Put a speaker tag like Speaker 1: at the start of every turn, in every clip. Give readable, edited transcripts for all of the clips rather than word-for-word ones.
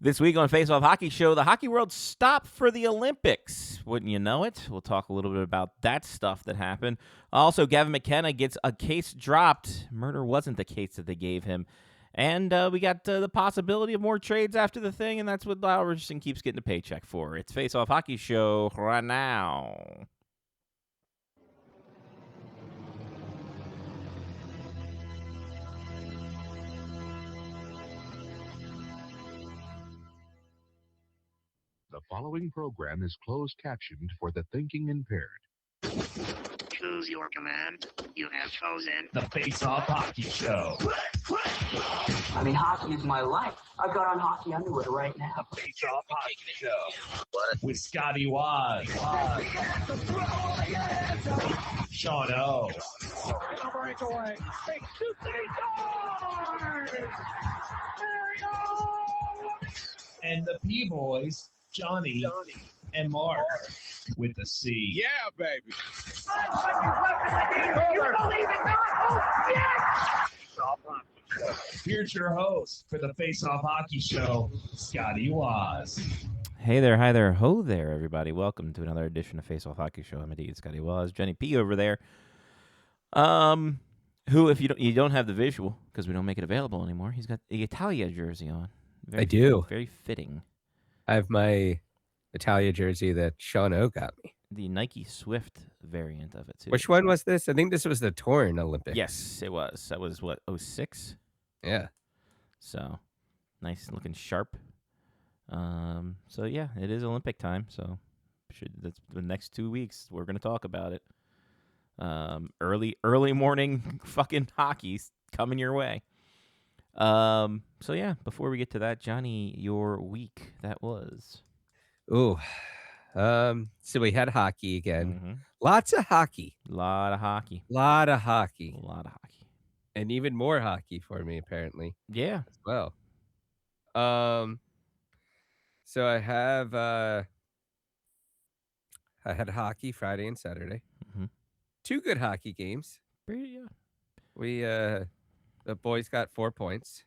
Speaker 1: This week on Face Off Hockey Show, the hockey world stopped for the Olympics. Wouldn't you know it? We'll talk a little bit about that stuff that happened. Also, Gavin McKenna gets a case dropped. Murder wasn't the case that they gave him. And we got the possibility of more trades after the thing, and that's what Lyle Richardson keeps getting a paycheck for. It's Face Off Hockey Show right now.
Speaker 2: The following program is closed captioned for the thinking impaired.
Speaker 3: Choose your command. You have chosen
Speaker 4: the Face Off Hockey Show.
Speaker 5: I mean, hockey is my life. I've got on hockey underwear right now.
Speaker 4: The Face Off Hockey Show. With Scotty Waz. Sean O.
Speaker 3: breakaway. They shoot, they score!
Speaker 4: And the P-Boys, Johnny and Mark with the C.
Speaker 6: Yeah, baby.
Speaker 3: You believe it not? Oh, yes!
Speaker 4: Here's your host for the Face Off Hockey Show, Scotty Waz.
Speaker 1: Hey there, hi there, ho there, everybody. Welcome to another edition of Face Off Hockey Show. I'm indeed Scotty Waz. Jenny P over there. Who, if you don't have the visual, because we don't make it available anymore, he's got the Italia jersey on.
Speaker 7: I do.
Speaker 1: Very fitting.
Speaker 7: I have my Italia jersey that Sean O got me.
Speaker 1: The Nike Swift variant of it, too.
Speaker 7: Which one was this? I think this was the Torn Olympics.
Speaker 1: Yes, it was. That was, what, 06?
Speaker 7: Yeah.
Speaker 1: So, nice looking sharp. So, yeah, it is Olympic time. So, that's the next 2 weeks. We're going to talk about it. Early morning fucking hockey's coming your way. So yeah, before we get to that, Johnny, your week that was.
Speaker 7: Ooh. So we had hockey again.
Speaker 1: Mm-hmm.
Speaker 7: Lots of hockey.
Speaker 1: Lot of hockey.
Speaker 7: And even more hockey for me, apparently.
Speaker 1: Yeah.
Speaker 7: As well. So I have I had hockey Friday and Saturday.
Speaker 1: Mm-hmm.
Speaker 7: 2 good hockey games.
Speaker 1: Yeah.
Speaker 7: We the boys got 4 points,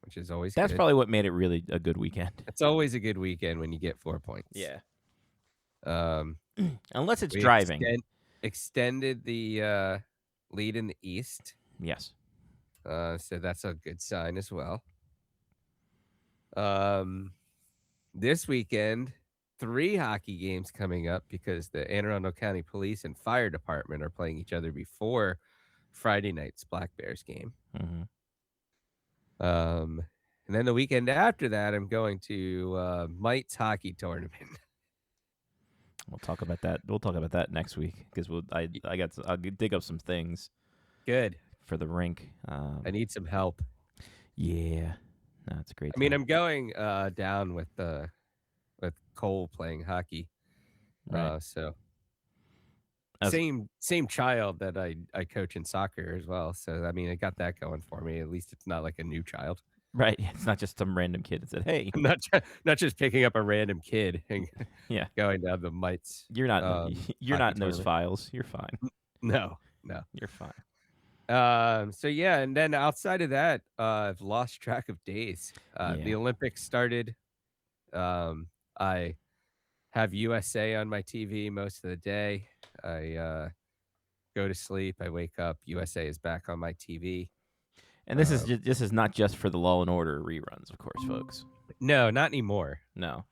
Speaker 7: which is always
Speaker 1: That's
Speaker 7: good.
Speaker 1: probably what made it really a good weekend.
Speaker 7: It's always a good weekend when you get 4 points.
Speaker 1: Yeah.
Speaker 7: Unless
Speaker 1: it's driving.
Speaker 7: Extended the lead in the East.
Speaker 1: Yes.
Speaker 7: So that's a good sign as well. This weekend, 3 hockey games coming up because the Anne Arundel County Police and Fire Department are playing each other before Friday night's Black Bears game.
Speaker 1: Mm-hmm.
Speaker 7: And then the weekend after that, I'm going to Mite's hockey tournament.
Speaker 1: We'll talk about that. We'll talk about that next week because I'll dig up some things.
Speaker 7: Good
Speaker 1: for the rink.
Speaker 7: I need some help.
Speaker 1: Yeah, no, it's great.
Speaker 7: I mean, I'm going down with Cole playing hockey.
Speaker 1: Right.
Speaker 7: So same child that I coach in soccer as well. So I mean, I got that going for me. At least it's not like a new child.
Speaker 1: Right. It's not just some random kid that said, "Hey."
Speaker 7: I'm not just picking up a random kid and going down the Mites.
Speaker 1: You're not you're not in those files. You're fine.
Speaker 7: No.
Speaker 1: You're fine.
Speaker 7: So yeah, and then outside of that, I've lost track of days. The Olympics started. I have USA on my TV most of the day. I go to sleep. I wake up. USA is back on my TV.
Speaker 1: And this is not just for the Law and Order reruns, of course, folks.
Speaker 7: No, not anymore.
Speaker 1: No.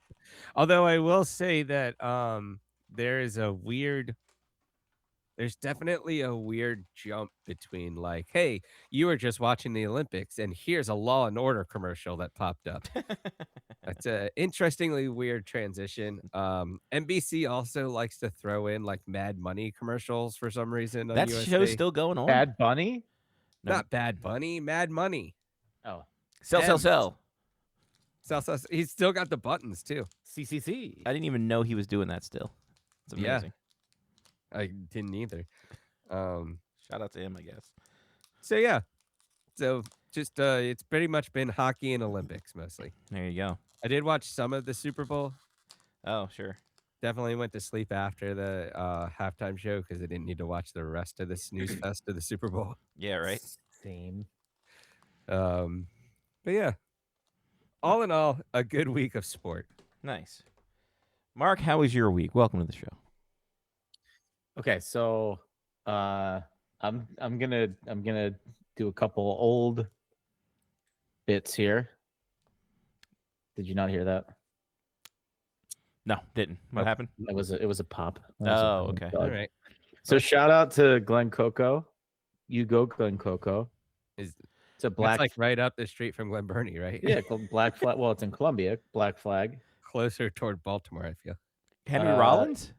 Speaker 7: Although I will say that there's definitely a weird jump between like, hey, you were just watching the Olympics and here's a Law and Order commercial that popped up. That's an interestingly weird transition. NBC also likes to throw in like Mad Money commercials for some reason.
Speaker 1: That show's still going on.
Speaker 6: Bad Bunny?
Speaker 7: No. Not Bad Bunny, Mad Money.
Speaker 6: Oh.
Speaker 1: Sell.
Speaker 7: He's still got the buttons too.
Speaker 6: CCC.
Speaker 1: I didn't even know he was doing that still. It's amazing.
Speaker 7: Yeah. I didn't either.
Speaker 1: Shout out to him, I guess.
Speaker 7: So yeah. So just it's pretty much been hockey and Olympics mostly.
Speaker 1: There you go.
Speaker 7: I did watch some of the Super Bowl.
Speaker 1: Oh, sure.
Speaker 7: Definitely went to sleep after the halftime show because I didn't need to watch the rest of the snooze fest of the Super Bowl.
Speaker 1: Yeah, right.
Speaker 6: Same.
Speaker 7: But yeah. All in all, a good week of sport.
Speaker 1: Nice. Mark, how was your week? Welcome to the show.
Speaker 6: Okay, so I'm gonna do a couple old bits here. Did you not hear that?
Speaker 1: No, didn't. What
Speaker 6: Nope.
Speaker 1: happened?
Speaker 6: It was a pop.
Speaker 1: Oh, okay.
Speaker 7: All right.
Speaker 6: So shout out to Glen Coco. You go Glen Coco.
Speaker 7: Is
Speaker 6: It's a
Speaker 7: That's
Speaker 6: black
Speaker 7: like right up the street from Glen Burnie, right?
Speaker 6: yeah, black flag. Well, it's in Columbia. Black flag.
Speaker 7: Closer toward Baltimore, I feel.
Speaker 1: Henry
Speaker 6: Uh,
Speaker 1: Rollins?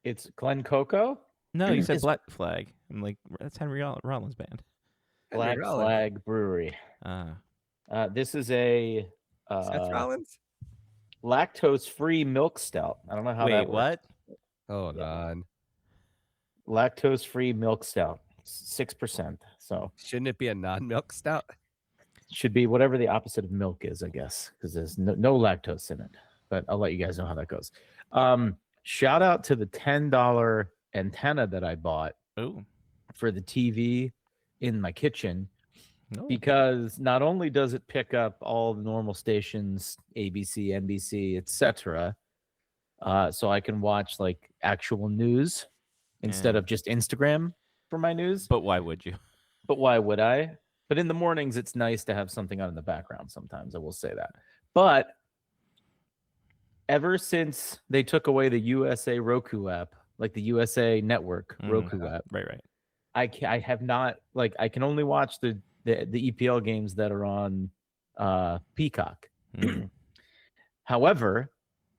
Speaker 6: It's Glen Coco.
Speaker 1: No, you said
Speaker 6: it's-
Speaker 1: Black Flag. I'm like, that's Henry Rollins band.
Speaker 6: Black
Speaker 7: Henry Rollins.
Speaker 6: Flag Brewery. This is a
Speaker 7: Seth Rollins?
Speaker 6: lactose-free milk stout. I don't know how
Speaker 1: Wait,
Speaker 6: that works.
Speaker 1: what?
Speaker 7: Hold on.
Speaker 6: Lactose-free milk stout, 6%. So
Speaker 7: Shouldn't it be a non-milk stout?
Speaker 6: should be whatever the opposite of milk is, I guess, because there's no lactose in it. But I'll let you guys know how that goes. Shout out to the $10 antenna that I bought
Speaker 1: Oh.
Speaker 6: for the TV in my kitchen,
Speaker 1: No.
Speaker 6: because not only does it pick up all the normal stations, ABC, NBC, etc., so I can watch like actual news instead
Speaker 1: Yeah.
Speaker 6: of just Instagram for my news.
Speaker 1: But why would you?
Speaker 6: But why would I? But in the mornings, it's nice to have something on in the background sometimes. I will say that. But ever since they took away the USA Roku app, like the USA Network Roku app,
Speaker 1: Right.
Speaker 6: I have not, like, I can only watch the EPL games that are on Peacock.
Speaker 1: Mm.
Speaker 6: However,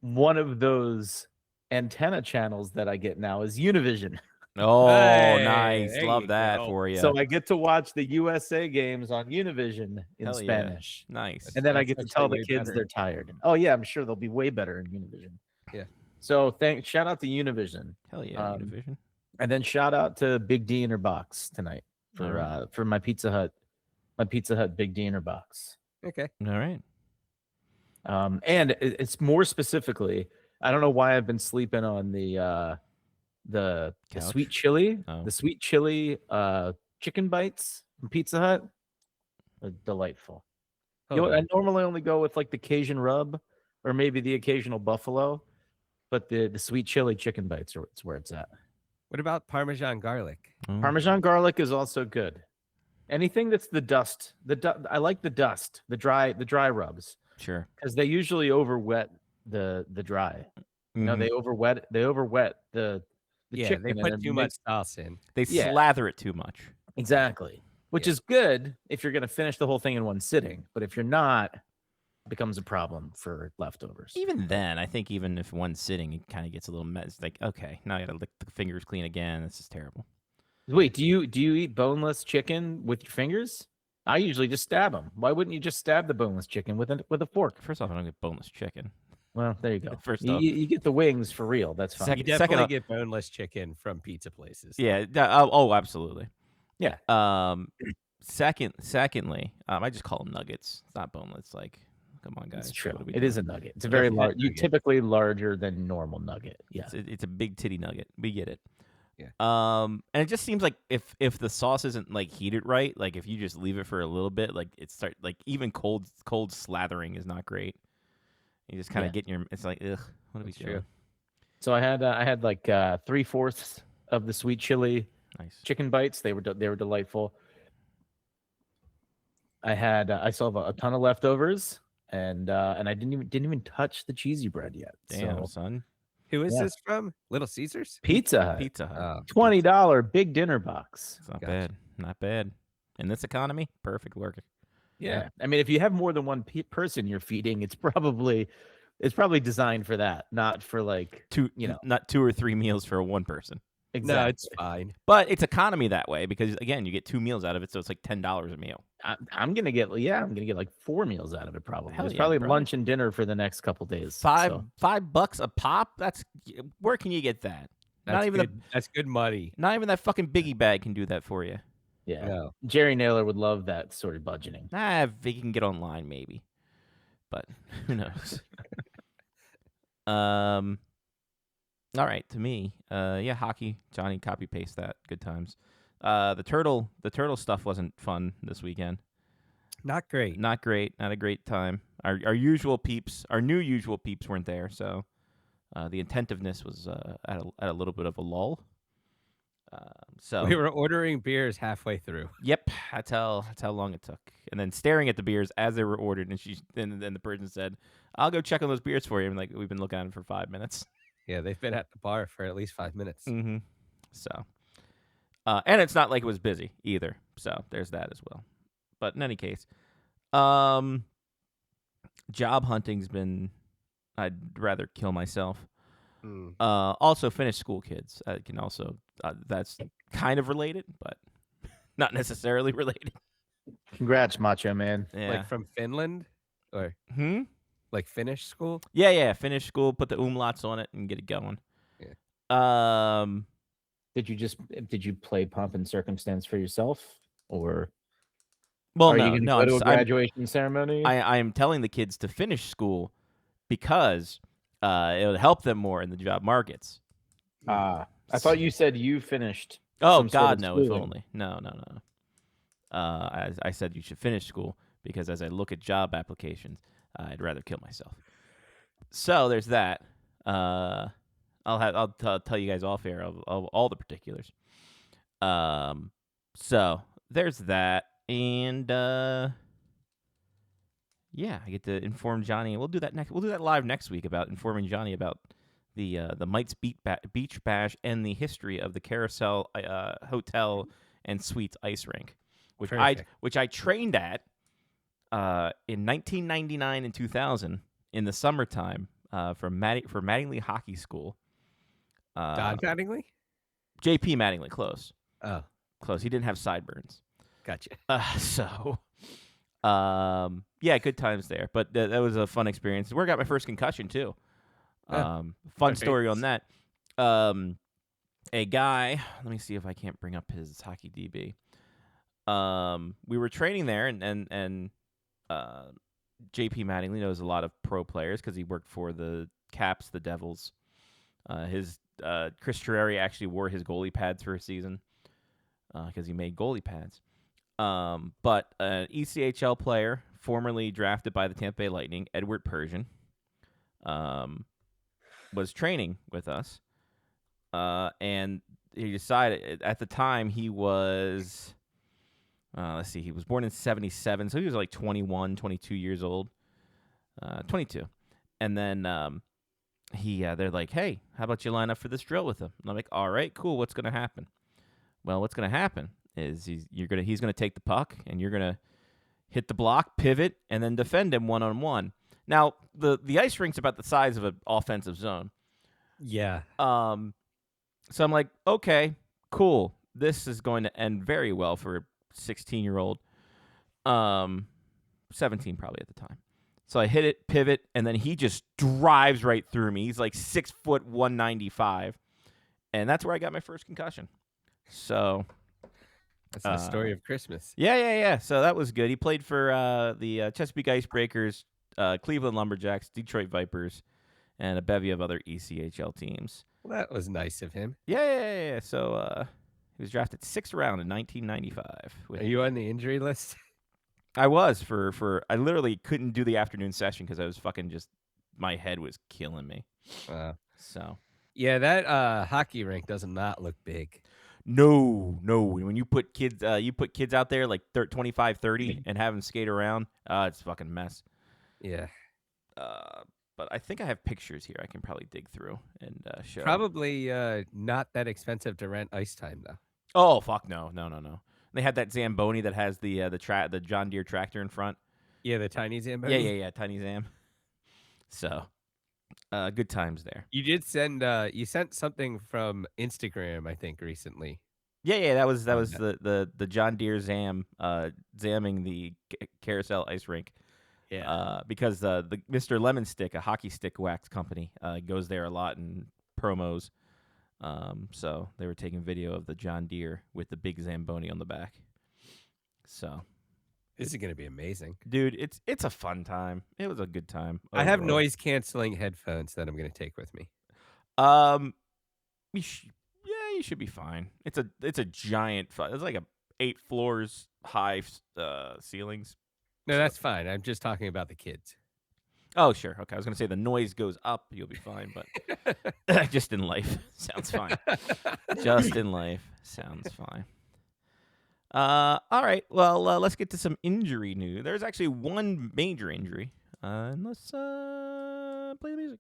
Speaker 6: one of those antenna channels that I get now is Univision.
Speaker 1: Oh,
Speaker 7: Hey,
Speaker 1: nice.
Speaker 7: there
Speaker 1: Love
Speaker 7: you
Speaker 1: that
Speaker 7: go.
Speaker 1: for you.
Speaker 6: So I get to watch the USA games on Univision in
Speaker 1: Hell yeah.
Speaker 6: Spanish.
Speaker 1: Nice.
Speaker 6: And then I
Speaker 7: That's
Speaker 6: get to
Speaker 7: actually
Speaker 6: tell the
Speaker 7: way
Speaker 6: kids
Speaker 7: better.
Speaker 6: they're tired. Oh yeah, I'm sure they'll be way better in Univision.
Speaker 7: Yeah.
Speaker 6: So shout out to Univision.
Speaker 1: Hell yeah,
Speaker 6: um,
Speaker 1: Univision.
Speaker 6: And then shout out to Big D in her box tonight for my Pizza Hut Big D in her box.
Speaker 7: Okay.
Speaker 1: All right.
Speaker 6: And it's more specifically, I don't know why I've been sleeping on the
Speaker 1: Couch?
Speaker 6: sweet chili,
Speaker 1: Oh.
Speaker 6: the sweet chili chicken bites from Pizza Hut. Are delightful.
Speaker 7: Hold
Speaker 6: I
Speaker 7: on.
Speaker 6: normally only go with like the Cajun rub or maybe the occasional buffalo, but the sweet chili chicken bites are it's where it's at.
Speaker 7: What about Parmesan garlic?
Speaker 1: Oh.
Speaker 6: Parmesan garlic is also good. Anything that's the dust, I like the dust, the dry rubs,
Speaker 1: Sure.
Speaker 6: because they usually overwet the dry. No,
Speaker 1: Mhm.
Speaker 6: they overwet the
Speaker 7: Yeah,
Speaker 6: chicken.
Speaker 7: they
Speaker 6: and
Speaker 7: put
Speaker 6: it
Speaker 7: too much
Speaker 6: makes-
Speaker 7: sauce in.
Speaker 1: They
Speaker 6: yeah.
Speaker 1: slather it too much.
Speaker 6: Exactly, which
Speaker 7: Yeah.
Speaker 6: is good if you're going to finish the whole thing in one sitting. But if you're not, it becomes a problem for leftovers.
Speaker 1: Even then, I think even if one sitting, it kind of gets a little mess. Like, okay, now I got to lick the fingers clean again. This is terrible.
Speaker 6: Wait, do you eat boneless chicken with your fingers? I usually just stab them. Why wouldn't you just stab the boneless chicken with a fork?
Speaker 1: First off, I don't get boneless chicken.
Speaker 6: Well, there you go.
Speaker 1: First
Speaker 6: you,
Speaker 1: off.
Speaker 6: you get the wings for real. That's fine.
Speaker 1: Second-
Speaker 7: You definitely
Speaker 1: off-
Speaker 7: get boneless chicken from pizza places.
Speaker 1: Yeah. Oh, absolutely.
Speaker 6: Yeah.
Speaker 1: Secondly, I just call them nuggets. It's not boneless. Like, come on, guys.
Speaker 6: It's true.
Speaker 1: what are we
Speaker 6: It is
Speaker 1: doing?
Speaker 6: a nugget. It's a
Speaker 7: Yeah,
Speaker 6: very
Speaker 7: fat
Speaker 6: large.
Speaker 7: nugget.
Speaker 6: Typically larger than normal nugget. Yeah.
Speaker 1: It's a big titty nugget. We get it.
Speaker 7: Yeah.
Speaker 1: And it just seems like if the sauce isn't like heated right, like if you just leave it for a little bit, like even cold slathering is not great. You just kind of
Speaker 6: Yeah.
Speaker 1: get in your. It's like, ugh, what are we
Speaker 7: That's
Speaker 1: doing?
Speaker 7: true.
Speaker 6: So I had like 3/4 of the sweet chili
Speaker 1: Nice.
Speaker 6: chicken bites. They were delightful. I still have a ton of leftovers, and I didn't even touch the cheesy bread yet.
Speaker 1: Damn,
Speaker 6: So
Speaker 1: son.
Speaker 7: Who is
Speaker 6: Yeah.
Speaker 7: this from? Little Caesars?
Speaker 6: Pizza Hut,
Speaker 1: Pizza Hut.
Speaker 7: Oh,
Speaker 6: $20 big dinner box.
Speaker 1: It's not
Speaker 7: Gotcha.
Speaker 1: bad. Not bad. In this economy, perfect work.
Speaker 6: Yeah, I mean, if you have more than one person you're feeding, it's probably designed for that, not for like
Speaker 1: Not 2 or 3 meals for one person.
Speaker 6: exactly.
Speaker 7: No, it's fine.
Speaker 1: But it's economy that way because again, you get 2 meals out of it, so it's like $10 a meal.
Speaker 6: I'm gonna get like 4 meals out of it probably.
Speaker 1: Hell
Speaker 6: It's
Speaker 1: yeah,
Speaker 6: probably
Speaker 1: bro.
Speaker 6: lunch and dinner for the next couple days.
Speaker 1: $5 a pop. That's where can you get that?
Speaker 7: That's
Speaker 1: even
Speaker 7: good. That's good money.
Speaker 1: Not even that fucking biggie bag can do that for you.
Speaker 6: Yeah,
Speaker 7: No.
Speaker 6: Jerry Naylor would love that sort of budgeting.
Speaker 1: If he can get online, maybe. But who knows? All right, to me, hockey. Johnny, copy paste that. Good times. The turtle stuff wasn't fun this weekend.
Speaker 7: Not great.
Speaker 1: Not great. Not a great time. Our usual peeps, our new usual peeps weren't there, so the attentiveness was at a little bit of a lull. So
Speaker 7: We were ordering beers halfway through.
Speaker 1: yep, that's how long it took. And then staring at the beers as they were ordered, and then the person said, "I'll go check on those beers for you." And like, we've been looking at them for 5 minutes.
Speaker 7: Yeah, they've been at the bar for at least 5 minutes.
Speaker 1: Mm-hmm. So, and it's not like it was busy either. So there's that as well. But in any case, job hunting's been. I'd rather kill myself.
Speaker 7: Mm.
Speaker 1: Also, finish school, kids. I can also. That's kind of related, but not necessarily related.
Speaker 6: Congrats, Macho Man.
Speaker 1: Yeah.
Speaker 7: Like from Finland? Or like Finnish school?
Speaker 1: Yeah. Finish school, put the umlauts on it, and get it going.
Speaker 7: Yeah.
Speaker 6: Did you play Pomp and Circumstance for yourself, or
Speaker 1: Well,
Speaker 6: are you
Speaker 1: no,
Speaker 6: going to
Speaker 1: no.
Speaker 6: go to a graduation ceremony?
Speaker 1: I am telling the kids to finish school because it would help them more in the job markets.
Speaker 6: I thought you said you finished.
Speaker 1: Oh
Speaker 6: some sort
Speaker 1: God,
Speaker 6: of
Speaker 1: no! If
Speaker 6: schooling.
Speaker 1: only. No. I said you should finish school because as I look at job applications, I'd rather kill myself. So there's that. I'll tell you guys off air of all the particulars. So there's that, and yeah, I get to inform Johnny. We'll do that next. We'll do that live next week about informing Johnny about the Mites Beach Bash and the history of the Carousel Hotel and Suites ice rink, which I trained at in 1999 and 2000 in the summertime for Mattingly Hockey School.
Speaker 7: Don Mattingly?
Speaker 1: JP Mattingly, close.
Speaker 7: Oh,
Speaker 1: Close. He didn't have sideburns.
Speaker 7: gotcha.
Speaker 1: Yeah, good times there. But that was a fun experience. Where I got my first concussion too. Fun story on that. A guy. Let me see if I can't bring up his hockey DB. We were training there, and JP Mattingly knows a lot of pro players because he worked for the Caps, the Devils. His Chris Terreri actually wore his goalie pads for a season because he made goalie pads. But an ECHL player, formerly drafted by the Tampa Bay Lightning, Edward Persian, was training with us. And he decided, at the time, he was, let's see, he was born in 1977, so he was like 21, 22 years old. 22. And then they're like, "Hey, how about you line up for this drill with him?" And I'm like, "All right, cool. What's going to happen?" Well, what's going to happen is he's gonna take the puck, and you're gonna hit the block, pivot, and then defend him one-on-one. Now, the ice rink's about the size of an offensive zone.
Speaker 7: Yeah.
Speaker 1: So I'm like, okay, cool. This is going to end very well for a 16-year-old. 17 probably at the time. So I hit it, pivot, and then he just drives right through me. He's like 6 foot 195. And that's where I got my first concussion. So
Speaker 7: That's the story of Christmas.
Speaker 1: Yeah. So that was good. He played for the Chesapeake Icebreakers, Cleveland Lumberjacks, Detroit Vipers, and a bevy of other ECHL teams.
Speaker 7: Well, that was nice of him.
Speaker 1: Yeah. So he was drafted 6th round in 1995.
Speaker 7: Are you on the injury list?
Speaker 1: I was for I literally couldn't do the afternoon session because I was fucking just my head was killing me. So
Speaker 7: yeah, that hockey rink does not look big.
Speaker 1: No. When you put kids out there like 25, 30 and have them skate around, it's a fucking mess.
Speaker 7: Yeah.
Speaker 1: But I think I have pictures here I can probably dig through and show.
Speaker 7: Probably not that expensive to rent ice time though.
Speaker 1: Oh fuck no. They had that Zamboni that has the John Deere tractor in front.
Speaker 7: Yeah, the tiny Zamboni.
Speaker 1: Yeah, tiny Zam. So, good times there.
Speaker 7: You did send you sent something from Instagram, I think, recently.
Speaker 1: Yeah, that was the John Deere Zam zamming the Carousel ice rink.
Speaker 7: Yeah.
Speaker 1: Because the Mr. Lemon Stick, a hockey stick wax company, goes there a lot in promos. So they were taking video of the John Deere with the big Zamboni on the back. So
Speaker 7: this is gonna be amazing,
Speaker 1: dude. It's a fun time. It was a good time.
Speaker 7: I have noise canceling headphones that I'm gonna take with me.
Speaker 1: You should be fine. It's a giant. It's like 8 floors high ceilings.
Speaker 7: No, that's fine. I'm just talking about the kids.
Speaker 1: Oh, sure. Okay. I was going to say the noise goes up. You'll be fine. But just in life sounds fine. Just in life sounds fine. All right. Well, let's get to some injury news. There's actually one major injury. And let's play the music.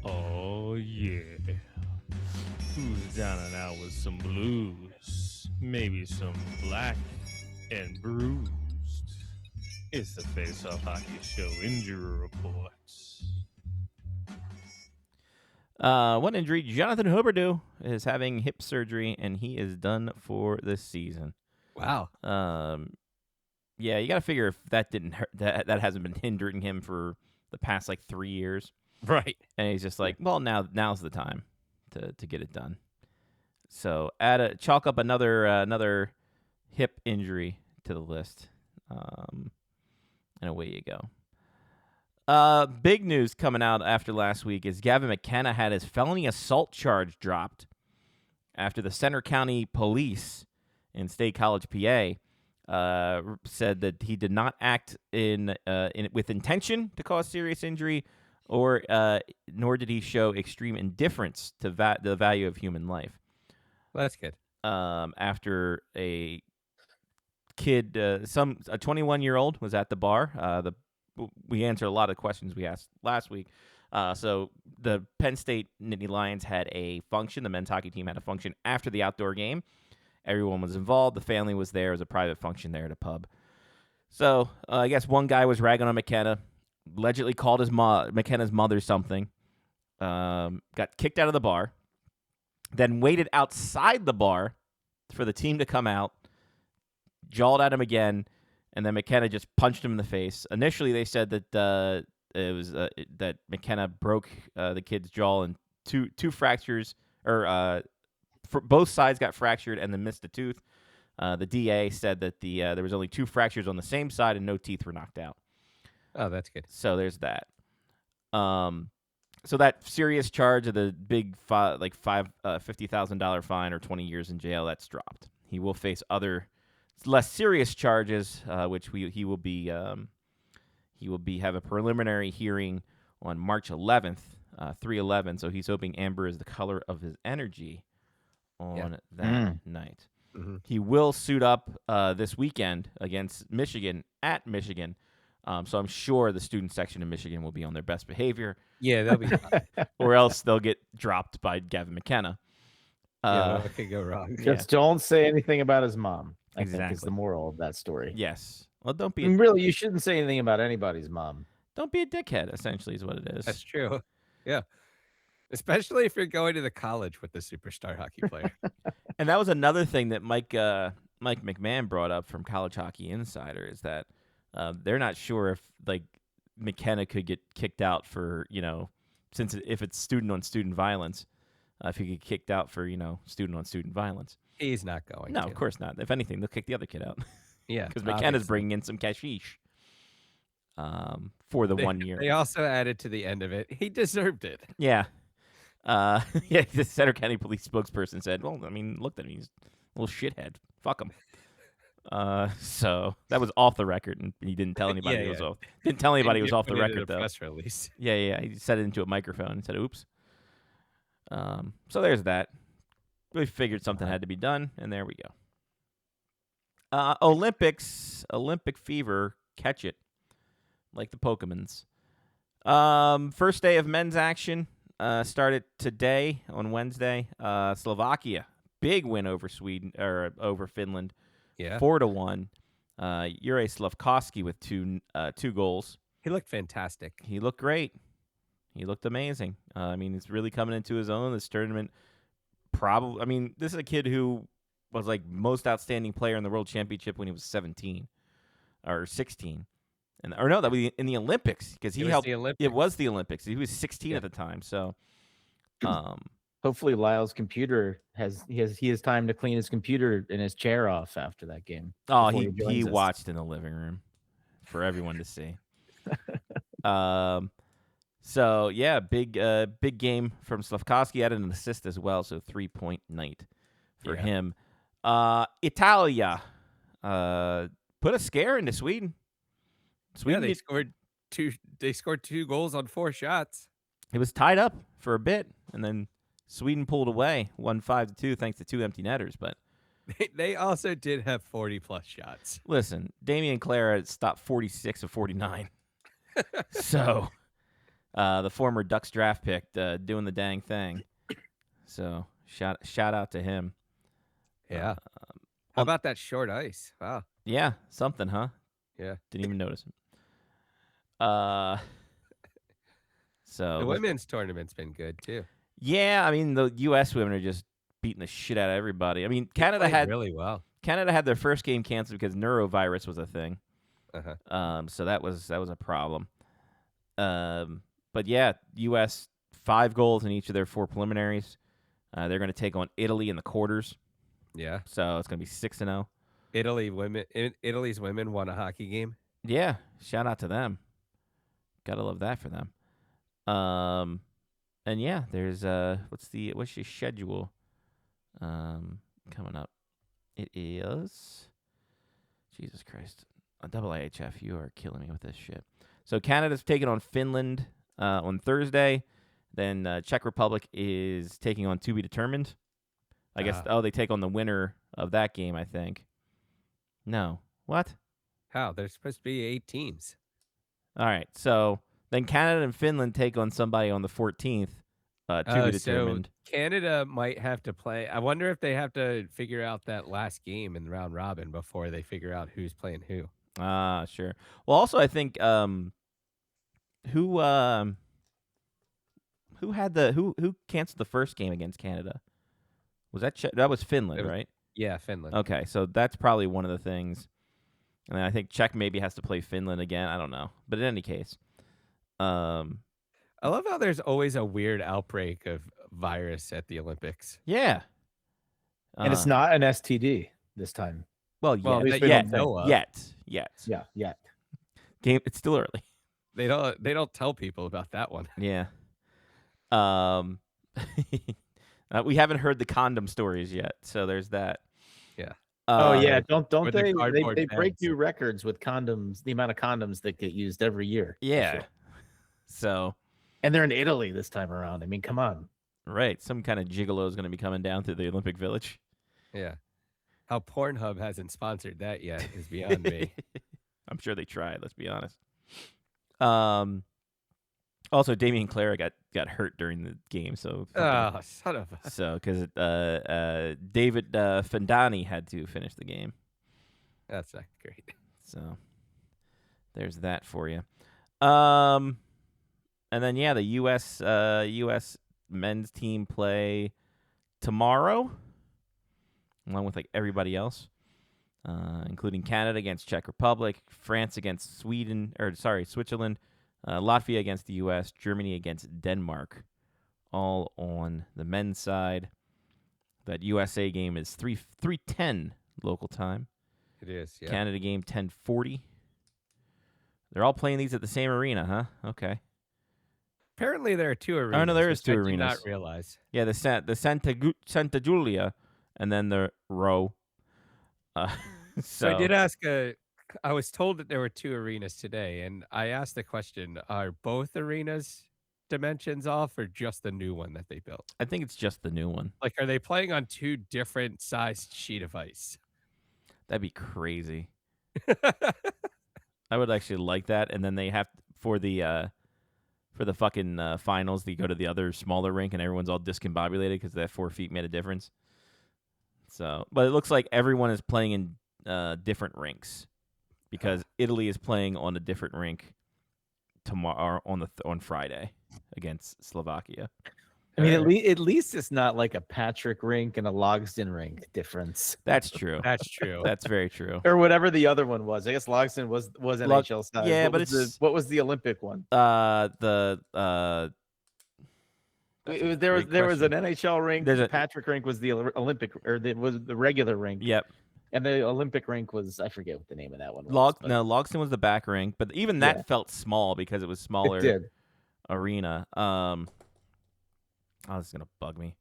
Speaker 8: Oh, yeah. Who's down and out with some blues? Maybe some black and bruised. It's the Face Off Hockey Show Injury Reports.
Speaker 1: One injury. Jonathan Huberdeau is having hip surgery, and he is done for this season.
Speaker 7: Wow.
Speaker 1: Yeah, you got to figure if that didn't hurt, that hasn't been hindering him for the past like 3 years.
Speaker 7: Right.
Speaker 1: And he's just like, well, now's the time to get it done. So chalk up another hip injury to the list, and away you go. Big news coming out after last week is Gavin McKenna had his felony assault charge dropped after the Center County Police in State College, PA, said that he did not act with intention to cause serious injury, or nor did he show extreme indifference to the value of human life.
Speaker 7: Well, that's good.
Speaker 1: After a kid, a 21-year-old was at the bar. We answered a lot of questions we asked last week. So the Penn State Nittany Lions had a function. The men's hockey team had a function after the outdoor game. Everyone was involved. The family was there. It was a private function there at a pub. So I guess one guy was ragging on McKenna, allegedly called his McKenna's mother something, got kicked out of the bar, then waited outside the bar for the team to come out, jawed at him again, and then McKenna just punched him in the face. Initially, they said that it was that McKenna broke the kid's jaw and two fractures, or both sides got fractured and then missed a tooth. The DA said that there was only 2 fractures on the same side and no teeth were knocked out.
Speaker 7: Oh, that's good.
Speaker 1: So there's that. So that serious charge of the big $50,000 fine or 20 years in jail, that's dropped. He will face other less serious charges, which he will have a preliminary hearing on March 11th, 3/11. So he's hoping amber is the color of his energy on that night.
Speaker 7: Mm-hmm.
Speaker 1: He will suit up this weekend against Michigan at Michigan. So I'm sure the student section in Michigan will be on their best behavior.
Speaker 7: Yeah, that'll be
Speaker 1: or else they'll get dropped by Gavin McKenna.
Speaker 7: what could go wrong?
Speaker 6: Just don't say anything about his mom. I think is
Speaker 1: Exactly.
Speaker 6: the moral of that story.
Speaker 1: Yes. Well, don't be
Speaker 6: And really, you shouldn't say anything about anybody's mom.
Speaker 1: don't be a dickhead. Essentially, is what it is.
Speaker 7: That's true. Yeah. Especially if you're going to the college with the superstar hockey player.
Speaker 1: And that was another thing that Mike McMahon brought up from College Hockey Insider, is that they're not sure if McKenna could get kicked out for if it's student on student violence, if he get kicked out for student on student violence.
Speaker 7: He's not going
Speaker 1: No,
Speaker 7: to.
Speaker 1: of course not. If anything, they'll kick the other kid out.
Speaker 7: Yeah.
Speaker 1: Because McKenna's
Speaker 7: obviously.
Speaker 1: bringing in some cashish for the 1 year.
Speaker 7: They also added to the end of it, he deserved it.
Speaker 1: Yeah. The Center County Police spokesperson said, well, I mean, looked at him. He's a little shithead. Fuck him. So that was off the record, and he didn't tell anybody it was off. Didn't tell anybody it was off the
Speaker 7: Put it in
Speaker 1: record,
Speaker 7: a
Speaker 1: though.
Speaker 7: Press release.
Speaker 1: Yeah. He said it into a microphone and said, oops. So there's that. We figured something had to be done, and there we go. Olympic fever, catch it, like the Pokemons. First day of men's action started today on Wednesday. Slovakia, big win over Sweden or over Finland,
Speaker 7: Yeah.
Speaker 1: 4-1. Jure Slavkovsky with two goals.
Speaker 7: He looked fantastic.
Speaker 1: He looked great. He looked amazing. I mean, he's really coming into his own this tournament. Probably, I mean, this is a kid who was most outstanding player in the World Championship when he was 17 or 16, that was in the Olympics because he helped.
Speaker 7: The Olympics.
Speaker 1: It was the Olympics. He was 16 at the time, so.
Speaker 6: Hopefully, Lyle's computer he has time to clean his computer and his chair off after that game.
Speaker 1: Oh,
Speaker 6: before
Speaker 1: he
Speaker 6: joins us.
Speaker 1: watched in the living room for everyone to see. So yeah, big game from Slavkovsky. Added an assist as well, so 3-point night for him. Italia put a scare into Sweden.
Speaker 7: Yeah,
Speaker 1: Sweden
Speaker 7: they scored two. They scored 2 goals on 4 shots.
Speaker 1: It was tied up for a bit, and then Sweden pulled away, won 5-2 thanks to 2 empty netters. But
Speaker 7: They also did have 40+ shots.
Speaker 1: listen, Damian Clara stopped 46 of 49. So the former Ducks draft pick doing the dang thing. So shout out to him.
Speaker 7: Yeah. How about that short ice? Wow.
Speaker 1: Yeah, something, huh?
Speaker 7: Yeah.
Speaker 1: Didn't even notice him. So
Speaker 7: The women's tournament's been good too.
Speaker 1: yeah, I mean the U.S. women are just beating the shit out of everybody. I mean Canada
Speaker 7: Played
Speaker 1: had
Speaker 7: really well.
Speaker 1: Canada had their first game canceled because neurovirus was a thing.
Speaker 7: Uh-huh.
Speaker 1: So that was a problem. But yeah, U.S. 5 goals in each of their 4 preliminaries. They're going to take on Italy in the quarters.
Speaker 7: Yeah.
Speaker 1: So it's going to be 6-0.
Speaker 7: Italy's women won a hockey game.
Speaker 1: Yeah, shout out to them. Gotta love that for them. And yeah, there's what's your schedule coming up? It is Jesus Christ. Double AHF, you are killing me with this shit. So Canada's taking on Finland on Thursday. Then Czech Republic is taking on to be determined. I guess they take on the winner of that game, I think. No. What?
Speaker 7: How? There's supposed to be 8 teams.
Speaker 1: All right. So then Canada and Finland take on somebody on the 14th to be determined.
Speaker 7: So Canada might have to play. I wonder if they have to figure out that last game in the round robin before they figure out who's playing who.
Speaker 1: Sure. Well, also I think who canceled the first game against Canada? Was that that was Finland, right?
Speaker 7: Yeah, Finland.
Speaker 1: Okay, so that's probably one of the things. And I think Czech maybe has to play Finland again. I don't know, but in any case,
Speaker 7: I love how there's always a weird outbreak of virus at the Olympics.
Speaker 1: Yeah,
Speaker 6: And it's not an STD this time.
Speaker 1: Well,
Speaker 6: at least we don't know of.
Speaker 1: yet.
Speaker 6: Yeah.
Speaker 1: Game. It's still early.
Speaker 7: They don't tell people about that one.
Speaker 1: Yeah. We haven't heard the condom stories yet, so there's that.
Speaker 7: Yeah.
Speaker 6: Oh yeah, don't
Speaker 7: with the
Speaker 6: they
Speaker 7: cardboard
Speaker 6: break
Speaker 7: bags.
Speaker 6: new records with condoms, the amount of condoms that get used every year.
Speaker 1: Yeah. So.
Speaker 6: And they're in Italy this time around. I mean, come on.
Speaker 1: Right. Some kind of gigolo is going to be coming down to the Olympic Village.
Speaker 7: Yeah. How Pornhub hasn't sponsored that yet is beyond me.
Speaker 1: I'm sure they tried, let's be honest. Also, Damian Clara got hurt during the game, so
Speaker 7: Oh, son of a...
Speaker 1: so because David Fendani had to finish the game.
Speaker 7: That's not great.
Speaker 1: So there's that for you. And then yeah, the U.S. men's team play tomorrow, along with like everybody else, including Canada against Czech Republic, France against Switzerland, Latvia against the U.S., Germany against Denmark, all on the men's side. That USA game is 3:10 local time.
Speaker 7: It is, yeah.
Speaker 1: Canada game 10:40. They're all playing these at the same arena, huh? Okay.
Speaker 7: Apparently there are 2 arenas.
Speaker 1: Oh no, there is 2
Speaker 7: which I
Speaker 1: arenas.
Speaker 7: did not realize.
Speaker 1: Yeah, the Santa Giulia, and then the Row.
Speaker 7: So I did ask I was told that there were 2 arenas today, and I asked the question, are both arenas dimensions off or just the new one that they built?
Speaker 1: I think it's just the new one.
Speaker 7: Like, are they playing on 2 different sized sheet of ice?
Speaker 1: That'd be crazy. I would actually like that, and then they have for the fucking finals, they go to the other smaller rink, and everyone's all discombobulated because that 4 feet made a difference. So, but it looks like everyone is playing in different rinks because Italy is playing on a different rink tomorrow on Friday against Slovakia.
Speaker 6: I mean, at least it's not like a Patrick rink and a Logsdon rink difference.
Speaker 1: That's true.
Speaker 7: That's true.
Speaker 1: That's very true.
Speaker 6: Or whatever the other one was. I guess Logsdon was NHL size.
Speaker 1: Yeah,
Speaker 6: What
Speaker 1: but
Speaker 6: was what was the Olympic one?
Speaker 1: There
Speaker 6: was an NHL rink.
Speaker 1: There's a
Speaker 6: Patrick rink was the Olympic, or was the regular rink.
Speaker 1: Yep.
Speaker 6: And the Olympic rink was, I forget what the name of that one was.
Speaker 1: Logsdon was the back rink, but even that felt small because it was smaller
Speaker 6: It did.
Speaker 1: arena. Oh, this is gonna bug me.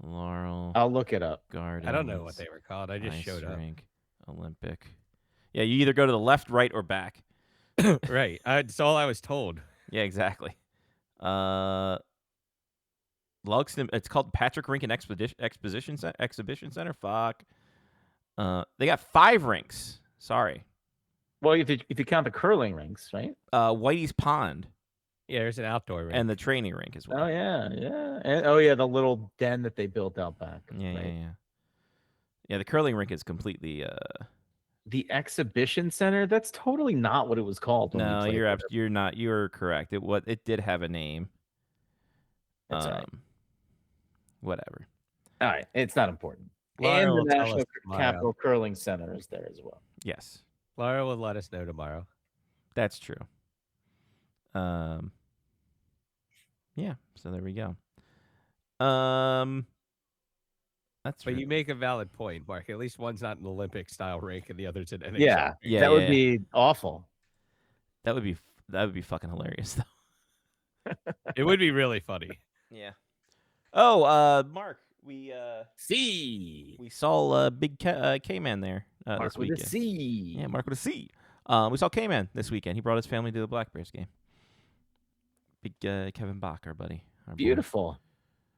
Speaker 1: Laurel.
Speaker 6: I'll look it up.
Speaker 1: Gardens.
Speaker 7: I don't know what they were called. I just
Speaker 1: Ice
Speaker 7: showed up.
Speaker 1: rink, Olympic. Yeah, you either go to the left, right, or back.
Speaker 7: Right. That's all I was told.
Speaker 1: Yeah, exactly. Lugston. It's called Patrick Rink and Exhibition Center. Fuck. They got 5 rinks. Sorry.
Speaker 6: Well, if you count the curling rinks, right?
Speaker 1: Whitey's Pond
Speaker 7: Yeah, there's an outdoor rink.
Speaker 1: and the training rink as well.
Speaker 6: Oh yeah, yeah. And, oh yeah, the little den that they built out back.
Speaker 1: Yeah,
Speaker 6: right?
Speaker 1: yeah. Yeah, the curling rink is completely.
Speaker 6: The exhibition center. That's totally not what it was called. When we
Speaker 1: No,
Speaker 6: played
Speaker 1: you're
Speaker 6: there.
Speaker 1: you're not. You're correct. It did have a name.
Speaker 6: That's all right.
Speaker 1: Whatever.
Speaker 6: All right, it's not important.
Speaker 7: Laura
Speaker 6: And
Speaker 7: will
Speaker 6: the
Speaker 7: tell
Speaker 6: National
Speaker 7: us tomorrow.
Speaker 6: Capital Curling Center is there as well.
Speaker 1: Yes,
Speaker 7: Laura will let us know tomorrow.
Speaker 1: that's true. Yeah. So there we go. That's
Speaker 7: But
Speaker 1: right.
Speaker 7: you make a valid point, Mark. At least one's not an Olympic style rink and the other's an NHL.
Speaker 6: Yeah,
Speaker 7: rink.
Speaker 1: Yeah,
Speaker 6: that would
Speaker 1: yeah.
Speaker 6: be awful.
Speaker 1: That would be fucking hilarious though.
Speaker 7: It would be really funny.
Speaker 1: Yeah. Oh, Mark, we saw Big K-Man there
Speaker 6: Mark
Speaker 1: this
Speaker 6: with a
Speaker 1: weekend.
Speaker 6: C.
Speaker 1: Yeah, Mark with a C. We saw K-Man this weekend. He brought his family to the Black Bears game. Big Kevin Bach, our buddy. Our boy.
Speaker 6: Beautiful.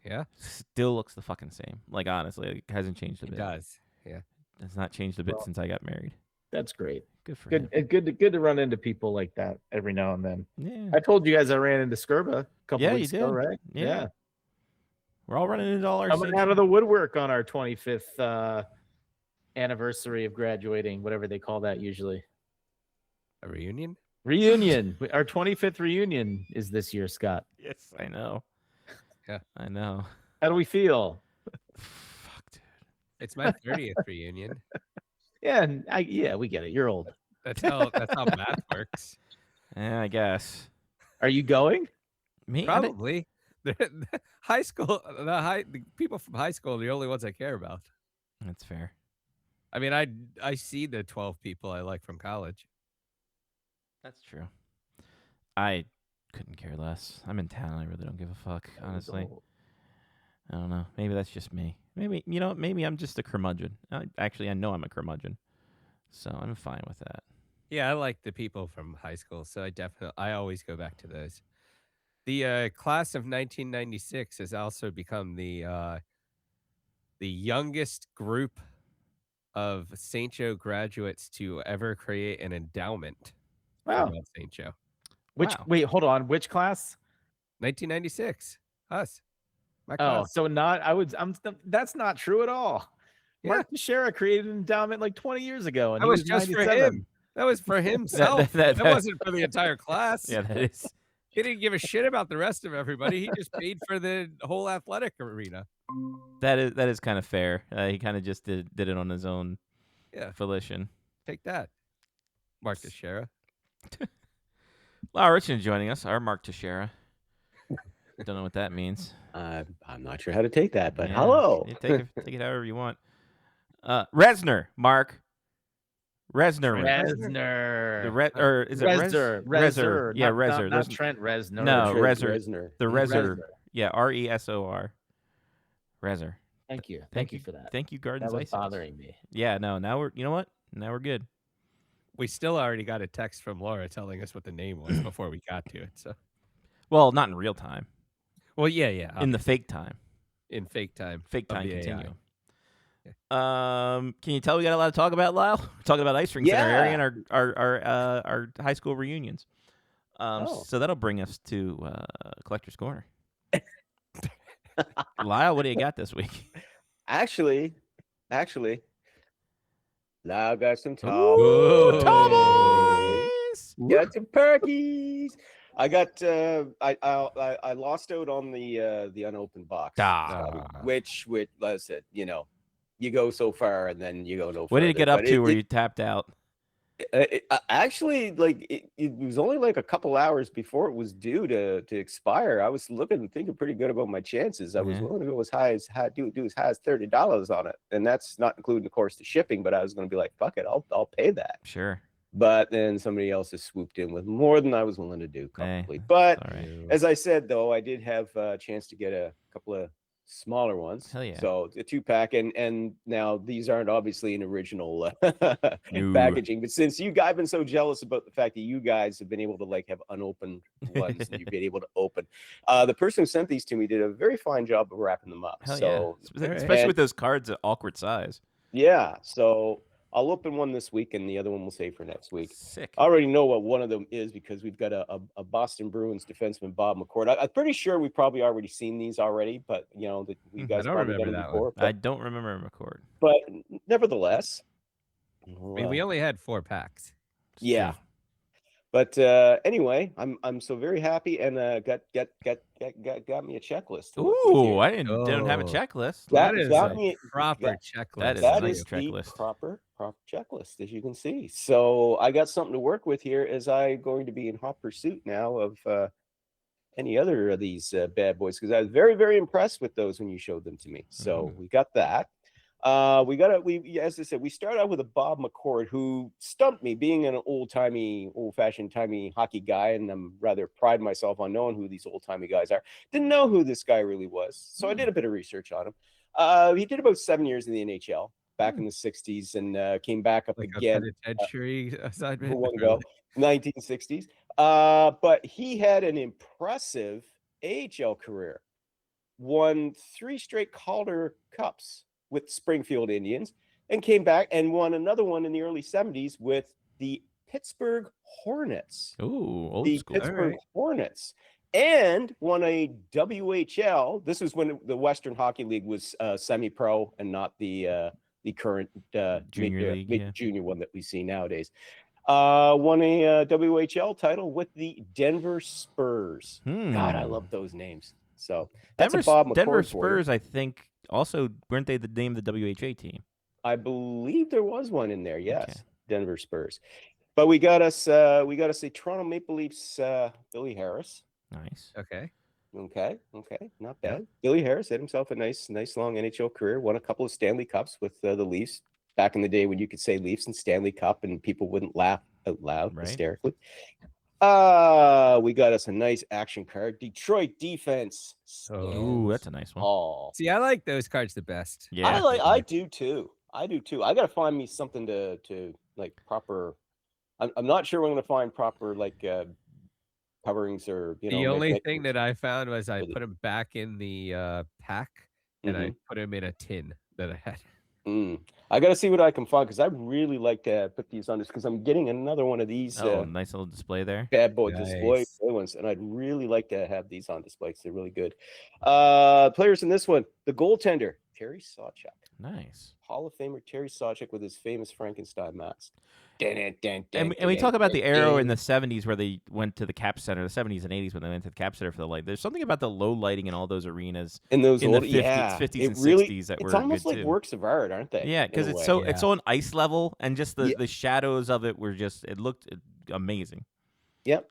Speaker 7: Yeah,
Speaker 1: Still looks the fucking same. Like, honestly, it hasn't changed a
Speaker 7: it
Speaker 1: bit.
Speaker 7: does. Yeah.
Speaker 1: It's not changed a bit
Speaker 6: Well,
Speaker 1: since I got married.
Speaker 6: That's great.
Speaker 1: Good for
Speaker 6: Good,
Speaker 1: him.
Speaker 6: and good to run into people like that every now and then.
Speaker 1: Yeah.
Speaker 6: I told you guys I ran into Skirba a couple
Speaker 1: Yeah,
Speaker 6: weeks
Speaker 1: you
Speaker 6: ago,
Speaker 1: did.
Speaker 6: right?
Speaker 1: Yeah. We're all running into all our
Speaker 6: Coming
Speaker 1: same-
Speaker 6: out of the woodwork on our 25th anniversary of graduating, whatever they call that usually.
Speaker 7: A reunion?
Speaker 6: Reunion. Our 25th reunion is this year, Scott.
Speaker 1: Yes, I know.
Speaker 7: Yeah.
Speaker 1: I know.
Speaker 6: How do we feel?
Speaker 1: Fuck, dude.
Speaker 7: It's my 30th reunion.
Speaker 6: Yeah, we get it. You're old.
Speaker 7: That's how math works.
Speaker 1: Yeah, I guess.
Speaker 6: Are you going?
Speaker 1: Me? I didn't-
Speaker 7: Probably. High school, the people from high school are the only ones I care about.
Speaker 1: That's fair.
Speaker 7: I mean, I see the 12 people I like from college.
Speaker 1: That's true. I couldn't care less. I'm in town. I really don't give a fuck, honestly. I don't know. Maybe that's just me. Maybe, maybe I'm just a curmudgeon. Actually, I know I'm a curmudgeon. So I'm fine with that.
Speaker 7: Yeah, I like the people from high school, so I always go back to those. The class of 1996 has also become the youngest group of St. Joe graduates to ever create an endowment
Speaker 6: Wow.
Speaker 7: for Mount St. Joe.
Speaker 1: Wow.
Speaker 6: Wait, hold on. Which class?
Speaker 7: 1996. Us. My
Speaker 6: Oh,
Speaker 7: class.
Speaker 6: so that's not true at all.
Speaker 7: Yeah.
Speaker 6: Mark Teixeira created an endowment like 20 years ago, and
Speaker 7: That
Speaker 6: he
Speaker 7: was
Speaker 6: was
Speaker 7: just for
Speaker 6: 97.
Speaker 7: him. That was for himself.
Speaker 1: that-
Speaker 7: That wasn't for the entire class.
Speaker 1: Yeah, that is.
Speaker 7: He didn't give a shit about the rest of everybody. He just paid for the whole athletic arena.
Speaker 1: That is kind of fair. He kind of just did it on his own volition.
Speaker 7: Take that, Mark Teixeira.
Speaker 1: Lyle Richardson joining us. Our Mark Teixeira. Don't know what that means.
Speaker 9: I'm not sure how to take that, but
Speaker 1: Yeah.
Speaker 9: hello.
Speaker 1: Yeah, take it however you want. Resner, Mark. Resner.
Speaker 6: Resner.
Speaker 1: Or is it
Speaker 6: Rezer.
Speaker 1: Yeah,
Speaker 6: Not
Speaker 1: Rezer. There's-
Speaker 6: Trent Reznor.
Speaker 1: No,
Speaker 9: Trent
Speaker 1: Rezer.
Speaker 9: Reznor.
Speaker 1: The Rezer.
Speaker 6: Rezer.
Speaker 1: Yeah, Resor. Rezer.
Speaker 6: Thank you. Thank you for that.
Speaker 1: Thank you, Gardens
Speaker 6: That was
Speaker 1: Ice.
Speaker 6: bothering me.
Speaker 1: Yeah, no. Now we're. You know what? Now we're good.
Speaker 7: We still already got a text from Laura telling us what the name was before we got to it. So,
Speaker 1: Well, not in real time.
Speaker 7: well, yeah.
Speaker 1: In the fake time.
Speaker 7: in fake time.
Speaker 1: Fake
Speaker 7: of
Speaker 1: time
Speaker 7: the AI.
Speaker 1: continue. Can you tell we got a lot to talk about, Lyle? We're talking about ice rinks in our area and our high school reunions. So that'll bring us to Collector's Corner. Lyle, what do you got this week?
Speaker 9: Actually, now I got some
Speaker 7: Ooh.
Speaker 1: Tomboys!
Speaker 9: Got some perkies. I got I lost out on the unopened box. Which like I said, you go so far and then you go no further.
Speaker 1: What did it get up
Speaker 9: But
Speaker 1: to where you tapped out?
Speaker 9: Actually, like it was only like a couple hours before it was due to expire. I was thinking pretty good about my chances. I was
Speaker 1: Yeah.
Speaker 9: willing to go as high as do as high as $30 on it, and that's not including, of course, the shipping. But I was going to be like, fuck it, I'll pay that.
Speaker 1: Sure.
Speaker 9: But then somebody else has swooped in with more than I was willing to do,
Speaker 1: Hey,
Speaker 9: probably. But
Speaker 1: all right.
Speaker 9: as I said, though, I did have a chance to get a couple of smaller ones.
Speaker 1: Hell yeah.
Speaker 9: So a 2-pack, and now these aren't obviously in original
Speaker 1: No.
Speaker 9: packaging, but since I've been so jealous about the fact that you guys have been able to like have unopened ones that you've been able to open. The person who sent these to me did a very fine job of wrapping them up.
Speaker 1: Hell
Speaker 9: So
Speaker 1: yeah. Especially with those cards at awkward size.
Speaker 9: yeah, so I'll open one this week, and the other one we'll save for next week.
Speaker 1: Sick.
Speaker 9: I already know what one of them is because we've got a Boston Bruins defenseman, Bob McCord. I'm pretty sure we've probably already seen these already, but you know that you guys
Speaker 7: don't
Speaker 9: probably
Speaker 7: remember
Speaker 9: done them
Speaker 7: that
Speaker 9: before.
Speaker 1: I don't remember McCord.
Speaker 9: But nevertheless,
Speaker 7: I mean, we only had 4 packs.
Speaker 9: yeah. But anyway, I'm so very happy, and got me a checklist. to work with
Speaker 1: Ooh,
Speaker 9: here.
Speaker 1: I don't have a checklist.
Speaker 7: That is
Speaker 9: got
Speaker 7: a
Speaker 9: me-
Speaker 7: proper
Speaker 9: got-
Speaker 7: checklist.
Speaker 1: That is
Speaker 9: That
Speaker 1: a nice
Speaker 9: is
Speaker 1: checklist.
Speaker 9: the proper checklist, as you can see. So I got something to work with here as I'm going to be in hot pursuit now of any other of these bad boys, because I was very, very impressed with those when you showed them to me. So we got that. As I said, we started out with a Bob McCord who stumped me, being an old-fashioned timey hockey guy, and I'm rather pride myself on knowing who these old-timey guys are. Didn't know who this guy really was, so I did a bit of research on him. He did about 7 years in the NHL back in the 60s, and came back up
Speaker 7: Like
Speaker 9: again
Speaker 7: a penitentiary assignment.
Speaker 9: for one go, 1960s. But he had an impressive AHL career. Won 3 straight Calder Cups with Springfield Indians, and came back and won another one in the early 70s with the Pittsburgh Hornets.
Speaker 1: Ooh, old
Speaker 9: The
Speaker 1: school.
Speaker 9: Pittsburgh Hornets. And won a WHL. This was when the Western Hockey League was semi-pro and not the current
Speaker 1: Junior league, yeah.
Speaker 9: junior one that we see nowadays. Won a WHL title with the Denver Spurs. God, I love those names. So that's a Bob McCord
Speaker 1: Denver
Speaker 9: for you.
Speaker 1: Spurs, I think, also weren't they the name of the WHA team?
Speaker 9: I believe there was one in there. Yes,
Speaker 1: Okay.
Speaker 9: Denver Spurs. But we got us a Toronto Maple Leafs Billy Harris.
Speaker 1: Nice.
Speaker 7: Okay.
Speaker 9: Okay, not bad. Billy Harris had himself a nice long NHL career. Won a couple of Stanley Cups with the Leafs back in the day when you could say Leafs and Stanley Cup and people wouldn't laugh out loud hysterically. We got us a nice action card. Detroit defense.
Speaker 1: Ooh, that's a nice one.
Speaker 9: Oh,
Speaker 7: See, I like those cards the best.
Speaker 1: Yeah.
Speaker 9: I do too. I got to find me something to like proper. I'm not sure I'm going to find proper like coverings or
Speaker 7: The only thing that I found was I put them back in the pack, and I put them in a tin that I had.
Speaker 9: I got to see what I can find, because I really like to put these on this, because I'm getting another one of these.
Speaker 1: Nice little display there.
Speaker 9: Bad boy display ones, and I'd really like to have these on display because they're really good. Players in this one: the goaltender Terry Sawchuk.
Speaker 1: Nice.
Speaker 9: Hall of Famer Terry Sawchuk with his famous Frankenstein mask.
Speaker 1: And we talk about the arrow in the 70s where they went to the Cap Center, the 70s and 80s when they went to the Cap Center for the light. There's something about the low lighting in all those arenas
Speaker 9: in those
Speaker 1: the 50s and 60s that were
Speaker 9: it's almost
Speaker 1: good
Speaker 9: like
Speaker 1: too.
Speaker 9: works of art, aren't they?
Speaker 1: Yeah, because it's so on ice level, and just the shadows of it were just, it looked amazing.
Speaker 9: Yep.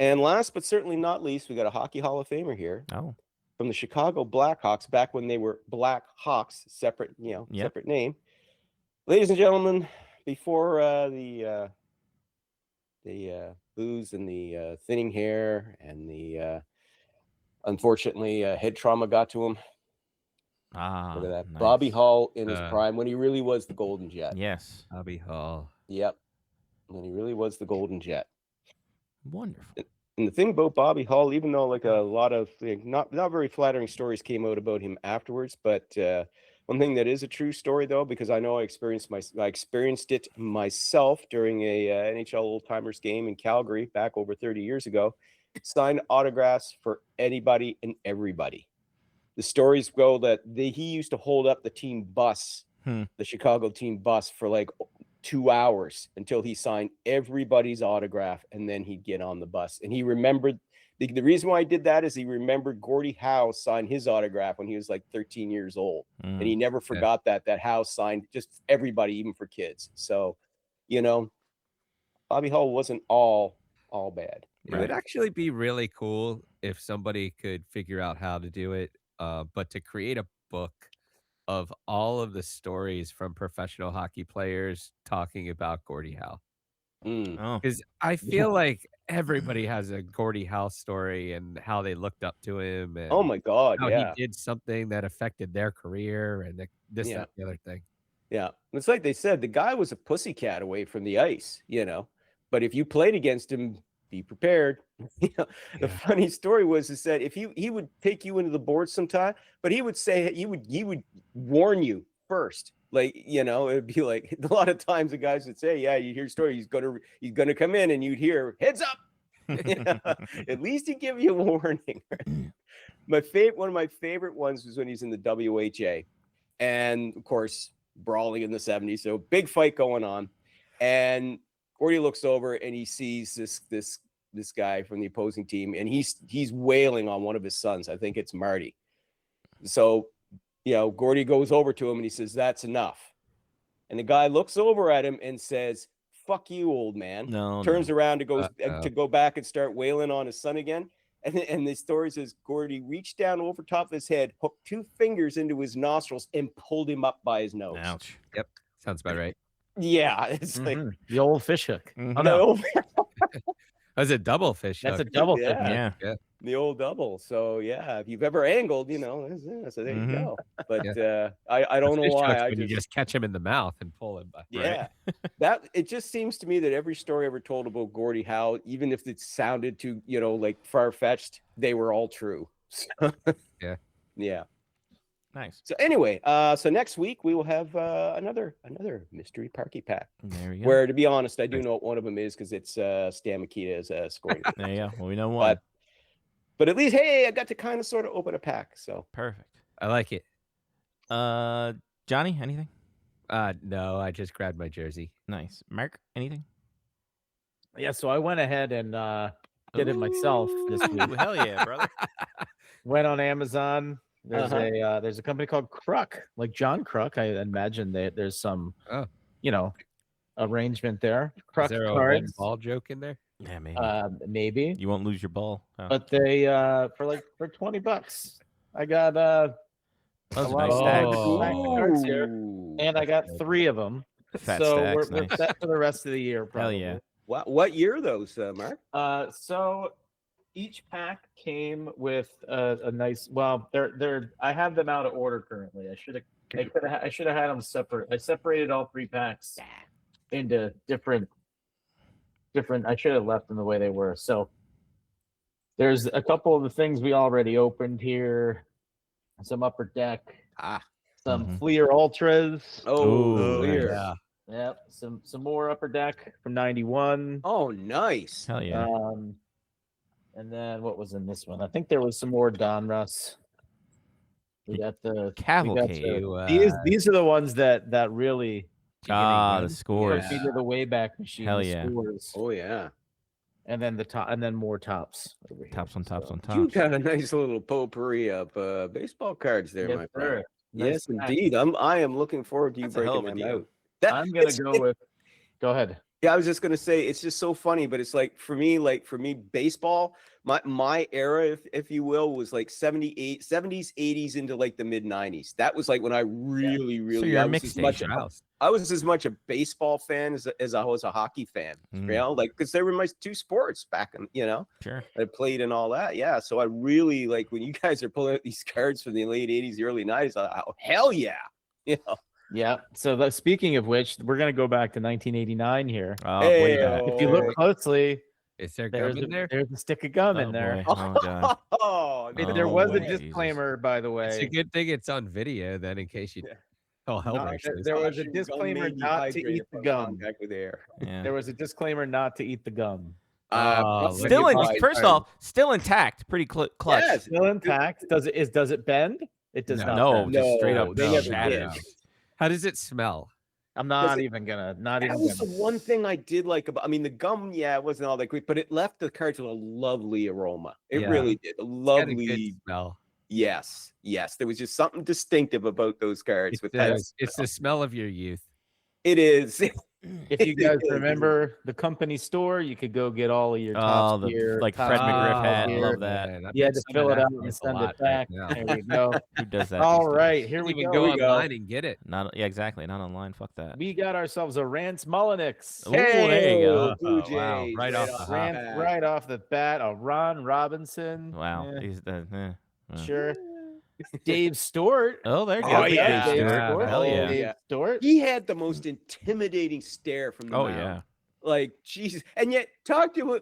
Speaker 9: And last but certainly not least, we got a Hockey Hall of Famer here.
Speaker 1: Oh.
Speaker 9: From the Chicago Blackhawks, back when they were Black Hawks, separate name. Ladies and gentlemen, before the booze and the thinning hair and the unfortunately head trauma got to him. Look at that. Nice. Bobby Hull in his prime, when he really was the Golden Jet.
Speaker 1: Yes.
Speaker 7: Bobby Hull.
Speaker 9: Yep. When he really was the Golden Jet.
Speaker 1: Wonderful.
Speaker 9: And the thing about Bobby Hull, even though like a lot of not very flattering stories came out about him afterwards, but one thing that is a true story, though, because I know I experienced it myself during a NHL Old Timers game in Calgary back over 30 years ago. Signed autographs for anybody and everybody. The stories go that he used to hold up the team bus, the Chicago team bus, for like 2 hours until he signed everybody's autograph, and then he'd get on the bus. And he remembered the reason why he did that is he remembered Gordie Howe signed his autograph when he was like 13 years old. And he never forgot that Howe signed just everybody, even for kids. So, Bobby Hull wasn't all bad.
Speaker 7: It would actually be really cool if somebody could figure out how to do it, but to create a book of all of the stories from professional hockey players talking about Gordie Howe. Because I feel like everybody has a Gordie Howe story and how they looked up to him and
Speaker 9: Oh my God,
Speaker 7: how
Speaker 9: yeah.
Speaker 7: he did something that affected their career and this,
Speaker 9: Yeah.
Speaker 7: that, and the other thing.
Speaker 9: Yeah. It's like they said, the guy was a pussycat away from the ice, but if you played against him, be prepared. The funny story was that if he would take you into the boards sometime, but he would say he would warn you first. Like, it'd be like a lot of times the guys would say, yeah, you hear a story, he's gonna come in, and you'd hear heads up. At least he give you a warning. One of my favorite ones was when he's in the WHA, and of course brawling in the 70s, so big fight going on, and Gordie looks over and he sees this guy from the opposing team, and he's wailing on one of his sons. I think it's Marty. So Gordie goes over to him and he says, "That's enough." And the guy looks over at him and says, "Fuck you, old man." Turns around to go back and start wailing on his son again. And the story says Gordie reached down over top of his head, hooked 2 fingers into his nostrils, and pulled him up by his nose.
Speaker 1: Ouch.
Speaker 7: Yep. Sounds about right.
Speaker 9: Yeah. It's like
Speaker 6: the old fish hook.
Speaker 1: Mhm.
Speaker 6: Oh, no.
Speaker 7: That's a double fish.
Speaker 6: That's a
Speaker 7: hook.
Speaker 6: double fish.
Speaker 1: Yeah.
Speaker 9: The old double. So yeah, if you've ever angled, so there you go. But I don't know
Speaker 7: Fish
Speaker 9: why.
Speaker 7: hooks when you just catch him in the mouth and pull him back.
Speaker 9: Yeah. That it just seems to me that every story ever told about Gordie Howe, even if it sounded too, like far-fetched, they were all true. So,
Speaker 7: Yeah.
Speaker 9: Yeah.
Speaker 1: Nice.
Speaker 9: So anyway, so next week we will have another mystery parky pack.
Speaker 1: There you go.
Speaker 9: Where, to be honest, I do know what one of them is because it's Stan Mikita is scoring.
Speaker 1: There you go. Well, we know one.
Speaker 9: But at least, hey, I got to kind of sort of open a pack. So
Speaker 1: Perfect.
Speaker 7: I like it.
Speaker 1: Johnny, anything?
Speaker 7: No, I just grabbed my jersey.
Speaker 1: Nice. Mark, anything?
Speaker 6: Yeah, so I went ahead and did it myself this week.
Speaker 1: Ooh, hell yeah, brother.
Speaker 6: Went on Amazon. There's a company called Kruk, like John Kruk. I imagine there's some, arrangement there. Kruk
Speaker 7: Is there a
Speaker 6: cards.
Speaker 7: one ball joke in there?
Speaker 1: Yeah, maybe.
Speaker 6: Maybe.
Speaker 1: You won't lose your ball. Oh.
Speaker 6: But they for $20, I got
Speaker 1: Those
Speaker 6: a
Speaker 1: are nice
Speaker 6: lot
Speaker 1: stacks.
Speaker 6: of cards here, and I got 3 of them.
Speaker 1: Fat
Speaker 6: So
Speaker 1: stacks,
Speaker 6: we're
Speaker 1: nice.
Speaker 6: set for the rest of the year.
Speaker 1: Hell
Speaker 6: Probably.
Speaker 1: yeah.
Speaker 9: what year are those, Mark?
Speaker 6: So each pack came with a nice. Well, they're. I have them out of order currently. I should have had them separate. I separated all 3 packs into different. I should have left them the way they were. So there's a couple of the things we already opened here. Some Upper Deck. Some Fleer Ultras.
Speaker 9: Oh, Fleer.
Speaker 6: Yeah. Yep. Some more Upper Deck from '91.
Speaker 9: Oh, nice.
Speaker 1: Hell yeah.
Speaker 6: And then what was in this one? I think there was some more Donruss. We got the
Speaker 1: Cavalcade.
Speaker 6: These are the ones that really
Speaker 1: the scores.
Speaker 6: took me to the Wayback Machine.
Speaker 1: Hell
Speaker 6: the
Speaker 1: yeah.
Speaker 6: Scores.
Speaker 9: Oh yeah.
Speaker 6: And then the top, and then more tops. Over here.
Speaker 1: Tops on tops on
Speaker 9: You
Speaker 1: tops.
Speaker 9: got a nice little potpourri of baseball cards there,
Speaker 6: Yes,
Speaker 9: my
Speaker 6: sir.
Speaker 9: friend.
Speaker 6: Nice
Speaker 9: Yes,
Speaker 6: pack.
Speaker 9: indeed. I am looking forward to you
Speaker 1: That's a hell
Speaker 9: breaking
Speaker 1: of a
Speaker 9: them
Speaker 1: deal.
Speaker 9: out.
Speaker 6: I'm gonna go with. Go ahead.
Speaker 9: Yeah, I was just gonna say it's just so funny, but it's like for me, baseball, my era, if you will, was like 70s, 80s into like the mid 90s. That was like when I really,
Speaker 1: So you're
Speaker 9: I
Speaker 1: a
Speaker 9: was
Speaker 1: mixed
Speaker 9: as much
Speaker 1: age.
Speaker 9: I was as much a baseball fan as I was a hockey fan. Because they were my 2 sports back in,
Speaker 1: Sure.
Speaker 9: I played and all that. Yeah. So I really like when you guys are pulling out these cards from the late 80s, the early 90s. Oh, hell yeah.
Speaker 6: Yeah. So speaking of which, we're gonna go back to 1989 here.
Speaker 1: Oh, way back.
Speaker 6: If you look closely,
Speaker 7: Is there gum in there?
Speaker 6: there's a stick of gum in
Speaker 1: Oh,
Speaker 6: there.
Speaker 1: boy. Oh, God.
Speaker 9: Oh,
Speaker 6: There
Speaker 1: Oh,
Speaker 6: was a
Speaker 1: boy.
Speaker 6: disclaimer, by the
Speaker 7: It's a
Speaker 6: way.
Speaker 7: good thing it's on video then in case you. Oh, hell,
Speaker 6: No, there was a disclaimer not to eat the gum.
Speaker 9: With air.
Speaker 1: Yeah.
Speaker 6: There was a disclaimer not to eat the gum.
Speaker 1: Still still intact. Pretty clutch.
Speaker 9: Yes.
Speaker 6: Still intact. Does it bend? It does not.
Speaker 1: No,
Speaker 6: bend.
Speaker 1: just straight up
Speaker 9: they never
Speaker 1: shattered.
Speaker 9: did.
Speaker 7: How does it smell?
Speaker 6: I'm not
Speaker 9: it-
Speaker 6: even gonna.
Speaker 9: That was the one thing I did like about. I mean, the gum, yeah, it wasn't all that great, but it left the cards with a lovely aroma. It
Speaker 7: Yeah.
Speaker 9: really did. A
Speaker 7: It's got a
Speaker 9: lovely.
Speaker 7: good smell.
Speaker 9: Yes. There was just something distinctive about those cards.
Speaker 7: It's
Speaker 9: with
Speaker 7: the,
Speaker 9: that.
Speaker 7: it's the smell of your youth.
Speaker 9: It is.
Speaker 6: If you guys
Speaker 9: It is.
Speaker 6: remember the company store, you could go get all of your top
Speaker 1: the
Speaker 6: gear,
Speaker 1: like
Speaker 6: top
Speaker 1: Fred
Speaker 6: gear,
Speaker 1: McGriff
Speaker 6: top
Speaker 1: hat.
Speaker 6: gear.
Speaker 1: Love that.
Speaker 7: Man, I've
Speaker 6: You had
Speaker 7: been
Speaker 6: to fill
Speaker 7: sending
Speaker 6: it out
Speaker 7: that
Speaker 6: and
Speaker 7: stuff a
Speaker 6: send it
Speaker 7: lot right
Speaker 6: back.
Speaker 7: now.
Speaker 6: There we go.
Speaker 1: Who does that?
Speaker 6: All
Speaker 1: these
Speaker 6: right,
Speaker 1: days?
Speaker 6: here we
Speaker 7: Even
Speaker 6: go.
Speaker 7: go
Speaker 9: we go.
Speaker 7: online and get it.
Speaker 1: Not yeah, exactly. Not online. Fuck that.
Speaker 6: We got ourselves a Rance Mullenix.
Speaker 1: Ooh, there you go.
Speaker 9: Blue
Speaker 7: Oh, wow.
Speaker 9: Jays,
Speaker 7: Right off the
Speaker 9: the
Speaker 7: hop.
Speaker 6: Rance
Speaker 9: bat.
Speaker 6: right off the bat. A Ron Robinson.
Speaker 1: Wow.
Speaker 6: Yeah,
Speaker 1: He's the.
Speaker 6: sure. Dave Stewart.
Speaker 1: Oh, there you
Speaker 9: Oh,
Speaker 1: go. Big
Speaker 9: yeah.
Speaker 1: Dave
Speaker 6: Dave
Speaker 1: Stewart.
Speaker 6: Stewart.
Speaker 1: Hell yeah.
Speaker 6: Dave
Speaker 9: Yeah.
Speaker 6: Stewart.
Speaker 9: He had the most intimidating stare from the
Speaker 1: Oh
Speaker 9: mound.
Speaker 1: yeah.
Speaker 9: Like Jesus, and yet talked to him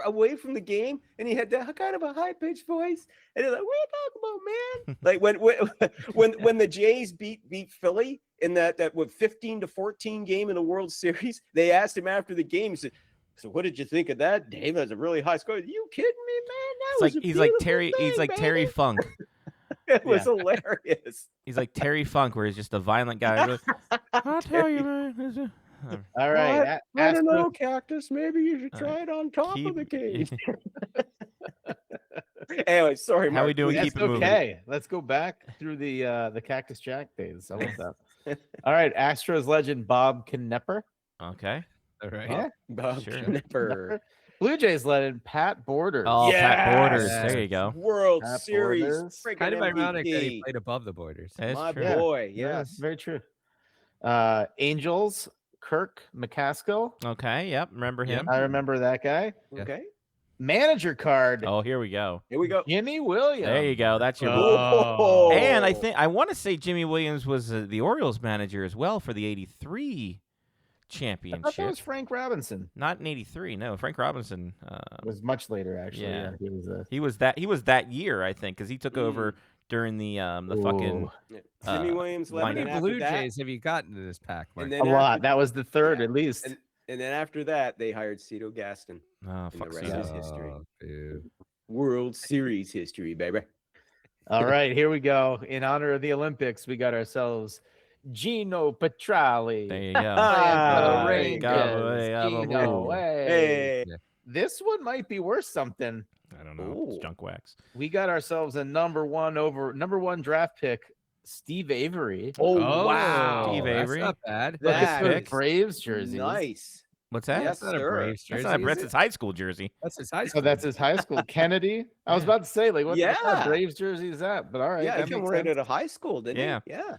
Speaker 9: away from the game, and he had that kind of a high pitched voice, and he's like, "What are you talking about, man?" Like when the Jays beat Philly in that 15-14 game in the World Series, they asked him after the game. He said, "So what did you think of that, Dave? That's a really high score." You kidding me, man? That
Speaker 1: It's
Speaker 9: was
Speaker 1: like
Speaker 9: a
Speaker 1: he's like
Speaker 9: beautiful
Speaker 1: Terry. He's
Speaker 9: thing,
Speaker 1: like Terry
Speaker 9: baby."
Speaker 1: Funk.
Speaker 9: It was hilarious.
Speaker 1: He's like Terry Funk, where he's just a violent guy. Really, I'll tell you, man.
Speaker 6: All right.
Speaker 9: I don't
Speaker 6: Astros-
Speaker 9: know, Cactus. Maybe you should
Speaker 1: All
Speaker 9: try it on top
Speaker 1: Keep-
Speaker 9: of the cage. Anyway, sorry,
Speaker 1: How
Speaker 9: Mark.
Speaker 1: we doing?
Speaker 9: please.
Speaker 1: Keep
Speaker 6: That's
Speaker 1: it moving.
Speaker 6: okay. Let's go back through the Cactus Jack days. I love that. All right. Astros legend Bob Knepper.
Speaker 1: Okay.
Speaker 7: All right.
Speaker 6: Yeah.
Speaker 9: Bob
Speaker 1: Sure.
Speaker 9: Knepper.
Speaker 6: Blue Jays legend Pat Borders.
Speaker 1: Oh, Pat Borders.
Speaker 7: Yes.
Speaker 1: There you go.
Speaker 9: World
Speaker 6: Pat
Speaker 9: Series.
Speaker 6: Borders.
Speaker 9: Friggin'
Speaker 7: Kind of ironic that he
Speaker 9: MVP.
Speaker 7: played above the borders.
Speaker 1: That's
Speaker 9: My
Speaker 1: true.
Speaker 6: Yeah.
Speaker 9: boy,
Speaker 6: Yeah,
Speaker 9: yes.
Speaker 6: very true. Angels Kirk McCaskill.
Speaker 1: Okay. Yep. Remember him.
Speaker 6: I remember that guy.
Speaker 7: Yeah.
Speaker 9: Okay,
Speaker 6: Manager card.
Speaker 1: Oh, here we go.
Speaker 9: here we go.
Speaker 6: Jimmy Williams.
Speaker 1: There you go. That's your.
Speaker 9: Oh.
Speaker 1: And I want to say Jimmy Williams was the Orioles manager as well for the '83
Speaker 6: I thought
Speaker 1: championship.
Speaker 6: that was Frank Robinson.
Speaker 1: Not in '83. No, Frank Robinson.
Speaker 6: It was much later, actually.
Speaker 1: Yeah.
Speaker 6: He was a
Speaker 1: He was that year, I think, because he took over during the fucking.
Speaker 6: Ooh.
Speaker 9: Jimmy
Speaker 1: uh,
Speaker 9: Williams
Speaker 1: why
Speaker 7: How
Speaker 9: left,
Speaker 7: many
Speaker 9: and
Speaker 7: Blue
Speaker 9: after that,
Speaker 7: Jays have you gotten in this pack, Mike?
Speaker 9: and
Speaker 6: a
Speaker 9: then
Speaker 6: lot.
Speaker 9: after,
Speaker 6: That was the third,
Speaker 9: yeah.
Speaker 6: at least.
Speaker 9: and then after that, they hired Cito Gaston.
Speaker 1: Oh,
Speaker 9: And
Speaker 1: fuck
Speaker 9: the rest
Speaker 1: Cito.
Speaker 9: is history.
Speaker 7: Oh, dude.
Speaker 9: World Series history, baby.
Speaker 6: All right, here we go. In honor of the Olympics, we got ourselves Gino Petrali.
Speaker 1: There you go.
Speaker 9: Ah,
Speaker 6: the
Speaker 1: there you go.
Speaker 6: Rangers.
Speaker 1: Hey, I'm a
Speaker 6: Gino,
Speaker 1: woo.
Speaker 6: hey.
Speaker 9: Hey,
Speaker 6: This one might be worth something.
Speaker 1: I don't know. It's
Speaker 9: Ooh.
Speaker 1: junk wax.
Speaker 6: We got ourselves a number one draft pick, Steve Avery.
Speaker 9: oh,
Speaker 7: Oh,
Speaker 9: wow,
Speaker 1: Steve
Speaker 7: that's
Speaker 1: Avery.
Speaker 7: not bad.
Speaker 6: Look
Speaker 9: that
Speaker 6: at the
Speaker 1: picks.
Speaker 6: Braves jersey.
Speaker 9: nice.
Speaker 1: What's that?
Speaker 9: Yes,
Speaker 7: That's not a
Speaker 9: sir.
Speaker 7: Braves
Speaker 1: That's
Speaker 7: jersey.
Speaker 1: not
Speaker 7: is
Speaker 1: Brett's
Speaker 7: it?
Speaker 1: high school jersey.
Speaker 7: That's his high
Speaker 6: So
Speaker 7: school.
Speaker 6: that's his high school. Kennedy. I was about to say, like, what kind
Speaker 9: Yeah.
Speaker 6: of Braves jersey is that? But all right.
Speaker 9: Yeah,
Speaker 6: that
Speaker 9: he came
Speaker 6: makes
Speaker 9: right
Speaker 6: sense.
Speaker 9: out of high school, didn't
Speaker 1: Yeah.
Speaker 9: he? Yeah.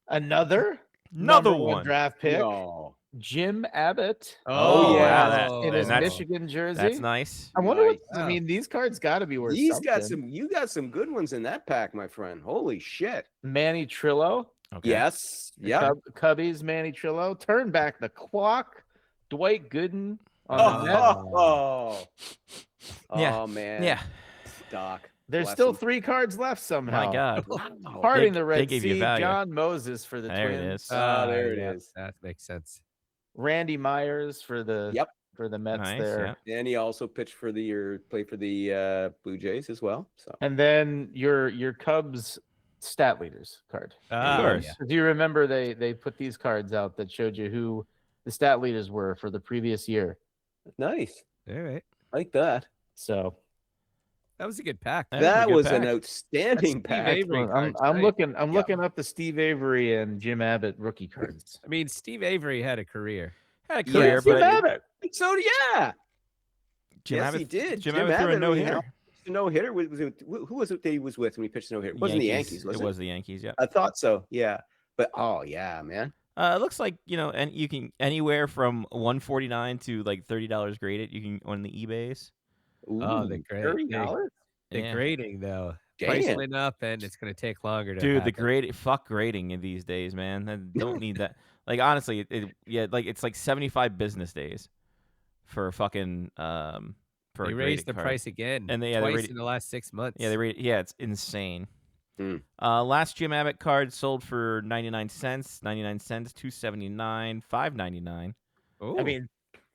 Speaker 6: Another
Speaker 1: Another
Speaker 6: number
Speaker 1: one.
Speaker 6: draft pick,
Speaker 9: No.
Speaker 6: Jim Abbott
Speaker 1: Oh,
Speaker 9: yeah.
Speaker 1: that-
Speaker 6: in
Speaker 1: and
Speaker 6: his
Speaker 1: that's-
Speaker 6: Michigan jersey.
Speaker 1: That's nice.
Speaker 6: I wonder what.
Speaker 7: Nice.
Speaker 6: I mean, these cards got to be worth
Speaker 9: He's
Speaker 6: something.
Speaker 9: got some. You got some good ones in that pack, my friend. Holy shit.
Speaker 6: Manny Trillo.
Speaker 1: Okay.
Speaker 9: Yes.
Speaker 6: the
Speaker 9: Yeah.
Speaker 6: Cubbies, Manny Trillo. Turn back the clock. Dwight Gooden on the net.
Speaker 9: Oh.
Speaker 1: Yeah.
Speaker 9: Oh man.
Speaker 1: Yeah.
Speaker 9: Doc.
Speaker 6: There's
Speaker 9: bless
Speaker 6: still
Speaker 9: him.
Speaker 6: 3 cards left somehow.
Speaker 1: My God.
Speaker 9: Wow.
Speaker 6: Parting
Speaker 1: They-
Speaker 6: the
Speaker 1: they
Speaker 6: Red
Speaker 1: gave you
Speaker 6: Sea,
Speaker 1: value.
Speaker 6: John Moses for the
Speaker 1: There it
Speaker 6: Twins.
Speaker 1: is.
Speaker 9: There it
Speaker 7: yeah,
Speaker 9: is.
Speaker 7: That makes sense.
Speaker 6: Randy Myers for the
Speaker 9: Yep.
Speaker 6: for the Mets
Speaker 1: Nice.
Speaker 6: there.
Speaker 1: Yeah.
Speaker 9: And he also pitched for played for the Blue Jays as well. So
Speaker 6: And then your Cubs stat leaders card.
Speaker 7: Oh,
Speaker 1: course.
Speaker 7: yeah.
Speaker 6: Do you remember they put these cards out that showed you who the stat leaders were for the previous year?
Speaker 9: nice.
Speaker 7: All right.
Speaker 9: I like that.
Speaker 6: So
Speaker 7: That was a good pack.
Speaker 1: That was a
Speaker 9: That
Speaker 1: good
Speaker 9: was an
Speaker 1: pack.
Speaker 9: outstanding
Speaker 7: Steve
Speaker 9: pack.
Speaker 7: Avery
Speaker 6: excellent. I'm
Speaker 7: cards, right?
Speaker 6: looking
Speaker 9: Yeah.
Speaker 6: looking up the Steve Avery and Jim Abbott rookie cards.
Speaker 7: I mean, Steve Avery had a career.
Speaker 1: Had a
Speaker 9: Yeah,
Speaker 1: career,
Speaker 9: Jim
Speaker 1: but
Speaker 9: Abbott. So yeah.
Speaker 1: Jim
Speaker 9: Yes,
Speaker 1: Abbott,
Speaker 9: he did.
Speaker 1: Jim
Speaker 9: Jim
Speaker 1: Abbott threw a
Speaker 9: Abbott,
Speaker 1: no
Speaker 9: I mean,
Speaker 1: hitter.
Speaker 9: No hitter. Who was it that he was with when he pitched no hitter? It wasn't the Yankees, was it?
Speaker 1: It was the Yankees. Yeah.
Speaker 9: I thought so. Yeah. But oh yeah, man.
Speaker 1: It looks like and you can anywhere from $149 to like $30 graded. You can on the eBays.
Speaker 7: Oh, the
Speaker 9: Ooh,
Speaker 7: great-
Speaker 9: $30?
Speaker 7: The
Speaker 1: Yeah.
Speaker 7: grading though, price
Speaker 9: Damn.
Speaker 7: went up, and it's going to take longer to.
Speaker 1: Dude, the
Speaker 7: happen.
Speaker 1: fuck grading in these days, man. I don't need that. Like honestly, it's like 75 business days for a fucking for
Speaker 7: They
Speaker 1: a
Speaker 7: raised
Speaker 1: graded
Speaker 7: the
Speaker 1: card.
Speaker 7: price again.
Speaker 1: And they
Speaker 7: twice
Speaker 1: rated-
Speaker 7: in the last 6 months.
Speaker 1: Yeah, it's insane.
Speaker 9: Hmm.
Speaker 1: Last Jim Abbott card sold for 99 cents, 279, $5.99.
Speaker 7: Ooh.
Speaker 6: I mean,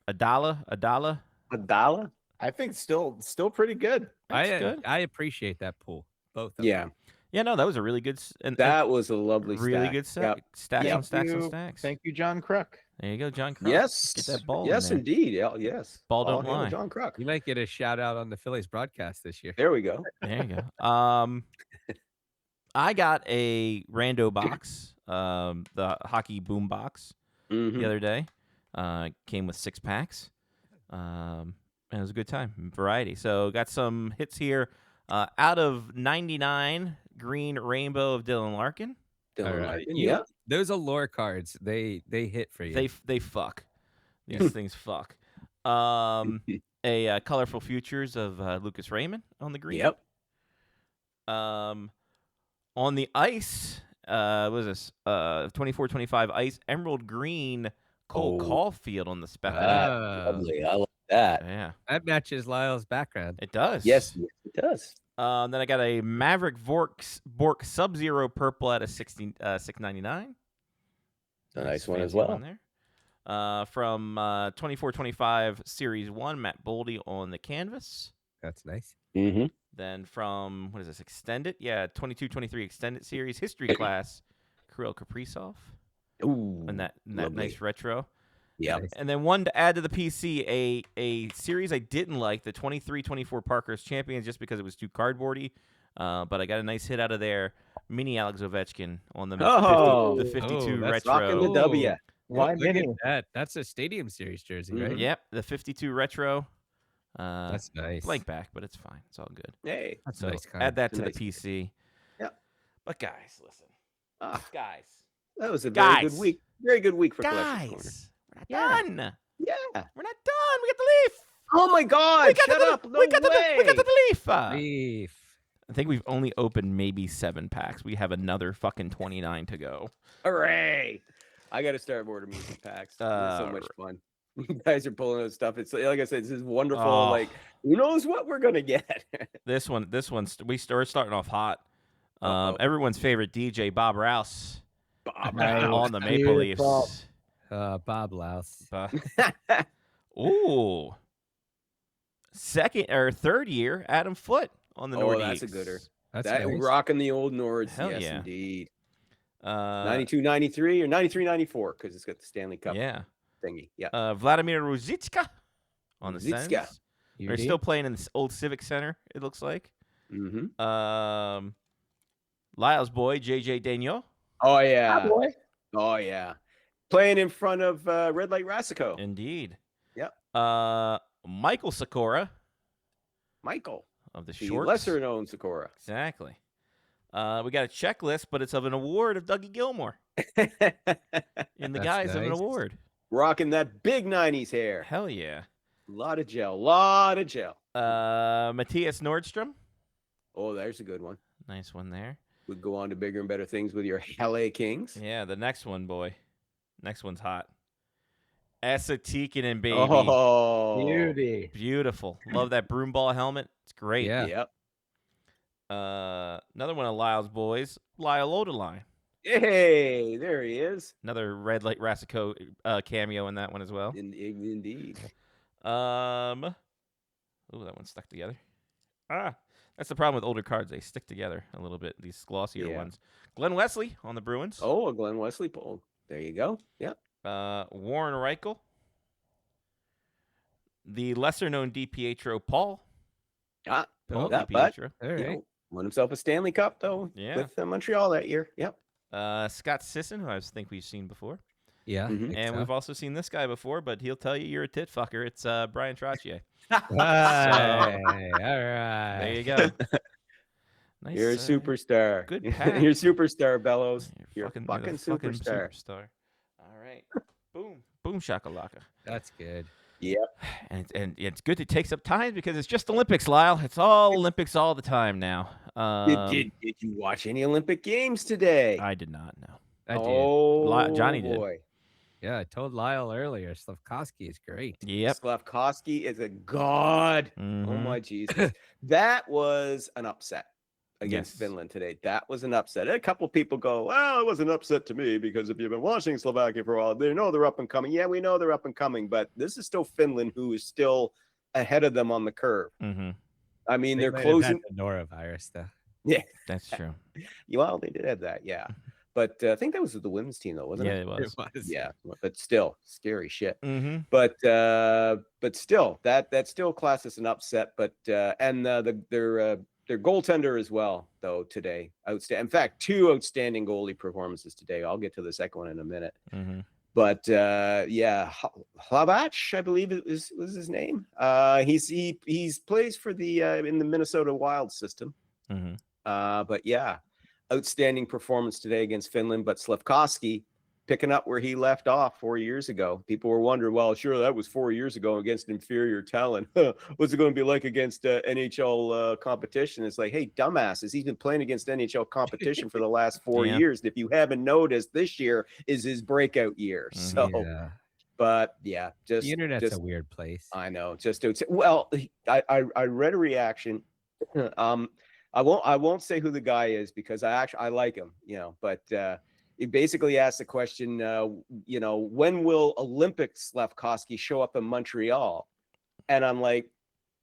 Speaker 1: $1.
Speaker 9: $1?
Speaker 6: I think still pretty good.
Speaker 1: That's good.
Speaker 7: I appreciate that pool. Both. Of
Speaker 9: Yeah.
Speaker 7: them.
Speaker 1: Yeah, no, that was a really good and
Speaker 9: That was a lovely
Speaker 1: really
Speaker 9: stack.
Speaker 1: good set.
Speaker 9: Yep.
Speaker 1: Stacks
Speaker 9: Yep.
Speaker 1: and stacks and
Speaker 6: you.
Speaker 1: stacks.
Speaker 6: Thank you, John Kruk.
Speaker 1: There you go, John Kruk.
Speaker 9: Yes.
Speaker 1: Get that ball in
Speaker 9: Yes,
Speaker 1: there.
Speaker 9: indeed. Yeah, yes.
Speaker 1: Ball don't
Speaker 9: handle
Speaker 1: lie.
Speaker 9: John Kruk.
Speaker 7: You might get a shout out on the Phillies broadcast this year.
Speaker 9: There we go.
Speaker 1: There you go. I got a rando box, the hockey boom box. the other day. Came with 6 packs. And it was a good time. Variety. So got some hits here. Out of 99, Green Rainbow of Dylan Larkin.
Speaker 9: Dylan
Speaker 7: All right.
Speaker 9: Larkin,
Speaker 7: You
Speaker 9: yeah.
Speaker 7: know, those Allure cards, they hit for you.
Speaker 1: They fuck. These things fuck. A Colorful Futures of Lucas Raymond on the green.
Speaker 9: Yep.
Speaker 1: On the ice, what is this? 24-25 ice, Emerald Green, Cole Caulfield on the Spector.
Speaker 9: Lovely. I like that.
Speaker 1: Yeah,
Speaker 7: That matches Lyle's background.
Speaker 1: it does.
Speaker 9: Yes, it does.
Speaker 1: Then I got a Maverick Bork Sub-Zero purple at a $6.99.
Speaker 9: A nice one as
Speaker 1: fancy
Speaker 9: well.
Speaker 1: there. From 24-25 Series 1, Matt Boldy on the canvas.
Speaker 7: That's nice.
Speaker 9: Mm-hmm.
Speaker 1: Then from, what is this, Extended? Yeah, 22-23 Extended Series History Class, Kirill Kaprizov.
Speaker 9: Ooh.
Speaker 1: And that
Speaker 9: lovely.
Speaker 1: nice retro.
Speaker 9: Yeah.
Speaker 1: And then one to add to the PC, a series I didn't like, the 23-24 Parker's Champions, just because it was too cardboardy. But I got a nice hit out of there. Mini Alex Ovechkin on the 52
Speaker 7: that's
Speaker 1: retro.
Speaker 9: Rocking the W.
Speaker 6: Why
Speaker 7: Look at
Speaker 6: mini?
Speaker 7: that. That's a Stadium Series jersey, right?
Speaker 1: Yep, the 52 retro.
Speaker 7: That's nice.
Speaker 1: Blank back, but it's fine. It's all good.
Speaker 9: Hey.
Speaker 7: That's
Speaker 1: So
Speaker 7: a nice card.
Speaker 1: add that to
Speaker 9: Nice.
Speaker 1: the PC.
Speaker 9: Yep.
Speaker 1: But guys, listen.
Speaker 9: Ah,
Speaker 1: Guys.
Speaker 9: that was a very
Speaker 1: Guys.
Speaker 9: good week. Very good week for Collector's Corner.
Speaker 1: Guys. We're not
Speaker 9: Yeah.
Speaker 1: done.
Speaker 9: Yeah.
Speaker 1: We're not done. We got the leaf.
Speaker 9: Oh my God! Shut up! No
Speaker 1: we got
Speaker 9: way!
Speaker 1: the leaf.
Speaker 7: Beef.
Speaker 1: I think we've only opened maybe 7 packs. We have another fucking 29 to go.
Speaker 9: Hooray! I got to start ordering music packs. It's so much fun. You guys are pulling out stuff. It's like I said, this is wonderful.
Speaker 1: Oh.
Speaker 9: Like, who knows what we're gonna get?
Speaker 1: We're starting off hot.
Speaker 9: Uh-oh.
Speaker 1: Everyone's favorite DJ, Bob Rouse,
Speaker 9: Bob
Speaker 6: Nice.
Speaker 9: Rouse.
Speaker 1: on the Maple
Speaker 6: Beautiful.
Speaker 1: Leafs.
Speaker 7: Bob Louse.
Speaker 1: Ooh. Second or third year, Adam Foote on the Nordiques.
Speaker 9: that's a gooder.
Speaker 7: That's
Speaker 9: That
Speaker 7: nice.
Speaker 9: rocking the old Nords.
Speaker 1: Hell
Speaker 9: Yes,
Speaker 1: yeah.
Speaker 9: indeed.
Speaker 1: 92.
Speaker 9: 92-93 or 93-94 because it's got the Stanley Cup
Speaker 1: Yeah.
Speaker 9: thingy. Yeah.
Speaker 1: Vladimir Ruzicka on the
Speaker 9: Ruzicka.
Speaker 1: Sens. They're still playing in the old Civic Center, it looks like.
Speaker 9: Mm-hmm.
Speaker 1: Lyle's boy, JJ Daigneault.
Speaker 9: Oh yeah. Oh yeah. Playing in front of Red Light Rasico.
Speaker 1: Indeed.
Speaker 9: Yep.
Speaker 1: Michael Sikora
Speaker 9: Michael.
Speaker 1: of the
Speaker 9: The
Speaker 1: Shorts.
Speaker 9: lesser known Sakura.
Speaker 1: Exactly. We got a checklist, but it's of an award of Dougie Gilmore in the
Speaker 7: That's
Speaker 1: guise of an
Speaker 7: nice.
Speaker 1: award.
Speaker 9: Rocking that big 90s hair.
Speaker 1: Hell yeah.
Speaker 9: Lot of gel.
Speaker 1: Matthias Nordstrom.
Speaker 9: Oh, there's a good one.
Speaker 1: Nice one there.
Speaker 9: Would go on to bigger and better things with your LA Kings.
Speaker 1: Yeah, the next one, boy. Next one's hot. Esa Tikkanen, baby.
Speaker 9: Oh,
Speaker 6: Beauty.
Speaker 1: Beautiful. Love that broom ball helmet. It's great.
Speaker 7: Yeah.
Speaker 9: Yep.
Speaker 1: Another one of Lyle's boys, Lyle Odeline.
Speaker 9: Hey, there he is.
Speaker 1: Another Red Light Rasico cameo in that one as well.
Speaker 9: Indeed.
Speaker 1: Oh, that one's stuck together. That's the problem with older cards. They stick together a little bit, these glossier
Speaker 9: Yeah.
Speaker 1: ones. Glenn Wesley on the Bruins.
Speaker 9: Oh, a Glenn Wesley poll. There you go. Yep.
Speaker 1: Warren Reichel. The lesser-known DiPietro Paul.
Speaker 9: Ah,
Speaker 1: Paul
Speaker 9: that, but
Speaker 1: DiPietro.
Speaker 7: All
Speaker 9: you
Speaker 7: right.
Speaker 9: know, won himself a Stanley Cup though.
Speaker 1: Yeah.
Speaker 9: With Montreal that year. Yep.
Speaker 1: Scott Sisson, who I think we've seen before.
Speaker 7: Yeah.
Speaker 9: Mhm.
Speaker 7: think
Speaker 1: And
Speaker 7: so.
Speaker 1: we've also seen this guy before, but he'll tell you you're a tit fucker. It's Brian Trottier.
Speaker 7: Hey, all right.
Speaker 1: There you go. Nice,
Speaker 9: You're a superstar.
Speaker 1: good
Speaker 9: You're
Speaker 1: pack.
Speaker 9: superstar, Bellows.
Speaker 1: You're
Speaker 9: You're
Speaker 1: a
Speaker 9: fucking superstar.
Speaker 1: All right. Boom shakalaka.
Speaker 7: That's good.
Speaker 1: And it's good it takes up time because it's just Olympics, Lyle. It's all Olympics all the time now.
Speaker 9: Did you watch any Olympic Games today?
Speaker 1: I did not know.
Speaker 7: I did.
Speaker 9: Oh,
Speaker 1: Johnny did.
Speaker 9: boy.
Speaker 7: Yeah, I told Lyle earlier. Slavkovsky is great.
Speaker 1: Yep.
Speaker 9: Slavkovsky is a god. Oh
Speaker 1: Mhm.
Speaker 9: my Jesus. That was an upset against
Speaker 1: Yes.
Speaker 9: Finland today. That was an upset. A couple people go, well, it was an upset to me because if you've been watching Slovakia for a while, they know they're up and coming. Yeah, we know they're up and coming, but this is still Finland who is still ahead of them on the curve.
Speaker 1: Mhm.
Speaker 9: I mean,
Speaker 7: They
Speaker 9: they're
Speaker 7: might have had
Speaker 9: closing.
Speaker 7: the norovirus though.
Speaker 1: That's true.
Speaker 9: Well, they did have that, yeah. But I think that was with the women's team, though, wasn't
Speaker 1: Yeah,
Speaker 9: it?
Speaker 1: it was.
Speaker 9: Yeah, but still, scary shit.
Speaker 1: Mm-hmm.
Speaker 9: But still, that still classed as an upset. But and their goaltender as well, though today, outstanding. In fact, 2 outstanding goalie performances today. I'll get to the second one in a minute.
Speaker 1: Mm-hmm.
Speaker 9: But yeah, Hlavac, I believe it was his name. He's plays for the in the Minnesota Wild system.
Speaker 1: Mhm.
Speaker 9: But yeah, outstanding performance today against Finland. But Slafkovsky picking up where he left off 4 years ago. People were wondering, well, sure, that was 4 years ago against inferior talent. What's it going to be like against NHL competition? It's like, hey, dumbasses, he's been playing against NHL competition for the last 4
Speaker 1: Yeah.
Speaker 9: years. And if you haven't noticed, this year is his breakout year. So,
Speaker 7: Yeah.
Speaker 9: but yeah, just
Speaker 7: The internet's
Speaker 9: just
Speaker 7: a weird place.
Speaker 9: I know. Just well, I read a reaction. I won't say who the guy is because I like him, but he basically asked the question, when will Olympic Slafkovsky show up in Montreal? And I'm like,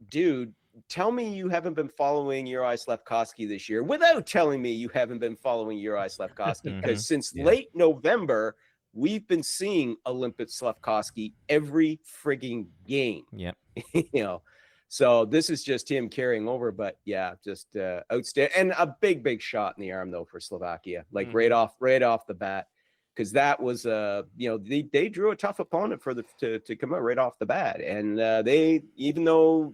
Speaker 9: dude, tell me you haven't been following Uri Slafkovsky this year without telling me you haven't been following Uri Slafkovsky, because since late November, we've been seeing Olympic Slafkovsky every frigging game.
Speaker 1: Yep.
Speaker 9: So this is just him carrying over, but yeah, just outstanding, and a big shot in the arm though for Slovakia, like right off the bat, because that was they drew a tough opponent for to come out right off the bat, and they, even though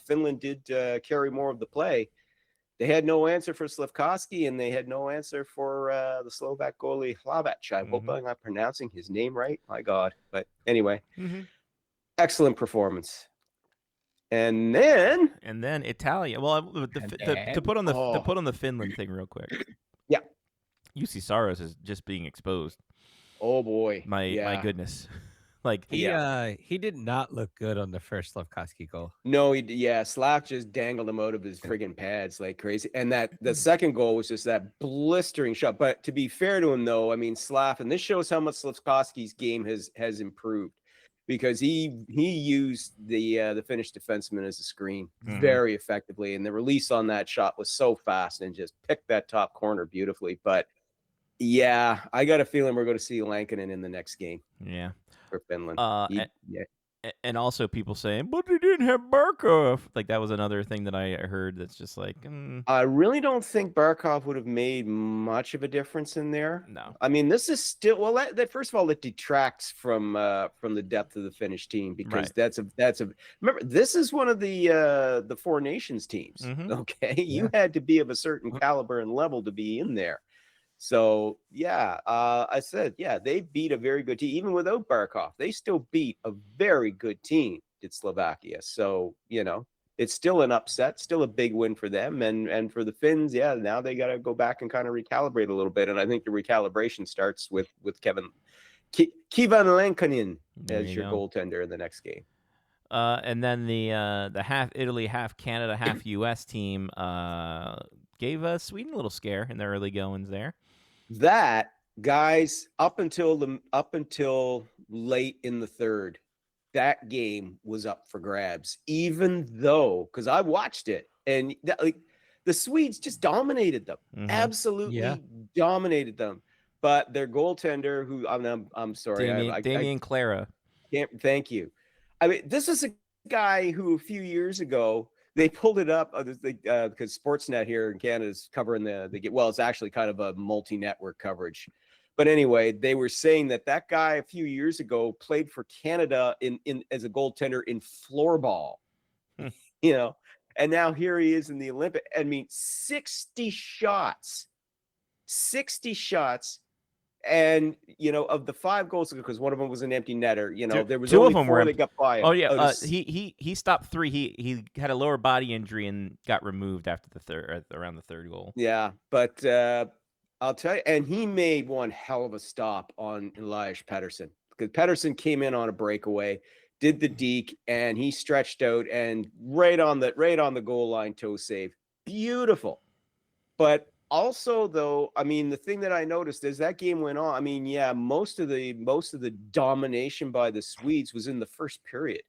Speaker 9: Finland did carry more of the play, they had no answer for Slafkovsky, and they had no answer for the Slovak goalie Hlavac. I hope I'm not pronouncing his name right. My God, but anyway, excellent performance. And then
Speaker 1: Italia. Well, to put on the Finland thing real quick.
Speaker 9: Yeah.
Speaker 1: UC Saros is just being exposed.
Speaker 9: Oh boy.
Speaker 1: My goodness. Like
Speaker 7: he did not look good on the first Slafkovsky goal.
Speaker 9: No, Slav just dangled him out of his friggin' pads like crazy. And the second goal was just that blistering shot. But to be fair to him though, I mean, Slav, and this shows how much Slafkovsky's game has improved, because he used the Finnish defenseman as a screen very effectively, and the release on that shot was so fast and just picked that top corner beautifully. But yeah, I got a feeling we're going to see Lankinen in the next game.
Speaker 1: Yeah,
Speaker 9: for Finland.
Speaker 1: And also people saying, but they didn't have Barkov. Like that was another thing that I heard. That's just like,
Speaker 9: I really don't think Barkov would have made much of a difference in there.
Speaker 1: No,
Speaker 9: I mean, this is still that first of all, it detracts from the depth of the Finnish team, because that's a remember, this is one of the Four Nations teams. Okay, you had to be of a certain caliber and level to be in there. So I said, they beat a very good team. Even without Barkov, they still beat a very good team, did Slovakia. So, it's still an upset, still a big win for them. And for the Finns, now they got to go back and kind of recalibrate a little bit. And I think the recalibration starts with Kivan Lankinen as your goaltender in the next game.
Speaker 1: And then the half Italy, half Canada, half US team gave Sweden a little scare in the early goings there.
Speaker 9: That, guys, up until late in the third, that game was up for grabs. Even though, because I watched it, and the Swedes just dominated them, absolutely dominated them. But their goaltender, who I'm sorry,
Speaker 1: Damien Clara.
Speaker 9: Thank you. I mean, this is a guy who a few years ago, they pulled it up because Sportsnet here in Canada is covering it's actually kind of a multi-network coverage. But anyway, they were saying that guy a few years ago played for Canada in as a goaltender in floorball, and now here he is in the Olympic. I mean, 60 shots. And of the 5 goals, because one of them was an empty netter, there was
Speaker 1: two
Speaker 9: only
Speaker 1: of them
Speaker 9: 4
Speaker 1: were
Speaker 9: that got by him.
Speaker 1: Oh yeah, he stopped 3. He had a lower body injury and got removed after around the third goal.
Speaker 9: Yeah, but I'll tell you, and he made one hell of a stop on Elias Pettersson, because Pettersson came in on a breakaway, did the deke, and he stretched out and right on the goal line toe save, beautiful. But also, though, I mean, the thing that I noticed as that game went on, I mean, most of the domination by the Swedes was in the first period.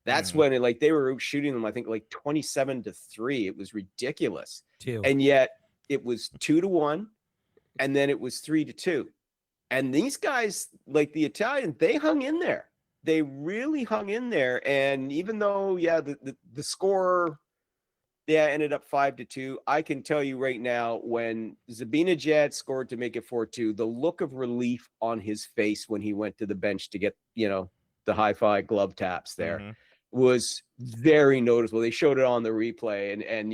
Speaker 9: That's when they were shooting them, I think, 27-3. It was ridiculous. And yet it was 2-1, and then it was 3-2. And these guys, like the Italians, they hung in there. They really hung in there. And even though, the score ended up 5-2. I can tell you right now, when Zibanejad scored to make it 4-2, the look of relief on his face when he went to the bench to get, the high-five glove taps there was very noticeable. They showed it on the replay, and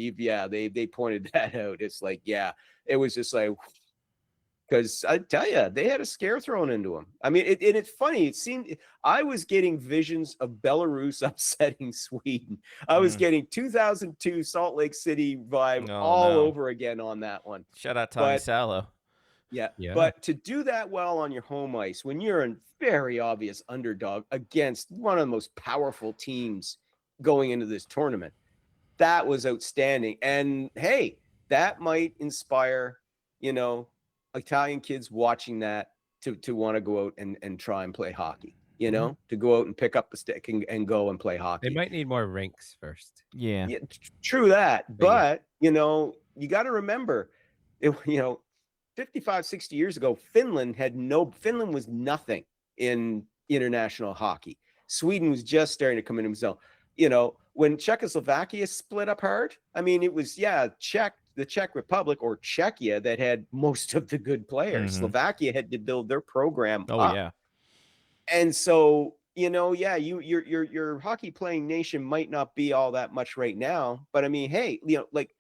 Speaker 9: they pointed that out. It's like, it was just like, because I tell you, they had a scare thrown into them. I mean, it's funny. It seemed I was getting visions of Belarus upsetting Sweden. I was getting 2002 Salt Lake City vibe over again on that one.
Speaker 1: Shout out Tommy Salo.
Speaker 9: Yeah, but to do that well on your home ice when you're a very obvious underdog against one of the most powerful teams going into this tournament, that was outstanding. And hey, that might inspire, Italian kids watching that to want to go out and try and play hockey, to go out and pick up a stick and go and play hockey.
Speaker 7: They might need more rinks first.
Speaker 9: Yeah, true that. But, you got to remember, 55, 60 years ago, Finland was nothing in international hockey. Sweden was just starting to come into himself. When Czechoslovakia split up hard, I mean, it was, the Czech Republic or Czechia that had most of the good players. Slovakia had to build their program up. And so, your hockey playing nation might not be all that much right now, but I mean, hey, like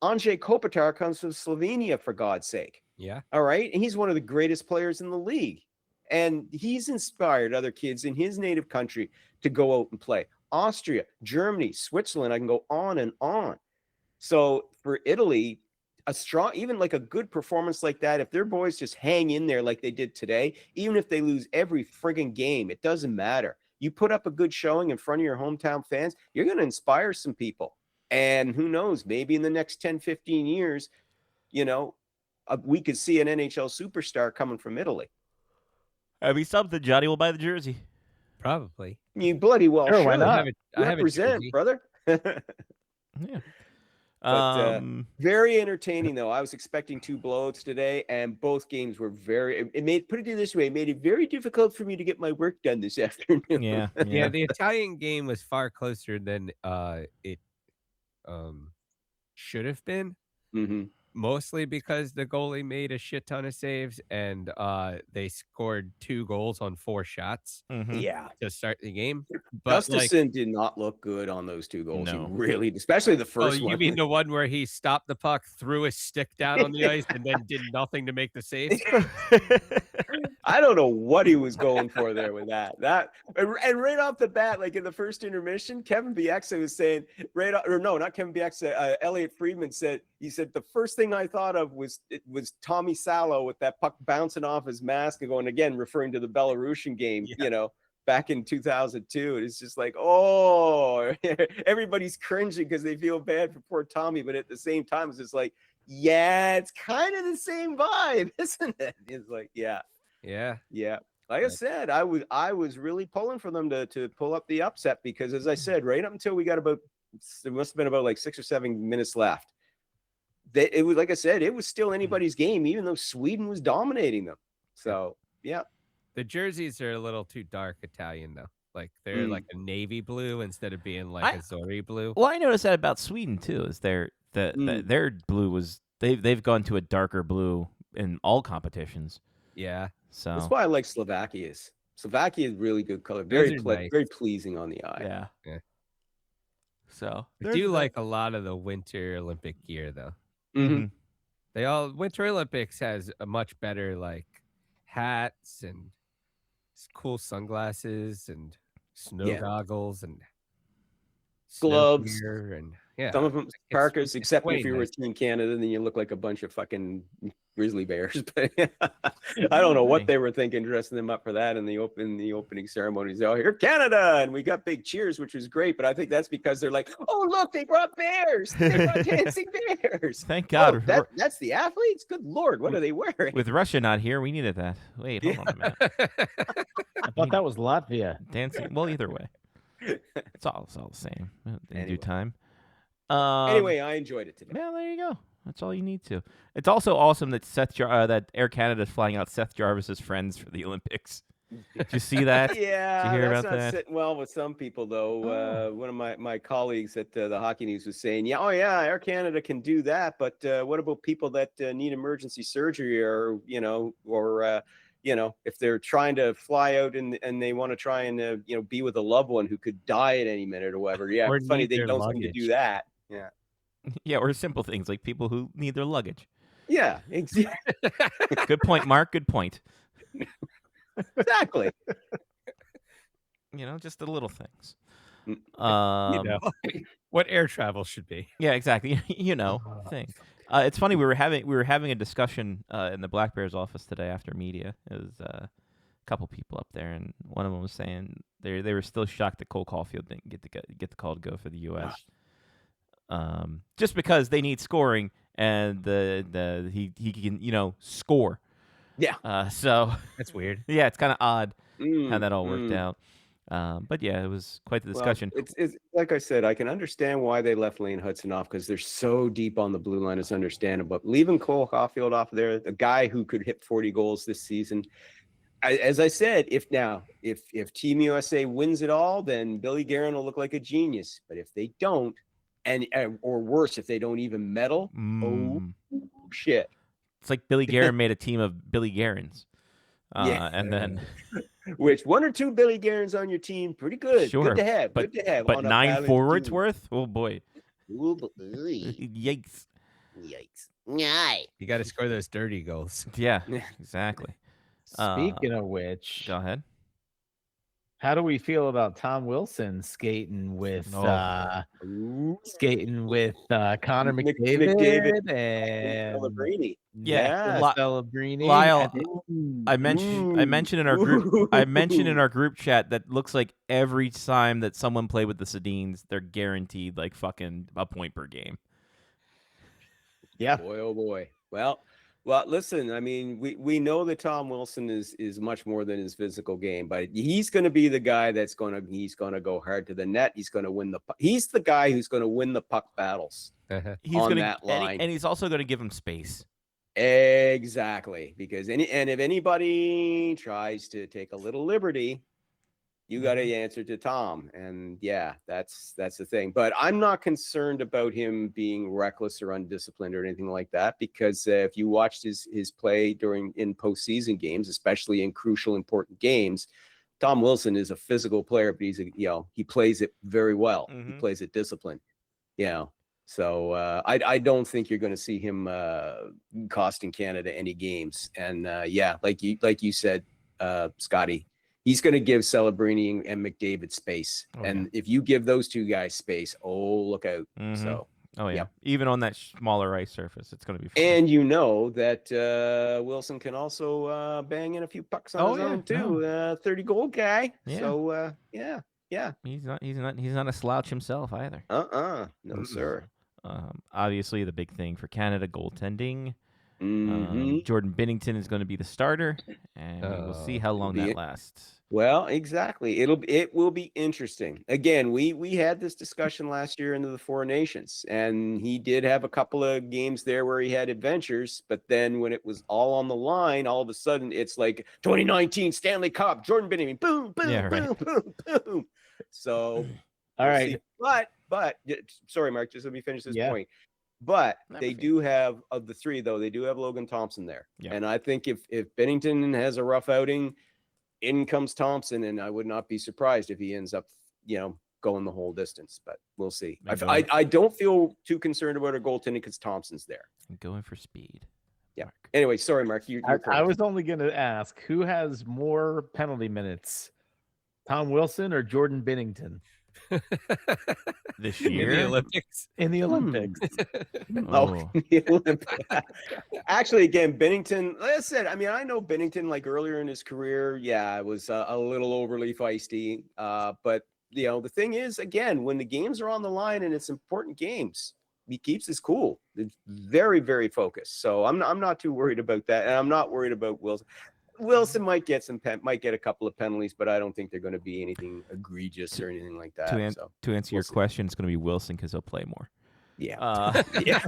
Speaker 9: Andrzej Kopitar comes from Slovenia, for God's sake.
Speaker 7: Yeah.
Speaker 9: All right. And he's one of the greatest players in the league. And he's inspired other kids in his native country to go out and play. Austria, Germany, Switzerland, I can go on and on. So for Italy, even like a good performance like that, if their boys just hang in there like they did today, even if they lose every friggin' game, it doesn't matter. You put up a good showing in front of your hometown fans, you're going to inspire some people. And who knows, maybe in the next 10, 15 years, we could see an NHL superstar coming from Italy.
Speaker 1: That'd be something. Johnny will buy the jersey.
Speaker 7: Probably.
Speaker 9: You bloody well
Speaker 4: Sure, why
Speaker 9: should.
Speaker 4: not?
Speaker 7: I have a
Speaker 9: Represent,
Speaker 7: jersey.
Speaker 9: brother.
Speaker 1: Yeah.
Speaker 9: But very entertaining, though. I was expecting 2 blowouts today, and both games were put it this way, it made it very difficult for me to get my work done this afternoon.
Speaker 1: Yeah.
Speaker 7: Yeah, the Italian game was far closer than it should have been. Mostly because the goalie made a shit ton of saves, and they scored 2 goals on 4 shots.
Speaker 9: Yeah,
Speaker 7: to start the game. But
Speaker 9: Gustafsson did not look good on those 2 goals.
Speaker 1: No.
Speaker 9: He really, especially the first one.
Speaker 7: You mean the one where he stopped the puck, threw his stick down on the ice, and then did nothing to make the save?
Speaker 9: I don't know what he was going for there with that. And right off the bat, like in the first intermission, Kevin Bieksa was saying not Kevin Bieksa. Elliot Friedman said the first thing I thought of was Tommy Salo with that puck bouncing off his mask and going, again referring to the Belarusian game, back in 2002. It's just like, everybody's cringing because they feel bad for poor Tommy, but at the same time, it's just like, it's kind of the same vibe, isn't it? It's like, yeah. Like I said, I was really pulling for them to pull up the upset because, as I said, right up until we got it must have been about like 6 or 7 minutes left. It was, like I said, it was still anybody's game, even though Sweden was dominating them. So, yeah.
Speaker 7: The jerseys are a little too dark Italian, though. Like they're like a navy blue instead of being like a Zori blue.
Speaker 1: Well, I noticed that about Sweden too. Is their blue was they've gone to a darker blue in all competitions.
Speaker 7: Yeah.
Speaker 1: So
Speaker 9: that's why I like Slovakia's. Slovakia is really good color, very pleasing on the eye.
Speaker 7: Yeah.
Speaker 1: So
Speaker 7: I do like a lot of the Winter Olympic gear, though. Winter Olympics has a much better like hats and cool sunglasses and snow goggles and
Speaker 9: gloves
Speaker 7: and
Speaker 9: some of them parkas, except if you were Team Canada, then you look like a bunch of fucking grizzly bears. But I don't know what they were thinking dressing them up for that in the opening ceremonies. Oh, here Canada, and we got big cheers, which was great. But I think that's because they're like, oh look, they brought bears, they brought dancing bears.
Speaker 1: Thank God.
Speaker 9: That's the athletes. Good Lord, what are they wearing?
Speaker 1: With Russia not here, we needed that. Wait, hold on a minute.
Speaker 4: I thought that was Latvia.
Speaker 1: Dancing. Well, either way, it's all the same in due time.
Speaker 9: Anyway, I enjoyed it today.
Speaker 1: Well, there you go. That's all you need to. It's also awesome that that Air Canada is flying out Seth Jarvis's friends for the Olympics. Did you see that?
Speaker 9: Yeah,
Speaker 1: Did you hear
Speaker 9: that's
Speaker 1: about
Speaker 9: not
Speaker 1: that?
Speaker 9: sitting well with some people, though.
Speaker 1: Oh.
Speaker 9: One of my colleagues at the Hockey News was saying, "Yeah, oh yeah, Air Canada can do that, but what about people that need emergency surgery, or if they're trying to fly out and they want to try and be with a loved one who could die at any minute or whatever? Yeah,
Speaker 7: Or
Speaker 9: it's funny
Speaker 7: need
Speaker 9: they
Speaker 7: their
Speaker 9: don't seem to do
Speaker 7: luggage.
Speaker 9: that. Yeah,
Speaker 1: Yeah, or simple things like people who need their luggage.
Speaker 9: yeah, exactly.
Speaker 1: Good point, Mark. Good point.
Speaker 9: Exactly.
Speaker 1: Just the little things.
Speaker 7: What air travel should be.
Speaker 1: Yeah, exactly. Thing. It's funny. We were having a discussion in the Black Bears office today after media. It was a couple people up there, and one of them was saying they were still shocked that Cole Caulfield didn't get the call to go for the U.S. Just because they need scoring, and he can score.
Speaker 9: Yeah.
Speaker 1: So
Speaker 7: That's weird.
Speaker 1: yeah, it's kind of odd how that all worked
Speaker 9: Mm.
Speaker 1: out. But yeah, it was quite the discussion.
Speaker 9: Well, it's like I said, I can understand why they left Lane Hudson off because they're so deep on the blue line. It's understandable. But leaving Cole Caulfield off there, a guy who could hit 40 goals this season, as I said, if Team USA wins it all, then Billy Guerin will look like a genius. But if they don't, or worse, if they don't even medal, oh shit!
Speaker 1: It's like Billy Guerin made a team of Billy Guerins.
Speaker 9: Yeah.
Speaker 1: And then
Speaker 9: Which one or two Billy Guerins on your team, pretty good.
Speaker 1: Sure,
Speaker 9: Good to have.
Speaker 1: but
Speaker 9: Good to have.
Speaker 1: but
Speaker 9: on a
Speaker 1: 9
Speaker 9: balanced
Speaker 1: forwards
Speaker 9: team.
Speaker 1: worth? Oh boy.
Speaker 9: Ooh, boy.
Speaker 1: Yikes.
Speaker 9: Yikes. Nyah.
Speaker 7: You got to score those dirty goals.
Speaker 1: Yeah, exactly.
Speaker 6: Speaking of which,
Speaker 1: Go ahead.
Speaker 6: how do we feel about Tom Wilson skating with Connor McDavid and
Speaker 9: Celebrini.
Speaker 1: Yeah,
Speaker 6: Celebrini?
Speaker 1: Lyle,
Speaker 6: and-
Speaker 1: I mentioned in our group I mentioned in our group chat that looks like every time that someone played with the Sedins, they're guaranteed like fucking a point per game.
Speaker 6: Yeah.
Speaker 9: Boy, oh boy. Well, listen, I mean, we know that Tom Wilson is much more than his physical game, but he's going to be the guy he's going to go hard to the net. He's going to win he's the guy who's going to win the puck battles
Speaker 1: He's
Speaker 9: on
Speaker 1: gonna,
Speaker 9: that line.
Speaker 1: and he's also going to give him space.
Speaker 9: Exactly, because if anybody tries to take a little liberty, you got to answer to Tom, and yeah, that's the thing. But I'm not concerned about him being reckless or undisciplined or anything like that, because if you watched his play in postseason games, especially in crucial important games, Tom Wilson is a physical player, but he plays it very well. He plays it disciplined, So I don't think you're going to see him costing Canada any games. And like you said, Scotty, he's going to give Celebrini and McDavid space. And if you give those two guys space, look out. So.
Speaker 1: Oh yeah, even on that smaller ice surface, it's going to be fun.
Speaker 9: And that Wilson can also bang in a few pucks on his own too. 30-goal guy.
Speaker 1: Yeah.
Speaker 9: So yeah.
Speaker 1: He's not a slouch himself either.
Speaker 9: No, sir.
Speaker 1: Obviously, the big thing for Canada, goaltending.
Speaker 9: Mhm.
Speaker 1: Jordan Binnington is going to be the starter, and we'll see how long that lasts.
Speaker 9: Well, exactly. It will be interesting. Again, we had this discussion last year into the Four Nations, and he did have a couple of games there where he had adventures, but then when it was all on the line, all of a sudden it's like 2019 Stanley Cup, Jordan Binnington, boom, boom,
Speaker 1: Yeah, right.
Speaker 9: boom, boom, boom. So,
Speaker 6: All right.
Speaker 9: see. But sorry, Mark, just let me finish this
Speaker 6: Yeah.
Speaker 9: point. But
Speaker 1: Never
Speaker 9: they
Speaker 1: fear.
Speaker 9: do have, of the three, though, they do have Logan Thompson there.
Speaker 1: Yeah.
Speaker 9: And I think if Binnington has a rough outing, in comes Thompson, and I would not be surprised if he ends up, going the whole distance. But we'll see. I don't feel too concerned about our goaltending because Thompson's there.
Speaker 1: I'm going for speed.
Speaker 9: Yeah.
Speaker 1: Mark.
Speaker 9: Anyway, sorry, Mark.
Speaker 6: I was only going to ask, who has more penalty minutes, Tom Wilson or Jordan Binnington
Speaker 1: This
Speaker 7: In the
Speaker 1: year.
Speaker 7: Olympics.
Speaker 6: in the Olympics?
Speaker 1: Oh.
Speaker 9: Actually, again, Binnington, like I said, I mean, I know Binnington like earlier in his career, it was a little overly feisty. But the thing is, again, when the games are on the line and it's important games, he keeps his cool. It's very, very focused. So I'm not too worried about that, and I'm not worried about Wilson. Wilson might get a couple of penalties, but I don't think they're going to be anything egregious or anything like that.
Speaker 1: To answer your question, it's going to be Wilson because he'll play more.
Speaker 9: Yeah. Yeah.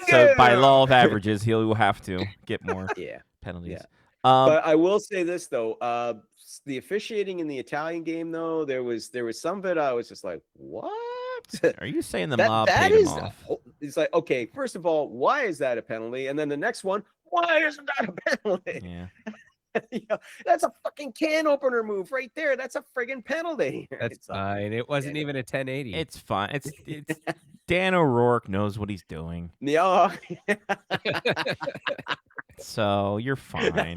Speaker 1: So by law of averages, he'll have to get more
Speaker 9: Yeah.
Speaker 1: penalties.
Speaker 9: But I will say this though, the officiating in the Italian game though, there was some of it I was just like, what?
Speaker 1: Are you saying the mob
Speaker 9: that
Speaker 1: paid him
Speaker 9: is
Speaker 1: off?
Speaker 9: it's like, okay, first of all, why is that a penalty? And then the next one, why isn't that a penalty?
Speaker 1: Yeah.
Speaker 9: That's a fucking can opener move right there. That's a friggin' penalty.
Speaker 7: That's
Speaker 9: It's like,
Speaker 7: fine. It wasn't even a 1080.
Speaker 1: It's fine. It's Dan O'Rourke knows what he's doing.
Speaker 9: yeah.
Speaker 1: So you're fine.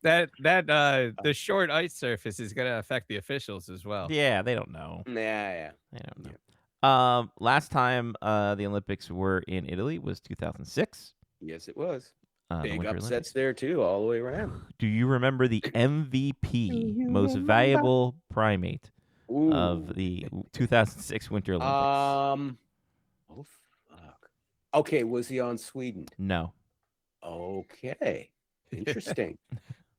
Speaker 7: The short ice surface is going to affect the officials as well.
Speaker 1: Yeah, they don't know.
Speaker 9: Yeah.
Speaker 1: They don't know. Last time the Olympics were in Italy was 2006.
Speaker 9: Yes, it was.
Speaker 1: The
Speaker 9: Big
Speaker 1: Winter
Speaker 9: upsets
Speaker 1: Olympics.
Speaker 9: there too, all the way around.
Speaker 1: Do you remember the MVP, most valuable primate of the 2006 Winter Olympics?
Speaker 9: Oh fuck. Okay, was he on Sweden?
Speaker 1: No.
Speaker 9: Okay. Interesting.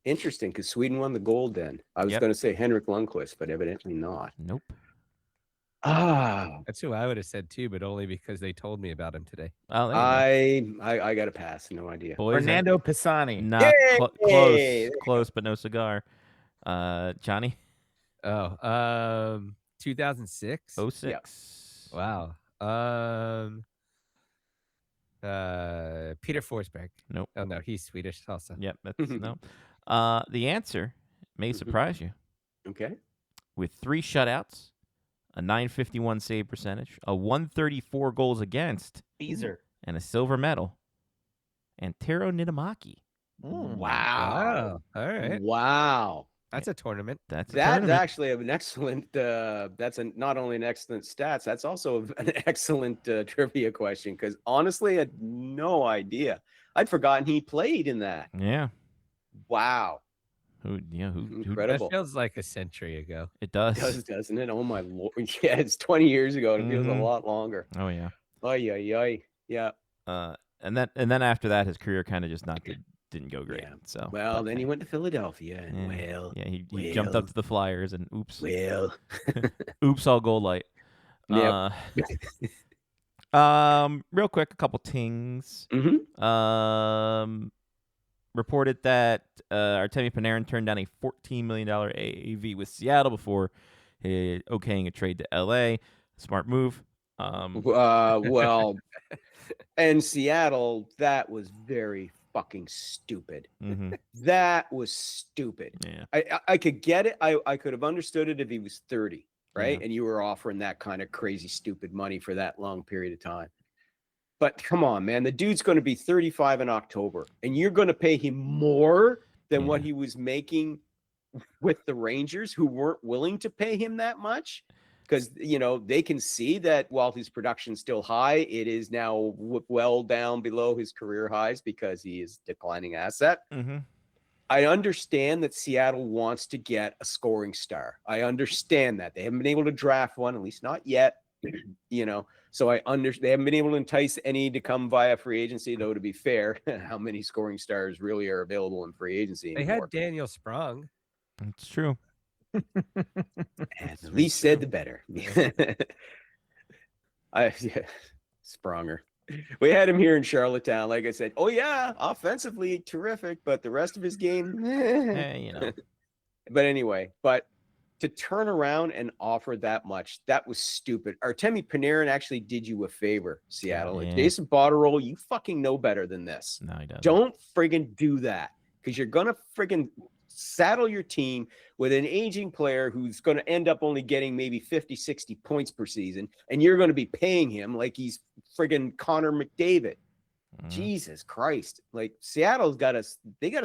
Speaker 9: Interesting, because Sweden won the gold then. I was
Speaker 1: Yep.
Speaker 9: going to say Henrik Lundqvist, but evidently not.
Speaker 1: Nope.
Speaker 7: That's who I would have said too, but only because they told me about him today.
Speaker 1: Oh, there you go.
Speaker 9: I got to pass. No idea.
Speaker 1: Boys,
Speaker 10: Fernando Pisani.
Speaker 1: not close,
Speaker 9: Yay!
Speaker 1: close, but no cigar. Johnny.
Speaker 7: Oh, 2006.
Speaker 1: 06.
Speaker 7: Wow. Peter Forsberg.
Speaker 1: Nope.
Speaker 7: Oh no, he's Swedish also.
Speaker 1: Yep. That's no. The answer may surprise you.
Speaker 9: Okay.
Speaker 1: With 3 shutouts, a 951 save percentage, a 134 goals against,
Speaker 10: Beezer.
Speaker 1: and a silver medal, and Tero Niittymaki.
Speaker 9: Wow.
Speaker 7: All right.
Speaker 9: Wow.
Speaker 7: That's a tournament.
Speaker 1: That's a
Speaker 9: That's
Speaker 1: tournament.
Speaker 9: actually an excellent. Not only an excellent stats. That's also an excellent trivia question. Because honestly, I had no idea. I'd forgotten he played in that.
Speaker 1: Yeah.
Speaker 9: Wow.
Speaker 1: Who
Speaker 9: Incredible.
Speaker 7: That feels like a century ago.
Speaker 1: It does.
Speaker 9: It does, doesn't it? Oh my lord! Yeah, it's 20 years ago. And it feels a lot longer.
Speaker 1: Oh yeah.
Speaker 9: Ay, ay, ay. Yeah.
Speaker 1: And then after that, his career kind of just didn't go great.
Speaker 9: Yeah.
Speaker 1: So
Speaker 9: Well, then he went to Philadelphia, and
Speaker 1: he jumped up to the Flyers, and oops, oops, all gold light.
Speaker 9: Yep.
Speaker 1: Real quick, a couple tings. Reported that Artemi Panarin turned down a $14 million AAV with Seattle before okaying a trade to LA. Smart move.
Speaker 9: Well, and Seattle, that was very fucking stupid. That was stupid.
Speaker 1: Yeah.
Speaker 9: I could get it. I could have understood it if he was 30, right?
Speaker 1: Yeah.
Speaker 9: And you were offering that kind of crazy, stupid money for that long period of time. But come on, man, the dude's going to be 35 in October, and you're going to pay him more than what he was making with the Rangers, who weren't willing to pay him that much. Because, they can see that while his production's still high, it is now well down below his career highs because he is declining asset. I understand that Seattle wants to get a scoring star. I understand that. They haven't been able to draft one, at least not yet. So they haven't been able to entice any to come via free agency, though, to be fair. How many scoring stars really are available in free agency
Speaker 7: They
Speaker 9: anymore?
Speaker 7: had Daniel Sprong.
Speaker 1: It's true.
Speaker 9: The least said, the better. Spronger. We had him here in Charlottetown. Like I said, oh yeah, offensively terrific, but the rest of his game, But anyway, to turn around and offer that much, that was stupid. Artemi Panarin actually did you a favor, Seattle.
Speaker 1: Yeah.
Speaker 9: And Jason Botterill, you fucking know better than this.
Speaker 1: No, he doesn't.
Speaker 9: Don't friggin' do that, because you're gonna friggin' saddle your team with an aging player who's going to end up only getting maybe 50, 60 points per season, and you're going to be paying him like he's friggin' Connor McDavid. Jesus Christ. Like, Seattle's got to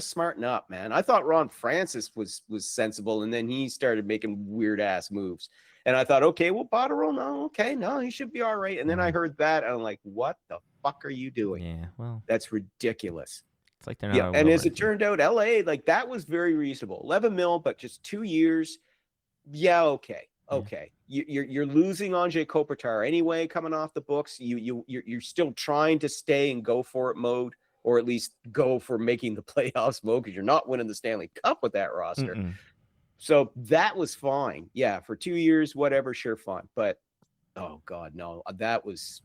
Speaker 9: smarten up, man. I thought Ron Francis was sensible, and then he started making weird ass moves. And I thought, okay, well, Botterill, no, he should be all right. And then I heard that, and I'm like, what the fuck are you doing?
Speaker 1: Yeah, well,
Speaker 9: that's ridiculous.
Speaker 1: It's like they're not.
Speaker 9: And as it turned out, LA, like, that was very reasonable. 11 mil, but just 2 years. Yeah, okay. You're losing Anze Kopitar anyway, coming off the books. You're still trying to stay and go for it mode, or at least go for making the playoffs mode, because you're not winning the Stanley Cup with that roster. So that was fine. Yeah, for 2 years, whatever, sure, fine. But oh god, no, that was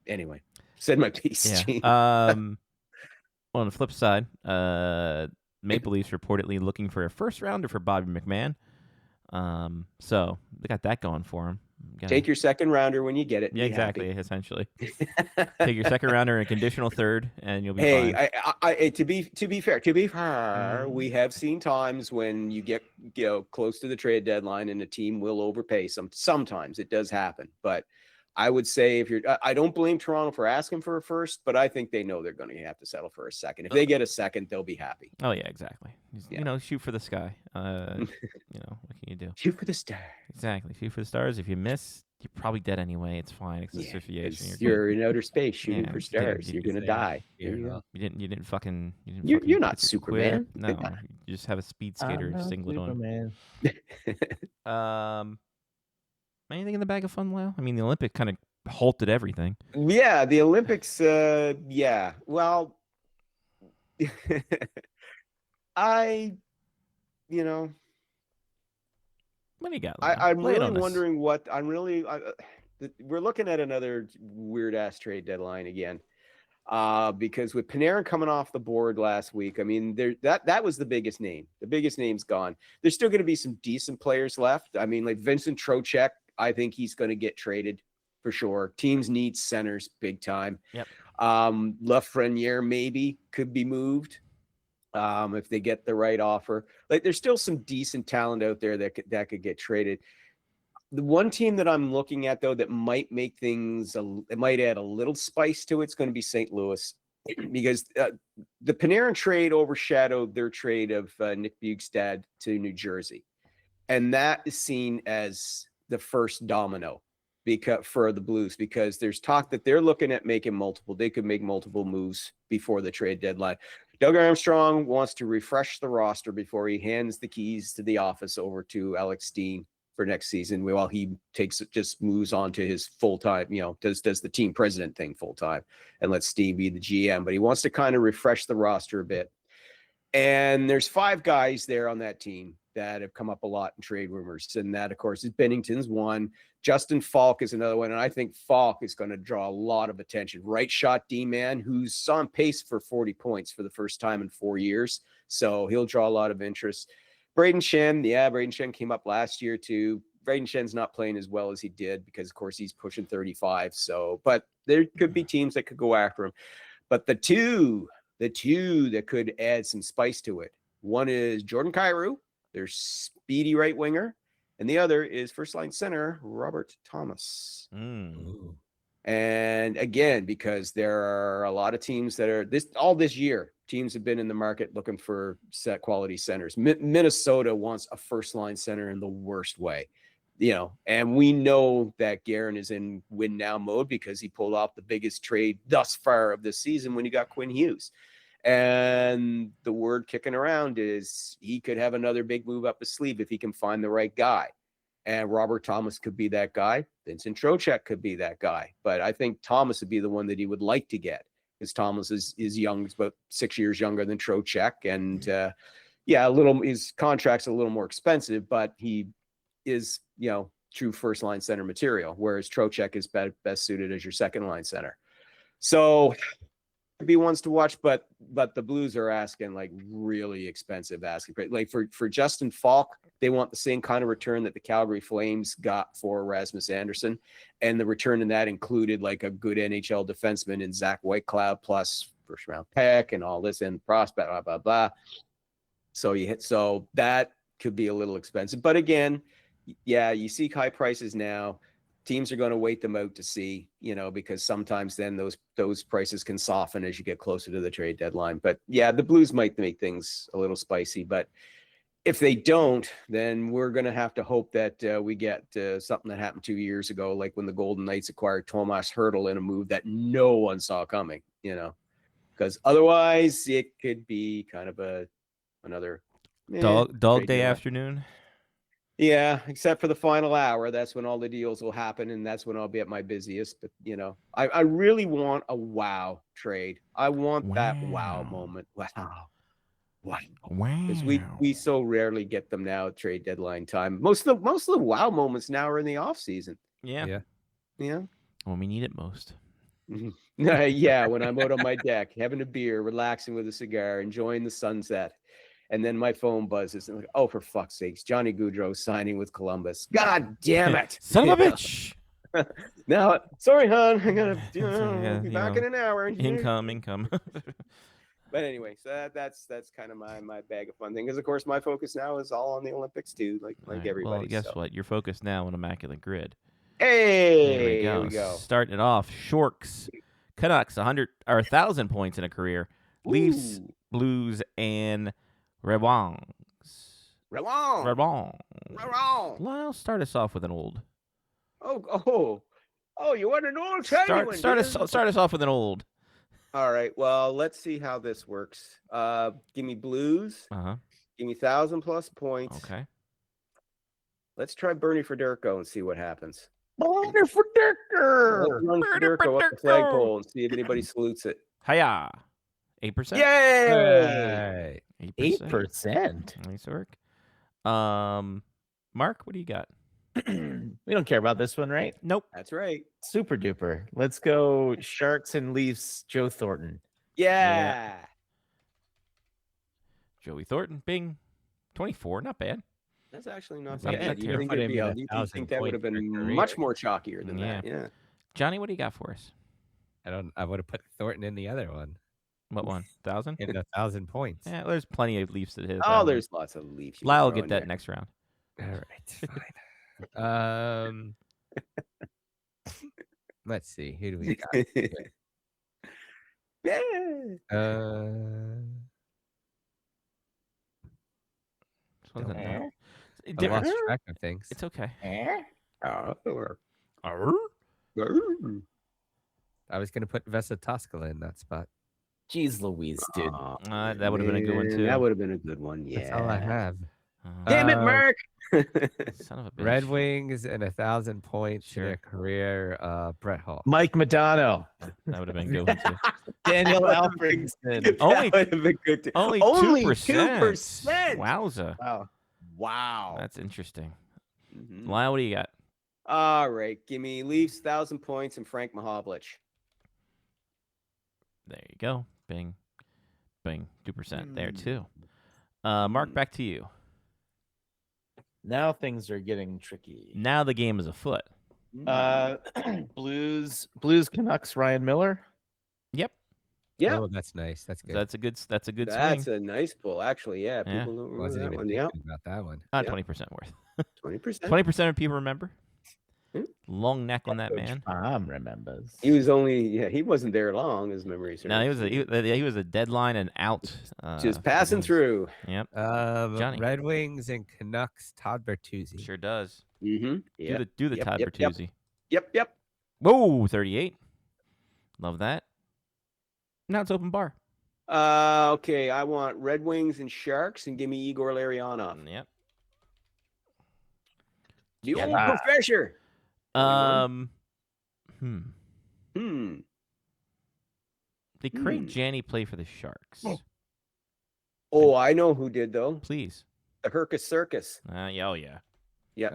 Speaker 9: anyway. Said my piece.
Speaker 1: Yeah. On the flip side, Maple Leafs reportedly looking for a first rounder for Bobby McMahon. So they got that going for him.
Speaker 9: Take your second rounder when you get it. And
Speaker 1: Yeah,
Speaker 9: be
Speaker 1: exactly.
Speaker 9: happy.
Speaker 1: Essentially, take your second rounder and a conditional third, and you'll be
Speaker 9: Hey,
Speaker 1: fine.
Speaker 9: to be fair, we have seen times when you get close to the trade deadline and a team will overpay. Sometimes it does happen, but I would say if you're, I don't blame Toronto for asking for a first, but I think they know they're going to have to settle for a second. If they get a second, they'll be happy.
Speaker 1: Oh yeah, exactly.
Speaker 9: Yeah.
Speaker 1: Shoot for the sky. What can you do?
Speaker 9: Shoot for the stars.
Speaker 1: Exactly. Shoot for the stars. If you miss, you're probably dead anyway. It's fine. It's asphyxiation.
Speaker 9: You're in outer space shooting for
Speaker 1: you
Speaker 9: stars. You're gonna die.
Speaker 1: You didn't fucking.
Speaker 9: You're not
Speaker 1: get your
Speaker 9: Superman.
Speaker 1: quip. No, you just have a speed skater singlet on. Anything in the bag of fun, Lyle? I mean, the Olympic kind of halted everything.
Speaker 9: Yeah, the Olympics. Yeah. Well, what
Speaker 1: do you got?
Speaker 9: I'm really wondering what we're looking at another weird ass trade deadline again. Because with Panarin coming off the board last week, I mean, that was the biggest name. The biggest name's gone. There's still going to be some decent players left. I mean, like Vincent Trocheck, I think he's going to get traded for sure. Teams need centers big time.
Speaker 1: Yep.
Speaker 9: Lafreniere maybe could be moved if they get the right offer. Like, there's still some decent talent out there that could get traded. The one team that I'm looking at, though, that might make things, it might add a little spice to it's going to be St. Louis, because the Panarin trade overshadowed their trade of Nick Bjugstad to New Jersey. And that is seen as the first domino for the Blues, because there's talk that they're looking at they could make multiple moves before the trade deadline. Doug Armstrong wants to refresh the roster before he hands the keys to the office over to Alex Steen for next season, while he just moves on to his full-time, does the team president thing full-time and lets Steve be the GM. But he wants to kind of refresh the roster a bit. And there's 5 guys there on that team that have come up a lot in trade rumors. And that, of course, is Bennington's one. Justin Falk is another one. And I think Falk is going to draw a lot of attention. Right shot D-man who's on pace for 40 points for the first time in 4 years. So he'll draw a lot of interest. Braden Shen came up last year too. Braden Shen's not playing as well as he did because, of course, he's pushing 35. So, but there could be teams that could go after him. But the two that could add some spice to it, one is Jordan Kyrou, their speedy right winger, and the other is first line center Robert Thomas. And again, because there are a lot of teams that are this year, teams have been in the market looking for set quality centers. Minnesota wants a first line center in the worst way, and we know that Guerin is in win now mode because he pulled off the biggest trade thus far of this season when he got Quinn Hughes. And the word kicking around is he could have another big move up his sleeve if he can find the right guy. And Robert Thomas could be that guy. Vincent Trocheck could be that guy. But I think Thomas would be the one that he would like to get, because Thomas is young. He's about 6 years younger than Trocheck. And his contract's a little more expensive, but he is, true first line center material, whereas Trocheck is best suited as your second line center. So be ones to watch, but the Blues are asking like really expensive asking. Like for Justin Falk, they want the same kind of return that the Calgary Flames got for Rasmus Anderson, and the return in that included like a good NHL defenseman in Zach Whitecloud plus first round pick and all this and prospect, blah blah blah. So that could be a little expensive, but again, you see high prices now. Teams are going to wait them out to see, because sometimes then those prices can soften as you get closer to the trade deadline. But yeah, the Blues might make things a little spicy, but if they don't, then we're going to have to hope that we get something that happened 2 years ago, like when the Golden Knights acquired Tomas Hertl in a move that no one saw coming, because otherwise it could be kind of another
Speaker 1: dog day afternoon.
Speaker 9: Yeah, except for the final hour. That's when all the deals will happen, and that's when I'll be at my busiest. But, I really want a wow trade. I want that wow moment. Wow. Because we so rarely get them now at trade deadline time. Most of the wow moments now are in the off season.
Speaker 1: Yeah.
Speaker 9: Yeah.
Speaker 1: When we need it most.
Speaker 9: Yeah, when I'm out on my deck, having a beer, relaxing with a cigar, enjoying the sunset. And then my phone buzzes. And I'm like, oh, for fuck's sakes, Johnny Gaudreau signing with Columbus. God damn it.
Speaker 1: Son of a bitch.
Speaker 9: Now, sorry, hon. I gotta
Speaker 1: Yeah,
Speaker 9: be
Speaker 1: you
Speaker 9: back
Speaker 1: know,
Speaker 9: in an hour.
Speaker 1: Income.
Speaker 9: But anyway, so that's kind of my bag of fun thing. Because of course my focus now is all on the Olympics too, like
Speaker 1: All right,
Speaker 9: everybody.
Speaker 1: Well, guess
Speaker 9: so.
Speaker 1: what? You're focused now on Immaculate Grid.
Speaker 9: Hey,
Speaker 1: Here we go. Starting it off, Shorks, Canucks, 1,000 points in a career. Leafs,
Speaker 9: Ooh.
Speaker 1: Blues, and Red Wings.
Speaker 9: Wrong.
Speaker 1: Lyle, start us off with an old.
Speaker 9: Oh, you want an old shiny one?
Speaker 1: Start us off with an old.
Speaker 9: All right. Well, let's see how this works. Give me Blues. Give me 1,000+ points.
Speaker 1: Okay.
Speaker 9: Let's try Bernie Federko and see what happens.
Speaker 4: Bernie Federko.
Speaker 9: Let's run Federko up the flagpole and see if anybody salutes it.
Speaker 1: Hiya. 8%.
Speaker 9: Yay!
Speaker 4: 8%.
Speaker 1: Nice work. Mark, what do you got?
Speaker 6: We don't care about this one, right?
Speaker 1: Nope.
Speaker 9: That's right.
Speaker 6: Super duper. Let's go Sharks and Leafs, Joe Thornton.
Speaker 9: Yeah.
Speaker 1: Joey Thornton, bing. 24, not bad.
Speaker 9: That's actually not
Speaker 1: That's not
Speaker 9: bad.
Speaker 1: bad.
Speaker 9: You think it'd be a- you think that would have been much more chalkier than that. Yeah.
Speaker 1: Johnny, what do you got for us?
Speaker 7: I would have put Thornton in the other one.
Speaker 1: What one? 1,000?
Speaker 7: In 1,000 points.
Speaker 1: Yeah, there's plenty of Leafs that hit.
Speaker 9: Oh, there's lots of Leafs.
Speaker 1: Lyle will get that next round.
Speaker 7: All right, fine. Let's see. Who do we got?
Speaker 9: Yeah.
Speaker 1: This one's a no.
Speaker 7: I lost track of things.
Speaker 1: It's okay.
Speaker 7: I was going to put Vesa Toskala in that spot.
Speaker 6: Jeez Louise, dude.
Speaker 1: That would have been a good one, too.
Speaker 9: That would have been a good one, yeah.
Speaker 7: That's all I have.
Speaker 9: Damn it, Mark!
Speaker 1: Son of a bitch.
Speaker 7: Red Wings and 1,000 points in a career. Brett Hall.
Speaker 6: Mike Madonna.
Speaker 1: That would have been a good one, too.
Speaker 6: Daniel Alfredson.
Speaker 1: Only
Speaker 9: That would have been good too.
Speaker 1: Only
Speaker 9: 2%.
Speaker 1: 2%. Wowza.
Speaker 9: Wow.
Speaker 1: That's interesting. Lyle, what do you got?
Speaker 9: All right. Give me Leafs, 1,000 points, and Frank Mahovlich.
Speaker 1: There you go. Bing. Bing. 2% there, too. Mark, back to you.
Speaker 6: Now things are getting tricky.
Speaker 1: Now the game is afoot.
Speaker 6: Blues Canucks, Ryan Miller.
Speaker 1: Yep.
Speaker 9: Yeah.
Speaker 7: Oh, that's nice. That's good.
Speaker 1: That's a good swing.
Speaker 9: That's a nice pull, actually. Yeah.
Speaker 1: Yeah.
Speaker 9: People don't remember
Speaker 7: Wasn't
Speaker 9: that
Speaker 7: even
Speaker 9: one. Yeah.
Speaker 7: thinking about that one.
Speaker 1: 20% worth.
Speaker 9: 20%.
Speaker 1: 20% of people remember.
Speaker 9: Hmm.
Speaker 1: Long neck on that man.
Speaker 6: Tom remembers.
Speaker 9: He was only, he wasn't there long, his memory serves.
Speaker 1: No, he was a deadline and out.
Speaker 9: Just passing through.
Speaker 1: Yep.
Speaker 7: Johnny. Red Wings and Canucks, Todd Bertuzzi.
Speaker 1: Sure does.
Speaker 9: Mm-hmm. Yeah.
Speaker 1: Do the Todd Bertuzzi.
Speaker 9: Yep.
Speaker 1: Whoa, 38. Love that. Now it's open bar.
Speaker 9: Okay. I want Red Wings and Sharks, and give me Igor Larionov.
Speaker 1: Yep.
Speaker 9: The old professor.
Speaker 1: Did Craig Janney play for the Sharks?
Speaker 9: Oh, I know who did though.
Speaker 1: Please.
Speaker 9: The Hercus Circus.
Speaker 1: Yeah. Oh yeah.
Speaker 9: Yeah.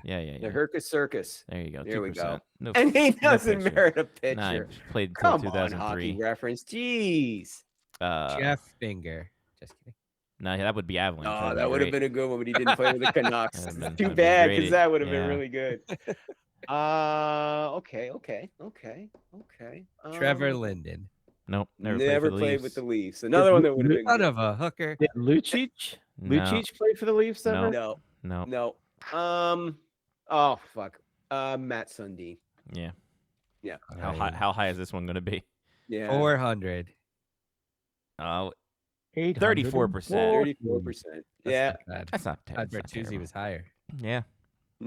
Speaker 1: Yeah.
Speaker 9: The Hercus Circus.
Speaker 1: There you go.
Speaker 9: There
Speaker 1: 2%.
Speaker 9: we go.
Speaker 1: No,
Speaker 9: And he doesn't
Speaker 1: picture.
Speaker 9: merit a picture.
Speaker 1: Nah, he played until
Speaker 9: Come on,
Speaker 1: 2003.
Speaker 9: hockey reference. Jeez.
Speaker 7: Jeff Finger. Just kidding.
Speaker 1: No, that would be Avalanche.
Speaker 9: Oh, that would have been a good one, but he didn't play with the Canucks.
Speaker 1: That'd have been-
Speaker 9: Too
Speaker 1: that'd
Speaker 9: bad,
Speaker 1: be
Speaker 9: because
Speaker 1: great.
Speaker 9: that would have
Speaker 1: Yeah.
Speaker 9: been really good. Okay.
Speaker 7: Trevor Linden.
Speaker 1: Nope.
Speaker 9: Never
Speaker 1: for the
Speaker 9: played
Speaker 1: Leafs.
Speaker 9: with the Leafs. Another one that would have been
Speaker 7: Son
Speaker 9: good.
Speaker 7: of a hooker.
Speaker 6: Did Lucic?
Speaker 1: No.
Speaker 6: Lucic play for the Leafs ever?
Speaker 1: No.
Speaker 9: No.
Speaker 1: No.
Speaker 9: Oh fuck. Matt Sundin.
Speaker 1: Yeah.
Speaker 9: Yeah.
Speaker 1: How high is this one going to be?
Speaker 9: Yeah.
Speaker 7: 400.
Speaker 1: 34%.
Speaker 9: 34%. Yeah.
Speaker 7: Not bad.
Speaker 1: That's not
Speaker 7: Todd
Speaker 1: terrible.
Speaker 7: Bertuzzi was higher.
Speaker 1: Yeah.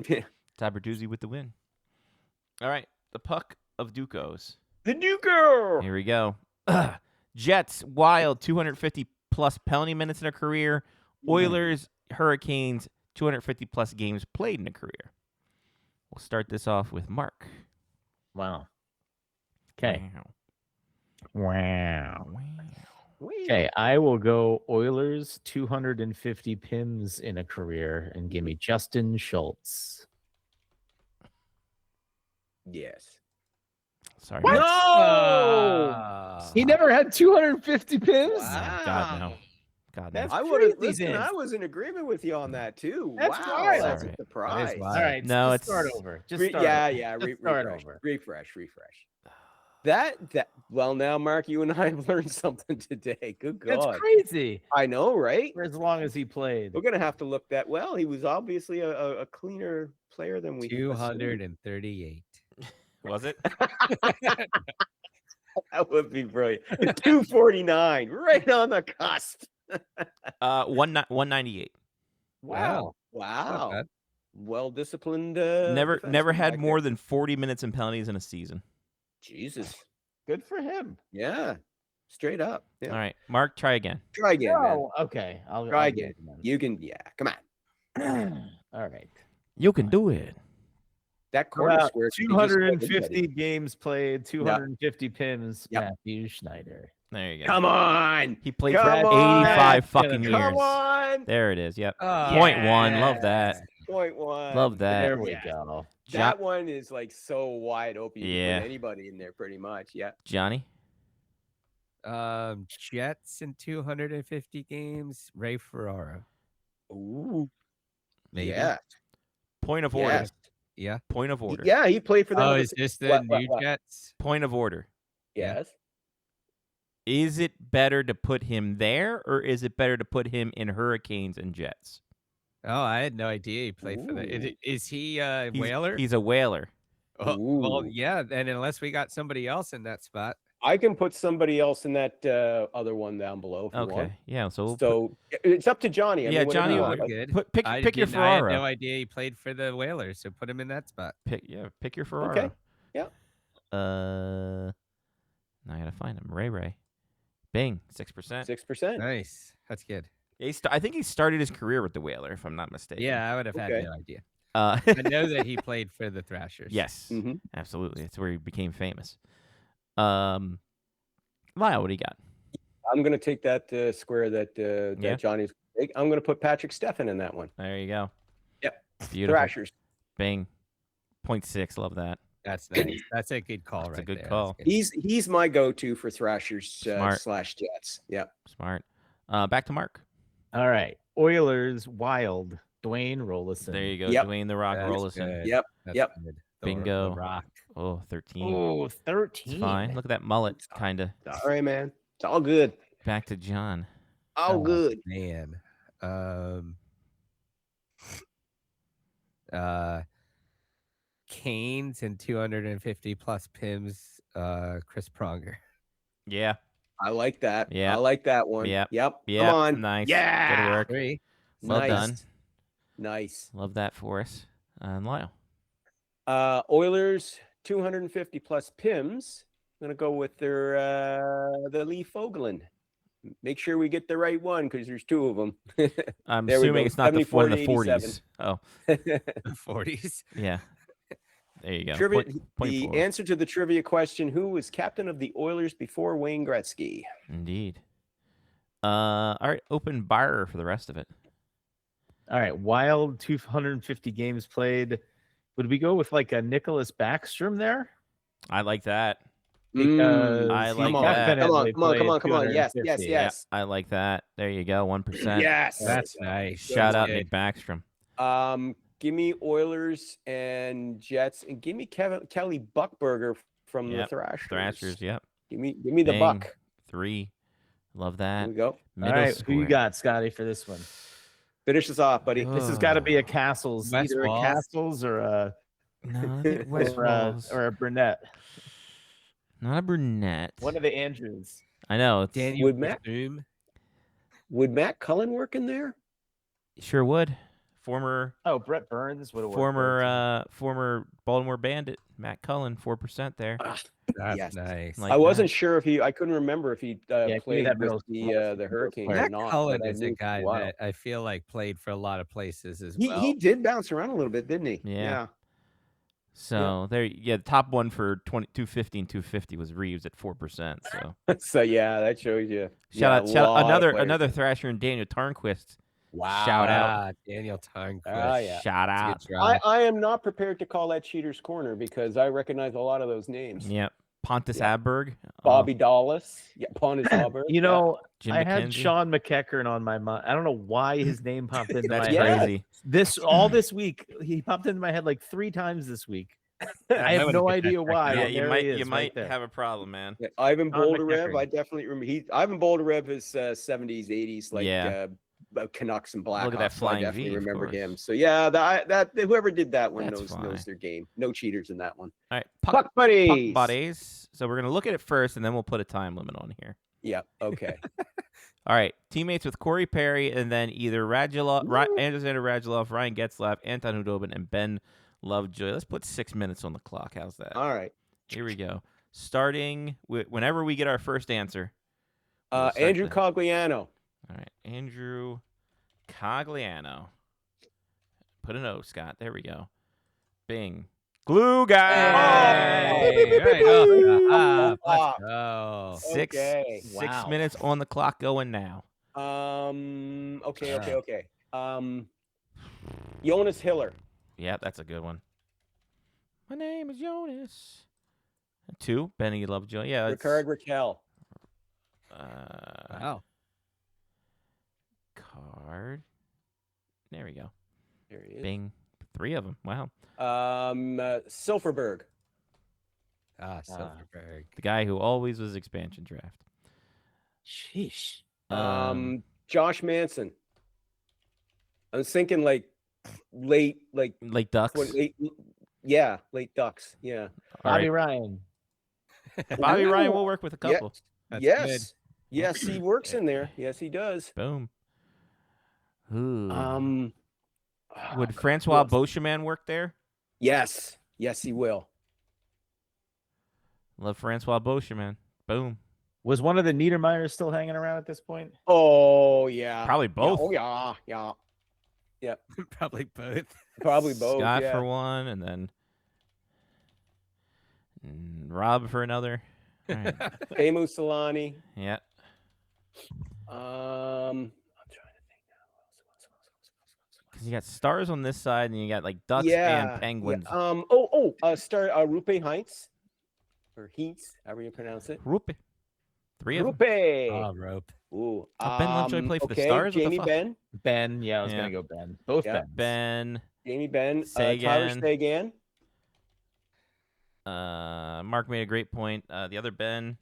Speaker 9: Yeah.
Speaker 1: Todd Bertuzzi with the win. All right. The puck of Ducos.
Speaker 9: The Duco.
Speaker 1: Here we go. Jets, Wild, 250 plus penalty minutes in a career. Oilers, Hurricanes, 250 plus games played in a career. We'll start this off with Mark.
Speaker 6: Wow. Okay. Wow. Okay, I will go Oilers 250 PIMs in a career and give me Justin Schultz.
Speaker 9: Yes.
Speaker 1: Sorry.
Speaker 6: What?
Speaker 1: Mark.
Speaker 7: No!
Speaker 6: He never had 250 pims.
Speaker 1: No, God, no. God, no.
Speaker 6: That's
Speaker 9: I would have
Speaker 6: crazy,
Speaker 9: listened.
Speaker 6: Vince.
Speaker 9: I was in agreement with you on that too.
Speaker 6: That's
Speaker 9: wow,
Speaker 6: wild.
Speaker 9: that's
Speaker 1: Sorry.
Speaker 9: a surprise.
Speaker 7: That is wild.
Speaker 6: All right,
Speaker 1: No,
Speaker 6: just start
Speaker 1: it's-
Speaker 6: over. Just start
Speaker 9: yeah,
Speaker 6: over.
Speaker 9: yeah.
Speaker 6: Just start
Speaker 9: refresh,
Speaker 6: over.
Speaker 9: refresh. That. Well, now, Mark, you and I have learned something today. Good God,
Speaker 6: That's crazy.
Speaker 9: I know, right?
Speaker 6: For as long as he played.
Speaker 9: We're gonna have to look that. Well, he was obviously a cleaner player than we. assumed.
Speaker 7: 238.
Speaker 1: Was it?
Speaker 9: That would be brilliant. 249, right on the cusp.
Speaker 1: 198.
Speaker 9: Wow.
Speaker 7: Not bad.
Speaker 9: Well disciplined.
Speaker 1: Never
Speaker 9: defenseman
Speaker 1: had
Speaker 9: back
Speaker 1: more
Speaker 9: there.
Speaker 1: than 40 minutes in penalties in a season.
Speaker 9: Jesus.
Speaker 6: Good for him.
Speaker 9: Yeah. Straight up. Yeah.
Speaker 1: All right, Mark, try again.
Speaker 9: Try again, man.
Speaker 6: Oh, okay. I'll
Speaker 9: Try
Speaker 6: do
Speaker 9: again.
Speaker 6: it then.
Speaker 9: You can. Yeah. Come on.
Speaker 6: All right.
Speaker 1: You can do it.
Speaker 9: That corner
Speaker 6: About
Speaker 9: square. could be just about
Speaker 6: 250
Speaker 9: anybody.
Speaker 6: games played, 250 pims.
Speaker 9: Yep.
Speaker 6: Matthew Schneider.
Speaker 1: There you go.
Speaker 9: Come on.
Speaker 1: He played
Speaker 9: Come
Speaker 1: for
Speaker 9: on.
Speaker 1: 85 fucking years.
Speaker 9: Come on.
Speaker 1: There it is. Yep.
Speaker 7: Oh,
Speaker 1: Point one. Love that.
Speaker 9: Point one.
Speaker 1: Love that.
Speaker 6: There we
Speaker 9: Yeah.
Speaker 6: go.
Speaker 9: That one is like so wide open. You can
Speaker 1: Yeah.
Speaker 9: put anybody in there pretty much. Yeah.
Speaker 1: Johnny?
Speaker 7: Jets in 250 games. Ray Ferraro.
Speaker 9: Ooh.
Speaker 7: Maybe.
Speaker 9: Yeah.
Speaker 1: Point of order.
Speaker 9: Yes.
Speaker 7: Yeah.
Speaker 1: Point of order.
Speaker 9: Yeah. He played for them.
Speaker 7: Oh,
Speaker 9: at
Speaker 7: is this the
Speaker 9: what,
Speaker 7: new
Speaker 9: what?
Speaker 7: Jets?
Speaker 1: Point of order.
Speaker 9: Yes.
Speaker 1: Is it better to put him there, or is it better to put him in Hurricanes and Jets?
Speaker 7: Oh, I had no idea he played for that.
Speaker 9: Ooh.
Speaker 7: Is he a
Speaker 1: He's-
Speaker 7: Whaler?
Speaker 1: He's a Whaler.
Speaker 7: Oh, well,
Speaker 9: Ooh.
Speaker 7: yeah. And unless we got somebody else in that spot.
Speaker 9: I can put somebody else in that other one down below if you want.
Speaker 1: Okay. Yeah. So, we'll
Speaker 9: So it's up to Johnny. I
Speaker 1: Yeah,
Speaker 9: mean, whatever
Speaker 1: Johnny
Speaker 9: you
Speaker 1: will
Speaker 9: want.
Speaker 7: We're good.
Speaker 1: pick
Speaker 7: I
Speaker 1: your
Speaker 7: didn't- I had
Speaker 1: Ferraro.
Speaker 7: no idea he played for the Whalers, so put him in that spot.
Speaker 1: Pick your Ferraro.
Speaker 9: Yeah.
Speaker 1: Now I gotta find him. Ray. Bing. 6%.
Speaker 9: 6%.
Speaker 7: Nice. That's good.
Speaker 1: I think he started his career with the Whaler, if I'm not mistaken.
Speaker 7: Yeah, I would have had
Speaker 9: Okay.
Speaker 7: no idea.
Speaker 1: I
Speaker 7: I know that he played for the Thrashers.
Speaker 1: Yes.
Speaker 9: Mm-hmm.
Speaker 1: Absolutely. It's where he became famous. Lyle, what do you got?
Speaker 9: I'm going to take that square that
Speaker 1: Yeah.
Speaker 9: Johnny's. I'm going to put Patrick Steffen in that one.
Speaker 1: There you go.
Speaker 9: Yep.
Speaker 1: Beautiful.
Speaker 9: Thrashers.
Speaker 1: Bing. 0.6. Love that.
Speaker 7: That's nice. That's a good call.
Speaker 1: That's a
Speaker 7: right
Speaker 1: good
Speaker 7: there.
Speaker 1: call.
Speaker 7: That's good.
Speaker 9: He's my go-to for Thrashers
Speaker 1: Smart.
Speaker 9: / Jets. Yeah.
Speaker 1: Smart. Back to Mark.
Speaker 6: All right. Oilers, Wild, Dwayne Rollison.
Speaker 1: There you go.
Speaker 9: Yep.
Speaker 1: Dwayne the Rock
Speaker 7: That's
Speaker 1: Rollison.
Speaker 7: good.
Speaker 9: Yep.
Speaker 7: That's
Speaker 9: Yep.
Speaker 7: good.
Speaker 1: Bingo.
Speaker 7: The Rock.
Speaker 1: Oh, 13.
Speaker 6: Oh, 13.
Speaker 1: It's fine. Look at that mullet, kind of.
Speaker 9: All right, man. It's all good.
Speaker 1: Back to John.
Speaker 9: All
Speaker 7: Oh,
Speaker 9: good.
Speaker 7: Man. Canes and 250 plus Pims, Chris Pronger.
Speaker 1: Yeah.
Speaker 9: I like that.
Speaker 1: Yeah.
Speaker 9: I like that one.
Speaker 1: Yep.
Speaker 9: Yep.
Speaker 1: Yeah.
Speaker 9: Come on.
Speaker 1: Nice.
Speaker 9: Yeah.
Speaker 1: Good work.
Speaker 7: 3.
Speaker 1: Well
Speaker 9: nice.
Speaker 1: done.
Speaker 9: Nice.
Speaker 1: Love that for us. And Lyle.
Speaker 9: Oilers 250 plus Pims. I'm gonna go with their the Lee Fogelin. Make sure we get the right one because there's two of them.
Speaker 1: I'm
Speaker 9: There we
Speaker 1: assuming
Speaker 9: go.
Speaker 1: it's not the one in the
Speaker 9: 74 and
Speaker 1: 40s. Oh,
Speaker 7: 40s.
Speaker 1: yeah. There you go.
Speaker 9: Trivia,
Speaker 1: Point
Speaker 9: the
Speaker 1: four.
Speaker 9: answer to the trivia question: who was captain of the Oilers before Wayne Gretzky?
Speaker 1: Indeed. All right. Open bar for the rest of it.
Speaker 6: All right. Wild, 250 games played. Would we go with like a Nicholas Backstrom there?
Speaker 1: I like that.
Speaker 6: Because
Speaker 1: I
Speaker 6: he
Speaker 1: like
Speaker 9: come
Speaker 1: that.
Speaker 6: definitely
Speaker 9: on, come on, come on.
Speaker 6: played
Speaker 9: Yes,
Speaker 6: 250.
Speaker 9: yes.
Speaker 1: I like that. There you go. 1%.
Speaker 9: Yes.
Speaker 7: That's nice.
Speaker 1: Shout out
Speaker 7: Good.
Speaker 1: Nick Backstrom.
Speaker 9: Give me Oilers and Jets, and give me Kelly Buckberger from the
Speaker 1: Yep.
Speaker 9: Thrashers.
Speaker 1: Thrashers. Yep.
Speaker 9: Give me the
Speaker 1: Bang.
Speaker 9: Buck.
Speaker 1: 3. Love
Speaker 9: There
Speaker 1: that.
Speaker 9: we go.
Speaker 6: All
Speaker 1: Middle
Speaker 6: right.
Speaker 1: square.
Speaker 6: Who you got, Scotty, for this one?
Speaker 9: Finish us off, buddy.
Speaker 6: This has got to be a Castles,
Speaker 7: West
Speaker 6: either a
Speaker 7: Walls.
Speaker 6: Castles or a
Speaker 1: No, I think West Walls.
Speaker 6: or a Burnett.
Speaker 1: Not a brunette.
Speaker 6: One of the Andrews.
Speaker 1: I know. It's,
Speaker 7: Daniel
Speaker 9: Would Matt-
Speaker 7: Batum.
Speaker 9: Would Matt Cullen work in there?
Speaker 1: sure would. Former
Speaker 6: Oh, Brett Burns would have worked. there,
Speaker 1: former Baltimore Bandit Matt Cullen, 4% there.
Speaker 7: That's
Speaker 9: Yes.
Speaker 7: nice.
Speaker 1: Like
Speaker 9: I wasn't
Speaker 1: that.
Speaker 9: sure if I couldn't remember if he
Speaker 6: give me
Speaker 9: played
Speaker 6: that
Speaker 9: with
Speaker 6: middle
Speaker 9: the Hurricanes or
Speaker 7: Matt
Speaker 9: not.
Speaker 7: Cullen
Speaker 9: but I
Speaker 7: is a
Speaker 9: knew for
Speaker 7: guy
Speaker 9: while.
Speaker 7: that I feel like played for a lot of places as
Speaker 9: He
Speaker 7: well.
Speaker 9: did bounce around a little bit, didn't he?
Speaker 1: Yeah. So there, the top one for 250 and 250 was Reeves at 4%. So
Speaker 9: So yeah, that shows you.
Speaker 1: shout
Speaker 9: yeah, a
Speaker 1: out
Speaker 9: lot of players.
Speaker 1: another Thrasher and Daniel Tarnquist.
Speaker 9: Wow.
Speaker 1: Shout out.
Speaker 7: Daniel Tarnquist.
Speaker 9: Yeah.
Speaker 1: Shout
Speaker 7: That's a
Speaker 1: out.
Speaker 7: good try.
Speaker 9: I am not prepared to call that cheater's corner because I recognize a lot of those names.
Speaker 1: Yep. Pontus
Speaker 9: Yeah.
Speaker 1: Aberg.
Speaker 9: Bobby Dallas. Yeah, Pontus Aberg.
Speaker 6: You know,
Speaker 1: Jim
Speaker 6: I had
Speaker 1: McKenzie.
Speaker 6: Sean McEachern on my mind. I don't know why his name popped into
Speaker 1: That's
Speaker 6: my head.
Speaker 1: crazy.
Speaker 6: This week, he popped into my head like 3 times this week. I have no idea why.
Speaker 1: Yeah,
Speaker 6: and
Speaker 1: you
Speaker 6: there
Speaker 1: might
Speaker 6: he is,
Speaker 1: you
Speaker 6: right
Speaker 1: might
Speaker 6: there.
Speaker 1: have a problem, man.
Speaker 9: Yeah, Ivan
Speaker 6: Sean
Speaker 9: Boldarev.
Speaker 6: McEachern.
Speaker 9: I definitely remember. Ivan Boldarev is 70s, 80s, like
Speaker 1: Yeah.
Speaker 9: Canucks and Blackhawks.
Speaker 1: Look at that
Speaker 9: so I
Speaker 1: flying
Speaker 9: definitely
Speaker 1: V, of
Speaker 9: remember
Speaker 1: course.
Speaker 9: him. So yeah, that whoever did that one
Speaker 1: That's fine.
Speaker 9: knows their game. No cheaters in that one.
Speaker 1: All right,
Speaker 9: Puck buddies.
Speaker 1: Puck buddies. So we're gonna look at it first, and then we'll put a time limit on here.
Speaker 9: Yeah. Okay.
Speaker 1: All right, teammates with Corey Perry, and then either Alexander Radulov, Ryan Getzlaff, Anton Hudobin, and Ben Lovejoy. Let's put 6 minutes on the clock. How's that?
Speaker 9: All right.
Speaker 1: Here we go. Starting with whenever we get our first answer. we'll start
Speaker 9: Andrew
Speaker 1: the-
Speaker 9: Cogliano.
Speaker 1: All right, Andrew Cogliano. Put an O, Scott. There we go. Bing. Glue guy.
Speaker 7: Hey, right off the hop. Let's go.
Speaker 1: Six
Speaker 9: Okay.
Speaker 1: 6 minutes on the clock going now.
Speaker 9: Okay. Jonas Hiller.
Speaker 1: Yeah, that's a good one. My name is Jonas. 2, Benny Lovejoy. Yeah, it's,
Speaker 9: Ricard Raquel.
Speaker 7: Wow.
Speaker 1: Card. There we go.
Speaker 9: There he is.
Speaker 1: Bing. 3 of them. Wow.
Speaker 9: Silverberg.
Speaker 7: Silverberg.
Speaker 1: The guy who always was expansion draft.
Speaker 6: Sheesh.
Speaker 9: Josh Manson. I was thinking like late
Speaker 1: Ducks.
Speaker 9: late Ducks. Yeah.
Speaker 1: All
Speaker 6: Bobby
Speaker 1: right.
Speaker 6: Ryan.
Speaker 1: Bobby Ryan will work with a couple.
Speaker 7: That's
Speaker 9: yes.
Speaker 7: good.
Speaker 9: Yes, he works in there. Yes, he does.
Speaker 1: Boom. Ooh.
Speaker 9: Oh,
Speaker 1: Would
Speaker 9: God,
Speaker 1: Francois
Speaker 9: who else?
Speaker 1: Beauchemin work there?
Speaker 9: Yes. Yes, he will.
Speaker 1: Love Francois Beauchemin. Boom.
Speaker 6: Was one of the Niedermeyers still hanging around at this point?
Speaker 9: Oh yeah.
Speaker 1: Probably both.
Speaker 9: Yeah, oh yeah.
Speaker 7: Probably both.
Speaker 9: Probably both.
Speaker 1: Scott
Speaker 9: yeah.
Speaker 1: for one, and then Rob for another. All right.
Speaker 9: Teemu Solani.
Speaker 1: Yeah.
Speaker 9: I'm trying to think now.
Speaker 1: Because you got stars on this side, and you got like Ducks
Speaker 9: Yeah,
Speaker 1: and Penguins.
Speaker 9: Yeah. Rupe Heinz. Or Heats, however you pronounce it.
Speaker 1: Rupe. 3 of them.
Speaker 9: Rupe.
Speaker 7: Oh, rope.
Speaker 9: Ooh.
Speaker 1: Ben Lovejoy play for the
Speaker 9: okay,
Speaker 1: Stars? What the
Speaker 9: Jamie
Speaker 1: fuck?
Speaker 9: Ben.
Speaker 6: Ben. Yeah, I was
Speaker 1: Yeah.
Speaker 6: gonna go Ben. Both
Speaker 9: Yeah.
Speaker 6: Bens.
Speaker 1: Ben.
Speaker 9: Jamie Ben.
Speaker 1: Sagan.
Speaker 9: Tyler Sagan.
Speaker 1: Mark made a great point. The other Ben.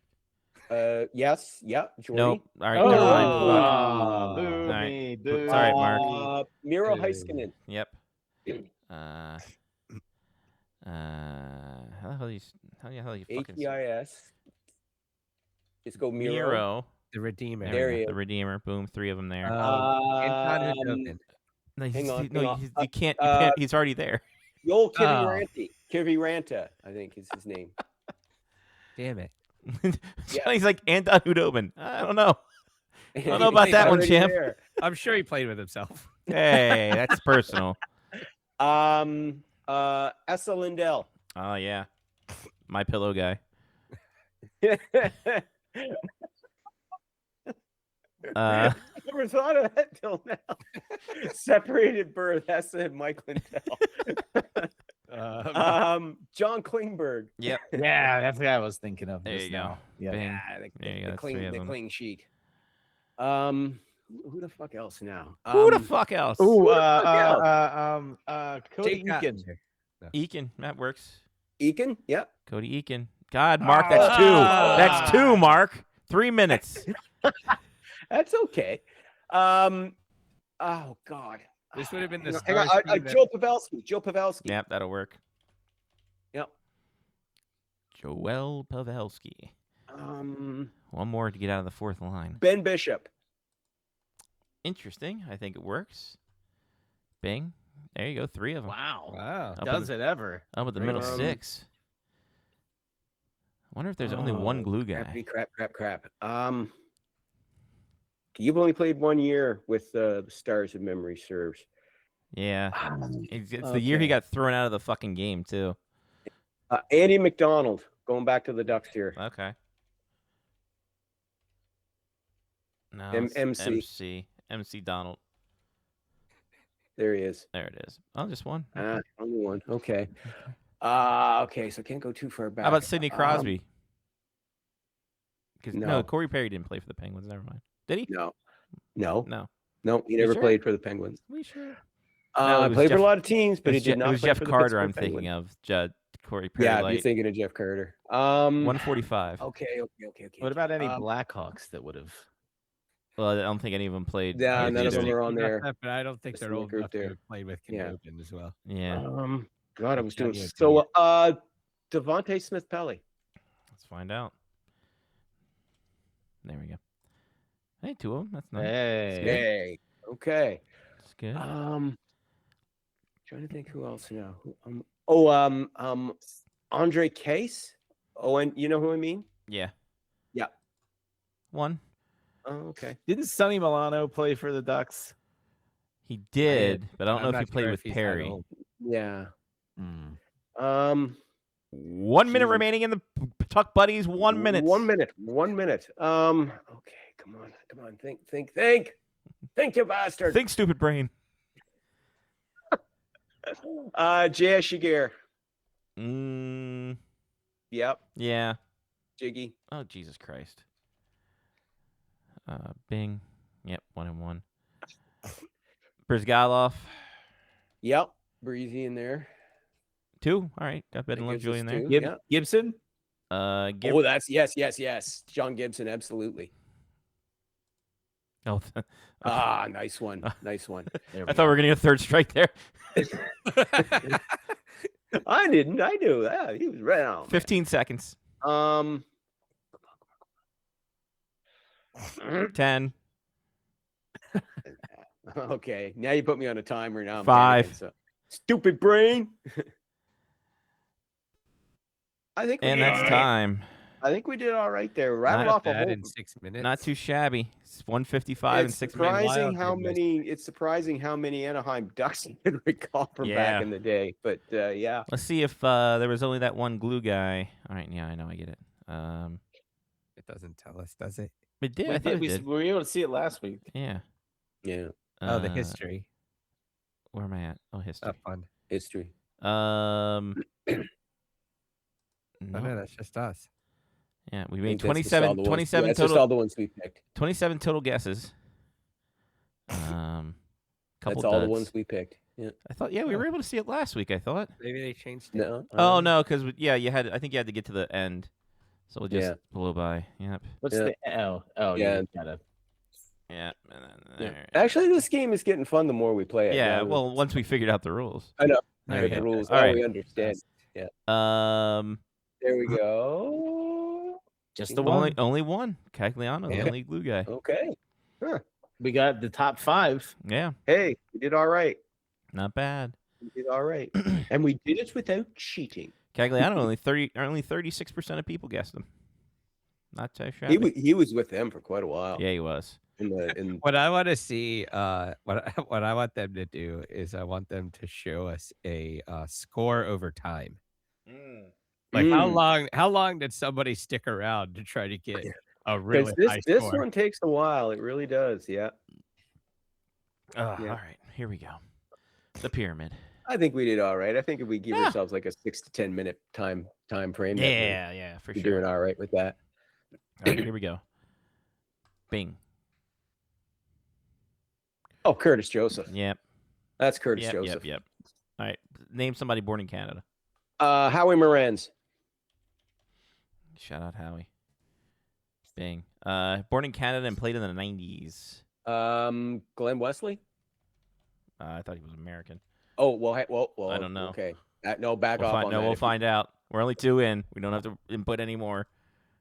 Speaker 9: Yes. Yeah. Jordy.
Speaker 1: Nope. All right.
Speaker 6: Oh,
Speaker 1: Never mind.
Speaker 6: boo
Speaker 1: All right.
Speaker 6: me, boo.
Speaker 1: It's all right, Mark.
Speaker 9: Miro
Speaker 7: Boo.
Speaker 9: Heiskanen.
Speaker 1: Yep. How the hell you fucking
Speaker 9: ATIS. Let's go Miro.
Speaker 1: Miro.
Speaker 7: The Redeemer.
Speaker 9: There
Speaker 1: we
Speaker 9: he
Speaker 1: go,
Speaker 9: is.
Speaker 1: the Redeemer. Boom. 3 of them there.
Speaker 7: Anton Hudobin.
Speaker 1: No,
Speaker 9: hang
Speaker 1: he's-
Speaker 9: on,
Speaker 1: no,
Speaker 9: hang on.
Speaker 1: he's- you can't. He's already there.
Speaker 9: The old
Speaker 7: Oh.
Speaker 9: Kivi Ranta, I think is his name.
Speaker 7: Damn it.
Speaker 1: He's like Anton Hudobin. I don't know.
Speaker 9: I
Speaker 1: don't know about that one, champ.
Speaker 7: I'm sure he played with himself.
Speaker 1: Hey, that's personal.
Speaker 9: Essa Lindell.
Speaker 1: Oh yeah, my pillow guy.
Speaker 9: Never thought of that till now. Separated birth, Essa and Mike Lindell. John Klingberg.
Speaker 1: Yep.
Speaker 6: Yeah, that's the guy I was thinking of.
Speaker 1: There
Speaker 6: just
Speaker 1: you go.
Speaker 6: now. Yeah.
Speaker 1: Bing.
Speaker 9: Yeah,
Speaker 1: There you go,
Speaker 9: the
Speaker 1: that's 3 of them.
Speaker 9: cling sheet. Who the fuck else now?
Speaker 1: Who the fuck else?
Speaker 6: Ooh, Cody
Speaker 7: Jake
Speaker 6: Eakin.
Speaker 7: Ottinger. No.
Speaker 1: Eakin. That works.
Speaker 9: Eakin? Yeah.
Speaker 1: Cody Eakin. God, Mark, that's 2. That's 2, Mark. 3 minutes.
Speaker 9: That's okay. Oh God.
Speaker 7: This would have been the
Speaker 9: Hang on,
Speaker 7: Stars team that-
Speaker 9: Joe Pavelski. Joe Pavelski.
Speaker 1: Yep, that'll work.
Speaker 9: Yep.
Speaker 1: Joel Pavelski. One more to get out of the 4th line.
Speaker 9: Ben Bishop.
Speaker 1: Interesting. I think it works. Bing. There you go. 3 of them.
Speaker 6: Wow.
Speaker 7: Wow.
Speaker 1: Up
Speaker 6: Does
Speaker 1: in,
Speaker 6: it ever?
Speaker 1: Up at the middle
Speaker 9: Um,
Speaker 1: 6. I wonder if there's only one glue guy.
Speaker 9: Crap. You've only played 1 year with the Stars, if memory serves.
Speaker 1: Yeah. It's the year he
Speaker 9: Okay.
Speaker 1: got thrown out of the fucking game, too.
Speaker 9: Andy McDonald. Going back to the Ducks here.
Speaker 1: Okay. No,
Speaker 9: M-
Speaker 1: it's
Speaker 9: MC.
Speaker 1: MC Donald.
Speaker 9: There he is.
Speaker 1: There it is. Oh, just one.
Speaker 9: Only one. Okay. Okay, so can't go too far back.
Speaker 1: How about Sidney Crosby? No,
Speaker 9: No.
Speaker 1: Corey Perry didn't play for the Penguins. Never mind. Did he?
Speaker 9: No.
Speaker 1: No.
Speaker 9: He never
Speaker 1: sure?
Speaker 9: played for the Penguins.
Speaker 1: We sure. No, it was
Speaker 9: played for
Speaker 1: Jeff-
Speaker 9: a lot of teams, but he
Speaker 1: It
Speaker 9: did not
Speaker 1: was
Speaker 9: play
Speaker 1: Jeff
Speaker 9: for the
Speaker 1: Carter.
Speaker 9: Pittsburgh
Speaker 1: I'm thinking
Speaker 9: Penguins.
Speaker 1: of Corey Perry.
Speaker 9: Yeah, you're
Speaker 1: Light.
Speaker 9: thinking of Jeff Carter.
Speaker 1: 145.
Speaker 9: Okay.
Speaker 6: What about any Blackhawks that would have?
Speaker 1: Well, I don't think any of them played.
Speaker 9: Yeah,
Speaker 1: with
Speaker 9: none of
Speaker 1: either.
Speaker 9: them are on
Speaker 7: You got
Speaker 9: there.
Speaker 7: that, but I don't think
Speaker 9: Just
Speaker 7: they're
Speaker 9: in the
Speaker 7: old
Speaker 9: group
Speaker 7: enough to
Speaker 9: there.
Speaker 7: have played with
Speaker 9: Yeah.
Speaker 7: Khudobin as well.
Speaker 1: Yeah.
Speaker 9: God, I was doing
Speaker 7: Johnny
Speaker 9: so. Devontae Smith-Pelly.
Speaker 1: Let's find out. There we go. Hey, 2 of them. That's nice.
Speaker 6: Hey.
Speaker 9: Hey. Okay.
Speaker 1: That's good.
Speaker 9: Trying to think who else now. Andre Case. Oh, and you know who I mean?
Speaker 1: Yeah.
Speaker 9: Yeah.
Speaker 1: 1.
Speaker 9: Oh, okay.
Speaker 6: Didn't Sonny Milano play for the Ducks?
Speaker 1: He did, but I don't know
Speaker 7: I'm
Speaker 1: if he
Speaker 7: not
Speaker 1: played
Speaker 7: sure
Speaker 1: with
Speaker 7: if he's that
Speaker 1: Perry.
Speaker 7: old.
Speaker 9: Yeah.
Speaker 1: 1 minute
Speaker 9: Jesus.
Speaker 1: remaining in the Tuck Buddies. 1 minute.
Speaker 9: 1 minute. 1 minute. Okay. Come on. Think, you bastard.
Speaker 1: Think, stupid brain.
Speaker 9: J.S. Shigeru. Yep.
Speaker 1: Yeah.
Speaker 9: Jiggy.
Speaker 1: Oh, Jesus Christ. Bing. Yep, 1 and 1. Brizgalov.
Speaker 9: Yep. Breezy in there.
Speaker 1: 2. All right. Got Ben
Speaker 9: That gives
Speaker 1: Lovejoy
Speaker 9: us
Speaker 1: in there.
Speaker 9: 2.
Speaker 6: Gib-
Speaker 9: Yeah.
Speaker 6: Gibson?
Speaker 9: Oh, that's yes. John Gibson, absolutely.
Speaker 1: Oh,
Speaker 9: Nice one. Nice one.
Speaker 1: I thought we were getting a third strike there.
Speaker 9: I didn't. I knew that. He was right on.
Speaker 1: 15 seconds. 10.
Speaker 9: Okay. Now you put me on a timer. Now I'm
Speaker 1: 5.
Speaker 9: panicking, so. Stupid brain. I think.
Speaker 1: And that's time.
Speaker 9: I think we did all right there. Rattled off a
Speaker 7: Bad
Speaker 9: whole.
Speaker 7: in 6 minutes.
Speaker 1: Not too shabby. It's 155 and 6 minutes.
Speaker 9: surprising how
Speaker 7: Wild
Speaker 9: many. It's surprising how many Anaheim Ducks you can recall from back in the day. But yeah.
Speaker 1: Let's see if there was only that one glue guy. All right, yeah, I know, I get it.
Speaker 7: It doesn't tell us, does it?
Speaker 1: It did.
Speaker 6: We
Speaker 1: I thought it did.
Speaker 6: we were able to see it last week.
Speaker 1: Yeah.
Speaker 9: Yeah.
Speaker 7: Oh, the history.
Speaker 1: Where am I at? Oh, history.
Speaker 7: Up on.
Speaker 9: History.
Speaker 7: Oh,
Speaker 1: No.
Speaker 7: no, that's just us.
Speaker 1: Yeah, we
Speaker 9: I
Speaker 1: made
Speaker 9: think that's just all
Speaker 1: 27,
Speaker 9: the ones-
Speaker 1: 27
Speaker 9: that's just
Speaker 1: total.
Speaker 9: all the ones we picked.
Speaker 1: 27 total guesses. Couple
Speaker 9: That's all the
Speaker 1: duds.
Speaker 9: ones we picked. Yeah.
Speaker 1: I thought, yeah, we were able to see it last week. I thought.
Speaker 7: Maybe they changed it.
Speaker 9: No.
Speaker 1: Oh no, because you had. I think you had to get to the end, so we'll just
Speaker 9: Yeah.
Speaker 1: blow by. Yep.
Speaker 6: What's
Speaker 9: Yeah.
Speaker 6: the
Speaker 9: Yeah.
Speaker 6: yeah? Gotta.
Speaker 1: Yeah.
Speaker 9: Yeah. Actually, this game is getting fun the more we play it.
Speaker 1: Yeah.
Speaker 9: Now
Speaker 1: Well, once we figured out the rules.
Speaker 9: I know.
Speaker 1: There
Speaker 9: With
Speaker 1: we
Speaker 9: the
Speaker 1: go.
Speaker 9: rules.
Speaker 1: All
Speaker 9: Now
Speaker 1: right.
Speaker 9: we understand. There we go.
Speaker 6: Just the one.
Speaker 1: Only one. Cagliano,
Speaker 9: Yeah.
Speaker 1: the only glue guy.
Speaker 9: Okay.
Speaker 6: We got the top 5.
Speaker 1: Yeah.
Speaker 9: Hey, we did all right.
Speaker 1: Not bad.
Speaker 9: We did all right. And we did it without cheating.
Speaker 1: Cagliano only 36% of people guessed him. Not too shabby.
Speaker 9: He was with them for quite a while.
Speaker 1: Yeah, he was.
Speaker 9: In
Speaker 7: What I want to see, what I want them to do is I want them to show us a score over time. Like how long did somebody stick around to try to get a really high
Speaker 9: this
Speaker 7: score?
Speaker 9: one takes a while. It really does. Yeah.
Speaker 1: All right, here we go. The pyramid.
Speaker 9: I think we did all right. I think if we give ourselves like a 6 to 10 minute time frame, that
Speaker 1: Yeah, for
Speaker 9: we're
Speaker 1: sure.
Speaker 9: doing all right with that.
Speaker 1: All right, here we go. Bing.
Speaker 9: Oh, Curtis Joseph.
Speaker 1: Yep.
Speaker 9: That's Curtis
Speaker 1: Yep.
Speaker 9: Joseph.
Speaker 1: Yep. All right. Name somebody born in Canada.
Speaker 9: Howie Moranz.
Speaker 1: Shout out Howie. Bing. Born in Canada and played in the 90s.
Speaker 9: Glenn Wesley.
Speaker 1: I thought he was American.
Speaker 9: Oh well.
Speaker 1: I don't know.
Speaker 9: Okay. No, back off on that.
Speaker 1: We'll find out. We're only 2 in. We don't have to input anymore.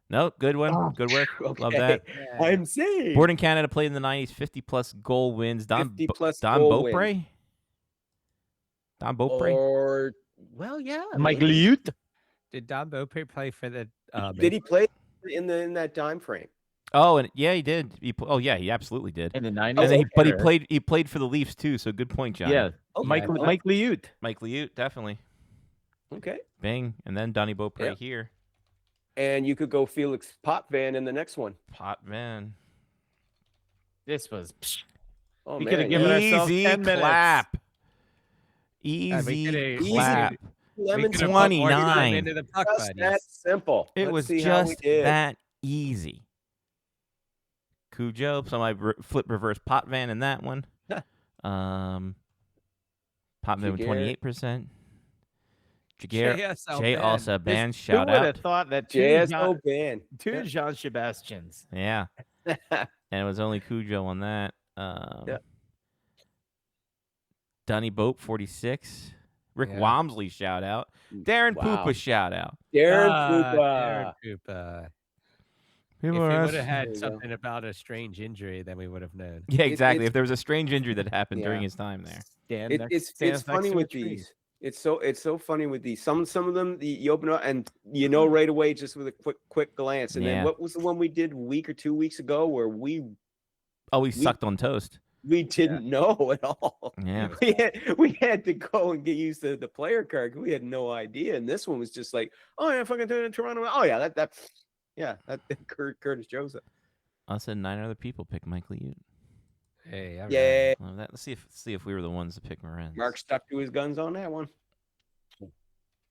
Speaker 1: No, good one.
Speaker 9: Oh,
Speaker 1: Good work. Love
Speaker 9: okay.
Speaker 1: that.
Speaker 9: I'm saying.
Speaker 1: Born in Canada, played in the 90s, 50-plus goal wins. Don
Speaker 9: 50-plus
Speaker 1: Don
Speaker 9: goal wins.
Speaker 1: Beaupre? Don Beaupre?
Speaker 9: Or well, yeah.
Speaker 6: Mike
Speaker 9: maybe.
Speaker 6: Liut.
Speaker 7: Did Don Beaupre play for the?
Speaker 9: Did he play in that time frame?
Speaker 1: Oh, and yeah, he did. He absolutely did.
Speaker 6: In the 90s.
Speaker 1: And then he played for the Leafs too. So good point, John.
Speaker 6: Yeah.
Speaker 9: Okay.
Speaker 6: Mike Liut.
Speaker 1: Mike Liut, definitely.
Speaker 9: Okay.
Speaker 1: Bing, and then Donnie Beaupre
Speaker 9: Yeah.
Speaker 1: here.
Speaker 9: And you could go Felix Potvin in the next one.
Speaker 1: Potvin.
Speaker 6: This was.
Speaker 9: Oh
Speaker 6: We
Speaker 9: man.
Speaker 6: coulda given ourselves
Speaker 1: Easy
Speaker 6: 10 minutes.
Speaker 1: clap.
Speaker 7: we
Speaker 1: Easy
Speaker 7: could've-
Speaker 1: clap.
Speaker 9: Lemon
Speaker 7: could've put
Speaker 1: 29.
Speaker 7: more time into the puck
Speaker 9: Just
Speaker 7: buddies.
Speaker 9: that simple.
Speaker 1: It
Speaker 9: Let's
Speaker 1: was
Speaker 9: see how we
Speaker 1: just
Speaker 9: did.
Speaker 1: that easy. Cujo. Somebody flip reverse Potvin in that one. Potvin with
Speaker 9: Jaguar.
Speaker 1: 28%. Jaguar.
Speaker 7: JSL
Speaker 1: Jay
Speaker 7: band.
Speaker 1: also band.
Speaker 6: Who
Speaker 1: Shout
Speaker 6: would
Speaker 1: out.
Speaker 6: have thought that two
Speaker 9: JSO band.
Speaker 6: Jean Sebastians?
Speaker 1: Yeah. And it was only Cujo on that.
Speaker 9: Yeah.
Speaker 1: Dunny Boat 46. Rick
Speaker 7: Yeah.
Speaker 1: Wamsley shout out. Darren
Speaker 9: Wow.
Speaker 1: Poopa shout out.
Speaker 9: Darren
Speaker 7: Darren
Speaker 9: Poopa.
Speaker 7: Poopa.
Speaker 1: People
Speaker 7: If
Speaker 1: are
Speaker 7: he would
Speaker 1: asking-
Speaker 7: have
Speaker 9: There
Speaker 7: had
Speaker 9: you go.
Speaker 7: something about a strange injury, then we would have known.
Speaker 1: Yeah, exactly.
Speaker 9: it's-
Speaker 1: If there was a strange injury that happened during
Speaker 9: Yeah.
Speaker 1: his time there.
Speaker 9: It's funny with these. It's so funny with these. Some of them you open up and you know right away just with a quick glance. And
Speaker 1: Yeah.
Speaker 9: then what was the one we did a week or 2 weeks ago where we
Speaker 1: Sucked on toast.
Speaker 9: didn't know at all.
Speaker 1: Yeah.
Speaker 9: We had to go and get used to the player card. We had no idea. And this one was just like, oh yeah, fucking Toronto. Oh yeah, that Curtis Joseph.
Speaker 1: Us and 9 other people picked Mike Liut.
Speaker 7: Hey, all right.
Speaker 9: Yeah.
Speaker 1: Well, let's see if we were the ones to pick Moran.
Speaker 9: Mark stuck to his guns on that one.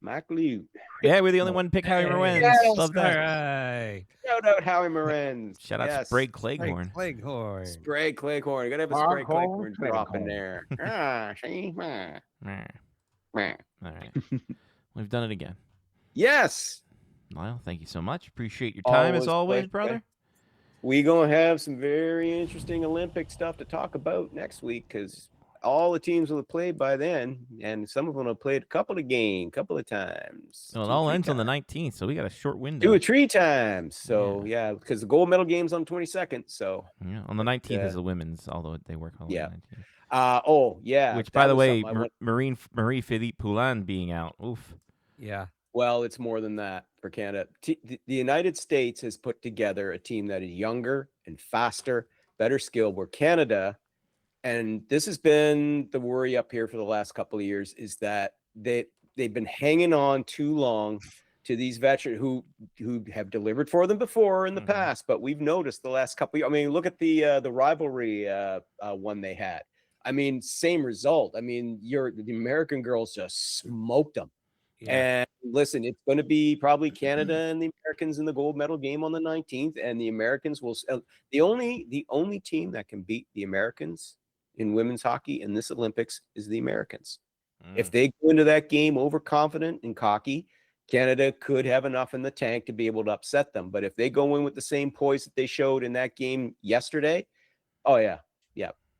Speaker 9: Mac Liu.
Speaker 1: Yeah, we're the only one to pick Howie
Speaker 7: Hey,
Speaker 1: Moran.
Speaker 9: yes,
Speaker 1: Love
Speaker 7: All
Speaker 1: that.
Speaker 7: right.
Speaker 9: Shout out Howie Moran.
Speaker 1: Shout out
Speaker 9: Yes.
Speaker 1: Sprague Cleghorn.
Speaker 7: Cleghorn.
Speaker 9: Sprague Cleghorn. Gotta have a Sprague Cleghorn drop in there. See?
Speaker 1: Meh.
Speaker 9: Meh.
Speaker 1: All right. We've done it again.
Speaker 9: Yes.
Speaker 1: Lyle, thank you so much. Appreciate your time as always,
Speaker 9: pleasure.
Speaker 1: brother.
Speaker 9: We gonna have some very interesting Olympic stuff to talk about next week because all the teams will have played by then, and some of them have played a couple of times.
Speaker 1: Well, it
Speaker 9: 2,
Speaker 1: all
Speaker 9: 3
Speaker 1: ends on the
Speaker 9: times.
Speaker 1: 19th, so we got a short window.
Speaker 9: 2 or 3 times. So yeah, because the gold medal game's on 22nd. So
Speaker 1: Yeah, on the 19th is the women's, although they work on
Speaker 9: Yeah.
Speaker 1: the 19th.
Speaker 9: oh yeah.
Speaker 1: Which,
Speaker 9: that
Speaker 1: by the
Speaker 9: was
Speaker 1: way,
Speaker 9: something I want-
Speaker 1: Marie-Philippe Poulin being out. Oof.
Speaker 7: Yeah.
Speaker 9: Well, it's more than that for Canada. The United States has put together a team that is younger and faster, better skilled. Where Canada, and this has been the worry up here for the last couple of years, is that they've been hanging on too long to these veterans who have delivered for them before in the past. But we've noticed the last couple of years. I mean, look at the rivalry one they had. I mean, same result. I mean, the American girls just smoked them.
Speaker 7: Yeah.
Speaker 9: And listen, it's going to be probably Canada and the Americans in the gold medal game on the 19th, and the Americans will. The only team that can beat the Americans in women's hockey in this Olympics is the Americans. If they go into that game overconfident and cocky, Canada could have enough in the tank to be able to upset them. But if they go in with the same poise that they showed in that game yesterday, oh yeah.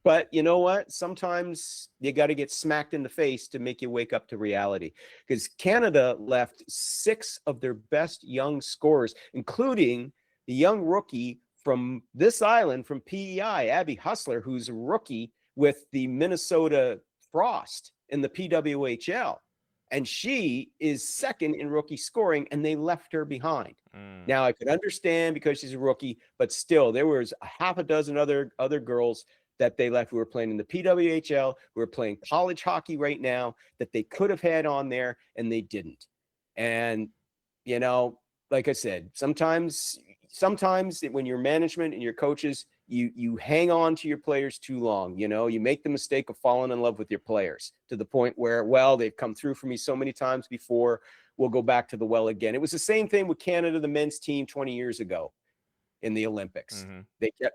Speaker 9: But you know what? Sometimes you got to get smacked in the face to make you wake up to reality. Because Canada left 6 of their best young scorers, including the young rookie from this island, from PEI, Abby Hustler, who's a rookie with the Minnesota Frost in the PWHL. And she is second in rookie scoring, and they left her behind. Now, I could understand because she's a rookie, but still, there was a half a dozen other girls that they left who were playing in the PWHL, who are playing college hockey right now, that they could have had on there, and they didn't. And, you know, like I said, sometimes when you're management and your coaches, you hang on to your players too long. You know, you make the mistake of falling in love with your players to the point where, well, they've come through for me so many times before, we'll go back to the well again. It was the same thing with Canada, the men's team 20 years ago in the Olympics.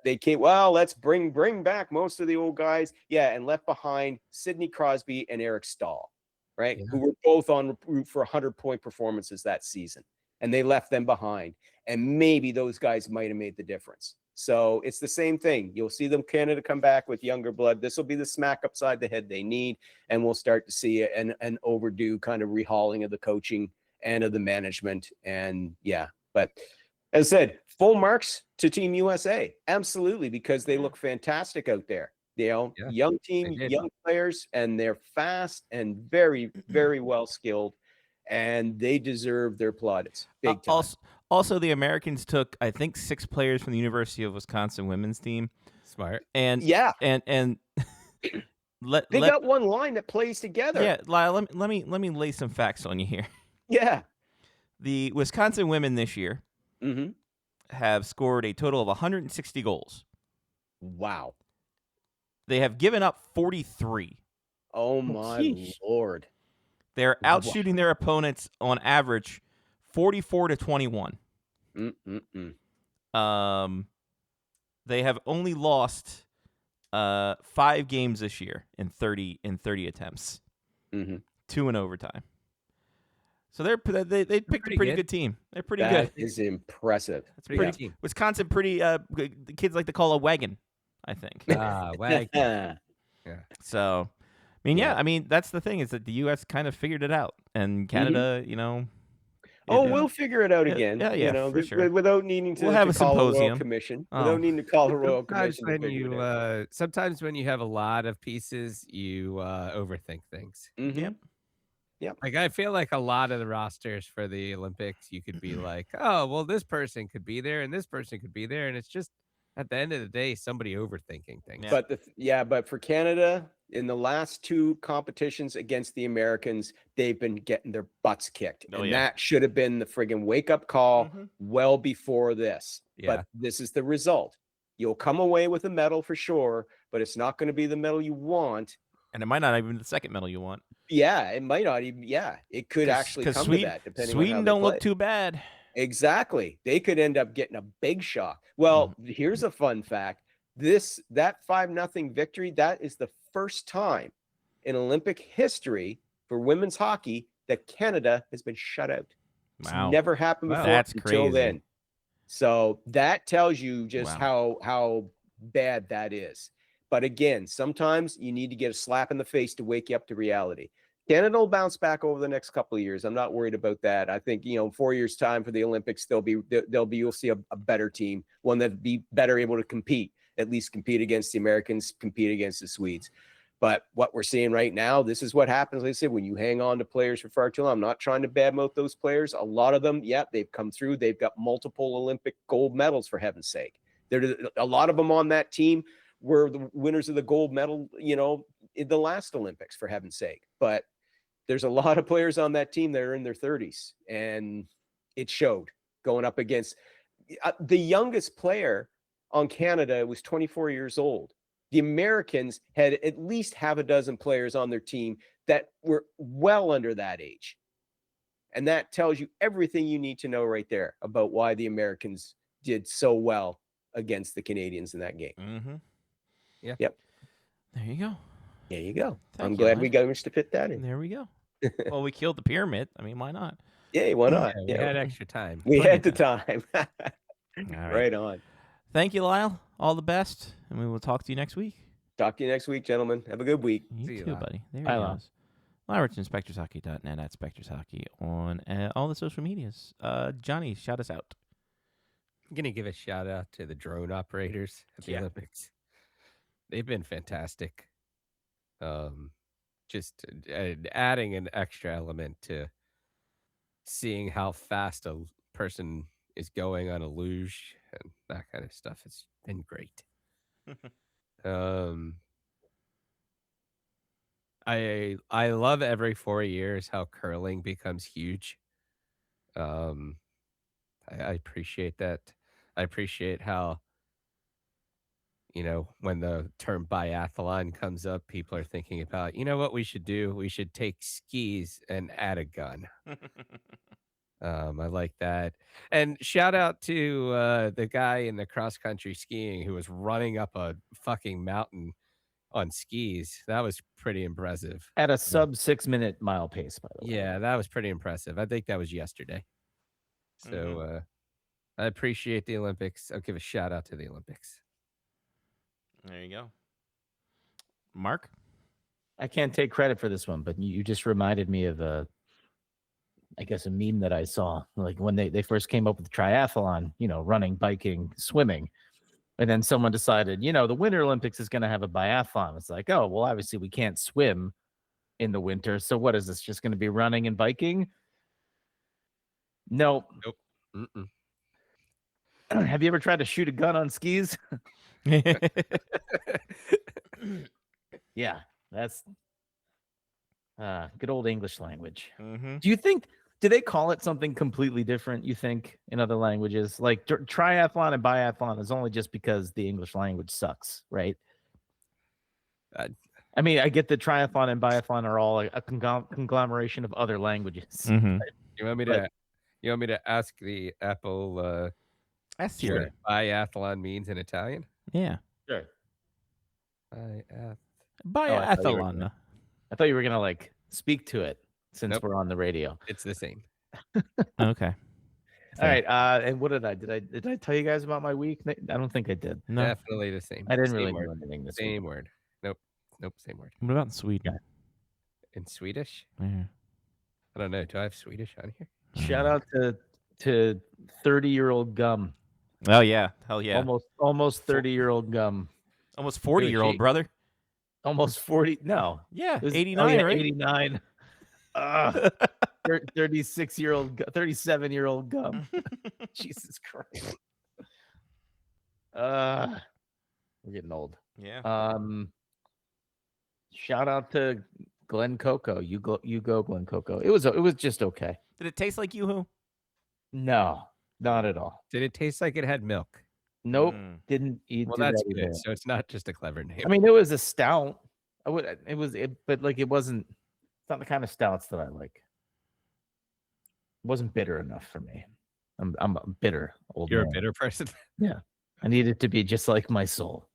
Speaker 9: They came, well, let's bring back most of the old guys. Yeah, and left behind Sidney Crosby and Eric Stahl, right?
Speaker 7: Yeah.
Speaker 9: Who were both on route for 100-point performances that season. And they left them behind. And maybe those guys might have made the difference. So it's the same thing. You'll see them, Canada, come back with younger blood. This will be the smack upside the head they need. And we'll start to see an overdue kind of rehauling of the coaching and of the management. And yeah, but as I said, full marks to Team USA. Absolutely, because they look fantastic out there. You know, young team, young players, and they're fast and very, very well skilled, and they deserve their plaudits. Big time.
Speaker 1: Also, the Americans took, I think, 6 players from the University of Wisconsin women's team.
Speaker 7: Smart.
Speaker 1: And
Speaker 9: yeah,
Speaker 1: and
Speaker 9: they got one line that plays together.
Speaker 1: Yeah, Lyle, let me lay some facts on you here.
Speaker 9: Yeah,
Speaker 1: the Wisconsin women this year have scored a total of 160 goals.
Speaker 9: Wow.
Speaker 1: They have given up 43.
Speaker 9: Oh my Lord.
Speaker 1: They're outshooting their opponents on average 44 to 21. they have only lost 5 games this year in 30 attempts, 2 in overtime. So they picked a pretty good team. They're pretty good.
Speaker 9: That is impressive.
Speaker 1: That's pretty
Speaker 7: team.
Speaker 1: Wisconsin. Pretty the kids like to call a wagon, I think.
Speaker 7: Wagon.
Speaker 9: Yeah.
Speaker 1: So, I mean, I mean that's the thing is that the U.S. kind of figured it out, and Canada, you know.
Speaker 9: We'll figure it out again.
Speaker 1: Yeah,
Speaker 9: you know,
Speaker 1: for sure.
Speaker 9: without needing to,
Speaker 1: We'll have
Speaker 9: to
Speaker 1: a
Speaker 9: call a royal
Speaker 1: symposium.
Speaker 9: commission.
Speaker 1: Oh.
Speaker 9: Without needing to call a royal
Speaker 7: Sometimes
Speaker 9: commission. to
Speaker 7: when
Speaker 9: figure it out.
Speaker 7: sometimes when you have a lot of pieces, you overthink things.
Speaker 1: Yep.
Speaker 7: Like I feel like a lot of the rosters for the Olympics, you could be like, oh, well, this person could be there and this person could be there, and it's just at the end of the day, somebody overthinking things.
Speaker 1: Yeah.
Speaker 9: But for Canada, in the last 2 competitions against the Americans, they've been getting their butts kicked, and that should have been the friggin' wake up call well before this.
Speaker 7: Yeah.
Speaker 9: But this is the result. You'll come away with a medal for sure, but it's not going to be the medal you want.
Speaker 1: And it might not even be the second medal you want.
Speaker 9: Yeah, it might not even. Yeah, it could actually come to that. Depending on how
Speaker 1: Sweden
Speaker 9: they
Speaker 1: don't
Speaker 9: play.
Speaker 1: look too bad.
Speaker 9: Exactly. They could end up getting a big shock. Well, here's a fun fact. That 5-0 victory, that is the first time in Olympic history for women's hockey that Canada has been shut out. It's
Speaker 1: Wow.
Speaker 9: never happened before
Speaker 1: That's
Speaker 9: until
Speaker 1: crazy.
Speaker 9: then. So that tells you just how bad that is. But again, sometimes you need to get a slap in the face to wake you up to reality. Canada will bounce back over the next couple of years. I'm not worried about that. I think, you know, 4 years time for the Olympics, you'll see a better team, one that'd be better able to compete, at least compete against the Americans, compete against the Swedes. But what we're seeing right now, this is what happens. Like I said, when you hang on to players for far too long, I'm not trying to badmouth those players. A lot of them, they've come through. They've got multiple Olympic gold medals, for heaven's sake. There's a lot of them on that team were the winners of the gold medal, you know, in the last Olympics, for heaven's sake. But there's a lot of players on that team that are in their 30s, and it showed going up against the youngest player on Canada was 24 years old. The Americans had at least half a dozen players on their team that were well under that age. And that tells you everything you need to know right there about why the Americans did so well against the Canadians in that game.
Speaker 1: Mm-hmm.
Speaker 7: Yeah.
Speaker 9: Yep.
Speaker 1: There you go.
Speaker 9: There you go.
Speaker 1: Thank
Speaker 9: I'm
Speaker 1: you,
Speaker 9: glad
Speaker 1: Lyle.
Speaker 9: we got to fit that in.
Speaker 1: There we go. Well, we killed the pyramid. I mean, why not?
Speaker 9: Yeah, why not?
Speaker 7: We had extra time.
Speaker 9: We
Speaker 1: Plenty
Speaker 9: had the
Speaker 1: of
Speaker 9: time.
Speaker 1: All right.
Speaker 9: Right on.
Speaker 1: Thank you, Lyle. All the best, and we will talk to you next week.
Speaker 9: Talk to you next week, gentlemen. Have a good week.
Speaker 1: You
Speaker 7: See you,
Speaker 1: too,
Speaker 7: Lyle.
Speaker 1: buddy. There
Speaker 4: Bye,
Speaker 1: he
Speaker 4: Lyle.
Speaker 1: goes. Lyle Richardson, SpectorsHockey.net, at Spectors Hockey on all the social medias. Johnny, shout us out.
Speaker 7: I'm going to give a shout out to the drone operators at the Olympics. They've been fantastic. Just adding an extra element to seeing how fast a person is going on a luge and that kind of stuff. It's been great. I love every 4 years how curling becomes huge. I appreciate that. I appreciate how, you know, when the term biathlon comes up, people are thinking about, you know what we should do? We should take skis and add a gun. I like that. And shout out to the guy in the cross country skiing who was running up a fucking mountain on skis. That was pretty impressive.
Speaker 10: At a sub 6 minute mile pace, by the way.
Speaker 7: Yeah, that was pretty impressive. I think that was yesterday. So I appreciate the Olympics. I'll give a shout out to the Olympics.
Speaker 1: There you go. Mark?
Speaker 10: I can't take credit for this one, but you just reminded me of I guess a meme that I saw, like when they first came up with triathlon, you know, running, biking, swimming. And then someone decided, you know, the Winter Olympics is going to have a biathlon. It's like, oh, well, obviously we can't swim in the winter. So what is this? Just going to be running and biking? Nope.
Speaker 7: Mm-mm.
Speaker 10: Have you ever tried to shoot a gun on skis? Yeah, that's good old English language.
Speaker 1: Mm-hmm.
Speaker 10: Do they call it something completely different, you think, in other languages? Like triathlon and biathlon is only just because the English language sucks, right? I mean, I get that triathlon and biathlon are all a conglomeration of other languages.
Speaker 1: Mm-hmm.
Speaker 7: You want me to ask the Apple
Speaker 1: Ask
Speaker 7: what
Speaker 1: Siri.
Speaker 7: biathlon means in Italian?
Speaker 1: Yeah.
Speaker 10: Sure.
Speaker 1: Biathlon.
Speaker 10: I thought you were gonna like speak to it since
Speaker 7: Nope.
Speaker 10: we're on the radio.
Speaker 7: It's the same.
Speaker 1: Okay.
Speaker 10: All right. And what did I tell you guys about my week? I don't think I did.
Speaker 1: No.
Speaker 7: Definitely the same.
Speaker 10: I didn't
Speaker 7: Same
Speaker 10: really
Speaker 7: word.
Speaker 10: do anything this
Speaker 7: Same
Speaker 10: week.
Speaker 7: word. Nope. Same word.
Speaker 1: What about in Sweden?
Speaker 7: In Swedish?
Speaker 1: Yeah.
Speaker 7: I don't know. Do I have Swedish on here?
Speaker 10: Shout out to 30-year-old Gum.
Speaker 1: Oh yeah. Hell yeah.
Speaker 10: Almost 30-year-old Gum.
Speaker 1: Almost 40-year-old brother.
Speaker 10: Almost 40. No.
Speaker 1: Yeah.
Speaker 10: It was
Speaker 1: 89, right?
Speaker 10: 89. 36-year-old, 37-year-old Gum. Jesus Christ. We're getting old.
Speaker 1: Yeah.
Speaker 10: Shout out to Glen Coco. You go, Glen Coco. It was just okay.
Speaker 1: Did it taste like Yoo-hoo?
Speaker 10: No, not at all.
Speaker 7: Did it taste like it had milk?
Speaker 10: Nope, didn't eat.
Speaker 7: Well, that's good. So it's not just a clever name.
Speaker 10: I mean, it was a stout. But like it wasn't. It's not the kind of stouts that I like. It wasn't bitter enough for me. I'm a bitter old
Speaker 7: You're
Speaker 10: man.
Speaker 7: a bitter person.
Speaker 10: Yeah, I need it to be just like my soul.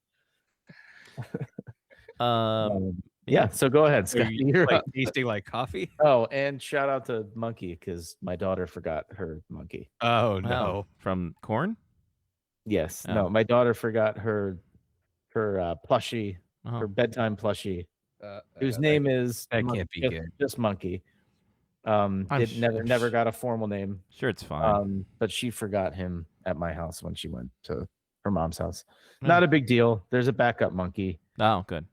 Speaker 10: Yeah. So go ahead,
Speaker 7: So
Speaker 10: Scott.
Speaker 7: you
Speaker 10: You're
Speaker 7: like
Speaker 10: up.
Speaker 7: tasting like coffee?
Speaker 10: Oh, and shout out to Monkey because my daughter forgot her monkey.
Speaker 7: Oh no!
Speaker 1: Wow. From corn?
Speaker 10: Yes.
Speaker 1: Oh.
Speaker 10: No, my daughter forgot her plushie,
Speaker 1: Uh-huh.
Speaker 10: her bedtime plushie, whose
Speaker 7: that-
Speaker 10: name is
Speaker 7: that can't be good.
Speaker 10: Just Monkey. It never got a formal name.
Speaker 1: Sure, it's fine.
Speaker 10: But she forgot him at my house when she went to her mom's house.
Speaker 1: Hmm.
Speaker 10: Not a big deal. There's a backup monkey
Speaker 1: Oh, good.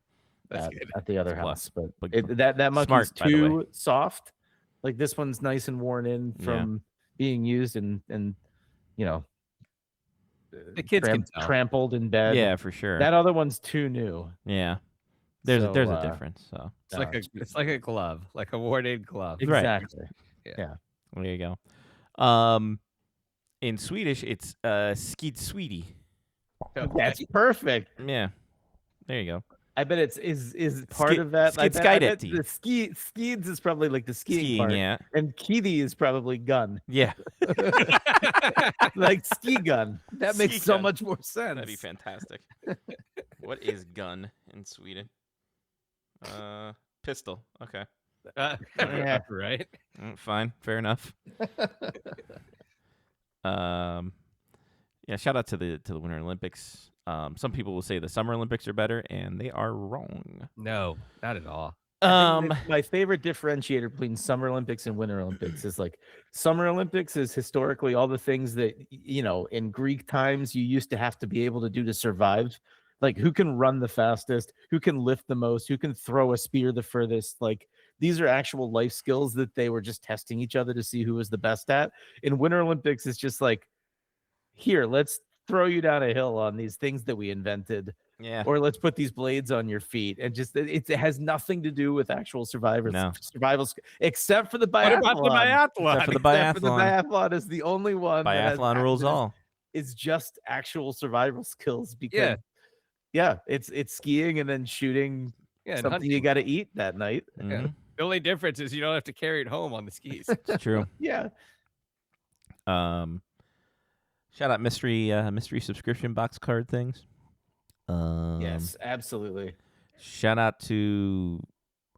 Speaker 7: That's good.
Speaker 10: at the other
Speaker 1: It's a
Speaker 10: house, but
Speaker 1: Big-
Speaker 10: that monkey's
Speaker 1: Smart, by the way.
Speaker 10: too soft. Like this one's nice and worn in from being used and you know,
Speaker 7: The kids can tell.
Speaker 10: trampled in bed.
Speaker 1: Yeah, for sure.
Speaker 10: That other one's too new.
Speaker 1: Yeah. There's
Speaker 10: So,
Speaker 1: a difference. So
Speaker 7: It's like a glove, like a worn-in glove.
Speaker 1: Right.
Speaker 10: Exactly.
Speaker 7: Yeah.
Speaker 1: there you go. In Swedish, it's skid sweetie.
Speaker 10: That's perfect.
Speaker 1: Yeah. There you go.
Speaker 10: I bet is part
Speaker 1: Ski-
Speaker 10: of that. I bet
Speaker 1: skidskidety.
Speaker 10: the skids is probably like the skiing
Speaker 1: Skiing,
Speaker 10: part,
Speaker 1: yeah.
Speaker 10: and kidi is probably gun,
Speaker 1: Yeah.
Speaker 10: like ski gun. That makes
Speaker 1: Ski
Speaker 10: so
Speaker 1: gun.
Speaker 10: much more sense.
Speaker 1: That'd be fantastic. What is gun in Sweden? Pistol. Okay.
Speaker 10: Yeah.
Speaker 7: Right.
Speaker 1: Fine. Fair enough. Yeah. Shout out to the Winter Olympics. Some people will say the Summer Olympics are better, and they are wrong.
Speaker 7: No, not at all.
Speaker 10: I think that my favorite differentiator between Summer Olympics and Winter Olympics is like Summer Olympics is historically all the things that in Greek times you used to have to be able to do to survive. Like who can run the fastest, who can lift the most, who can throw a spear the furthest. Like these are actual life skills that they were just testing each other to see who was the best at. In Winter Olympics, it's just like, here, let's throw you down a hill on these things that we invented.
Speaker 1: Yeah.
Speaker 10: Or let's put these blades on your feet, and just it has nothing to do with actual survival except for the biathlon.
Speaker 7: What about the biathlon?
Speaker 1: Except for the
Speaker 10: Except for the
Speaker 1: biathlon.
Speaker 10: biathlon is the only one. that has
Speaker 1: Biathlon rules all.
Speaker 10: It's just actual survival skills because it's skiing and then shooting
Speaker 7: Yeah, and
Speaker 10: something
Speaker 7: hunting.
Speaker 10: you got to eat that night.
Speaker 1: Mhm.
Speaker 7: The only difference is you don't have to carry it home on the skis.
Speaker 1: It's true.
Speaker 10: Yeah.
Speaker 1: Shout out mystery subscription box card things.
Speaker 10: Yes, absolutely.
Speaker 1: Shout out to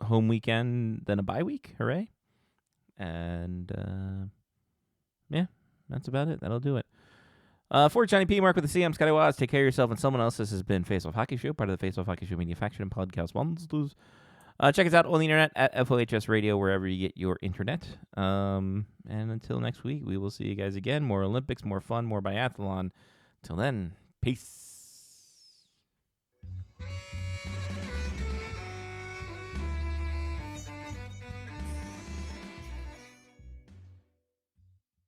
Speaker 1: home weekend, then a bye week. Hooray! And yeah, that's about it. That'll do it. For Johnny P. Mark with the C, I'm Scotty Waz. Take care of yourself and someone else. This has been Face Off Hockey Show, part of the Face Off Hockey Show manufactured and podcast Wednesdays. Check us out on the internet at FOHS Radio, wherever you get your internet. And until next week, we will see you guys again. More Olympics, more fun, more biathlon. Till then, peace.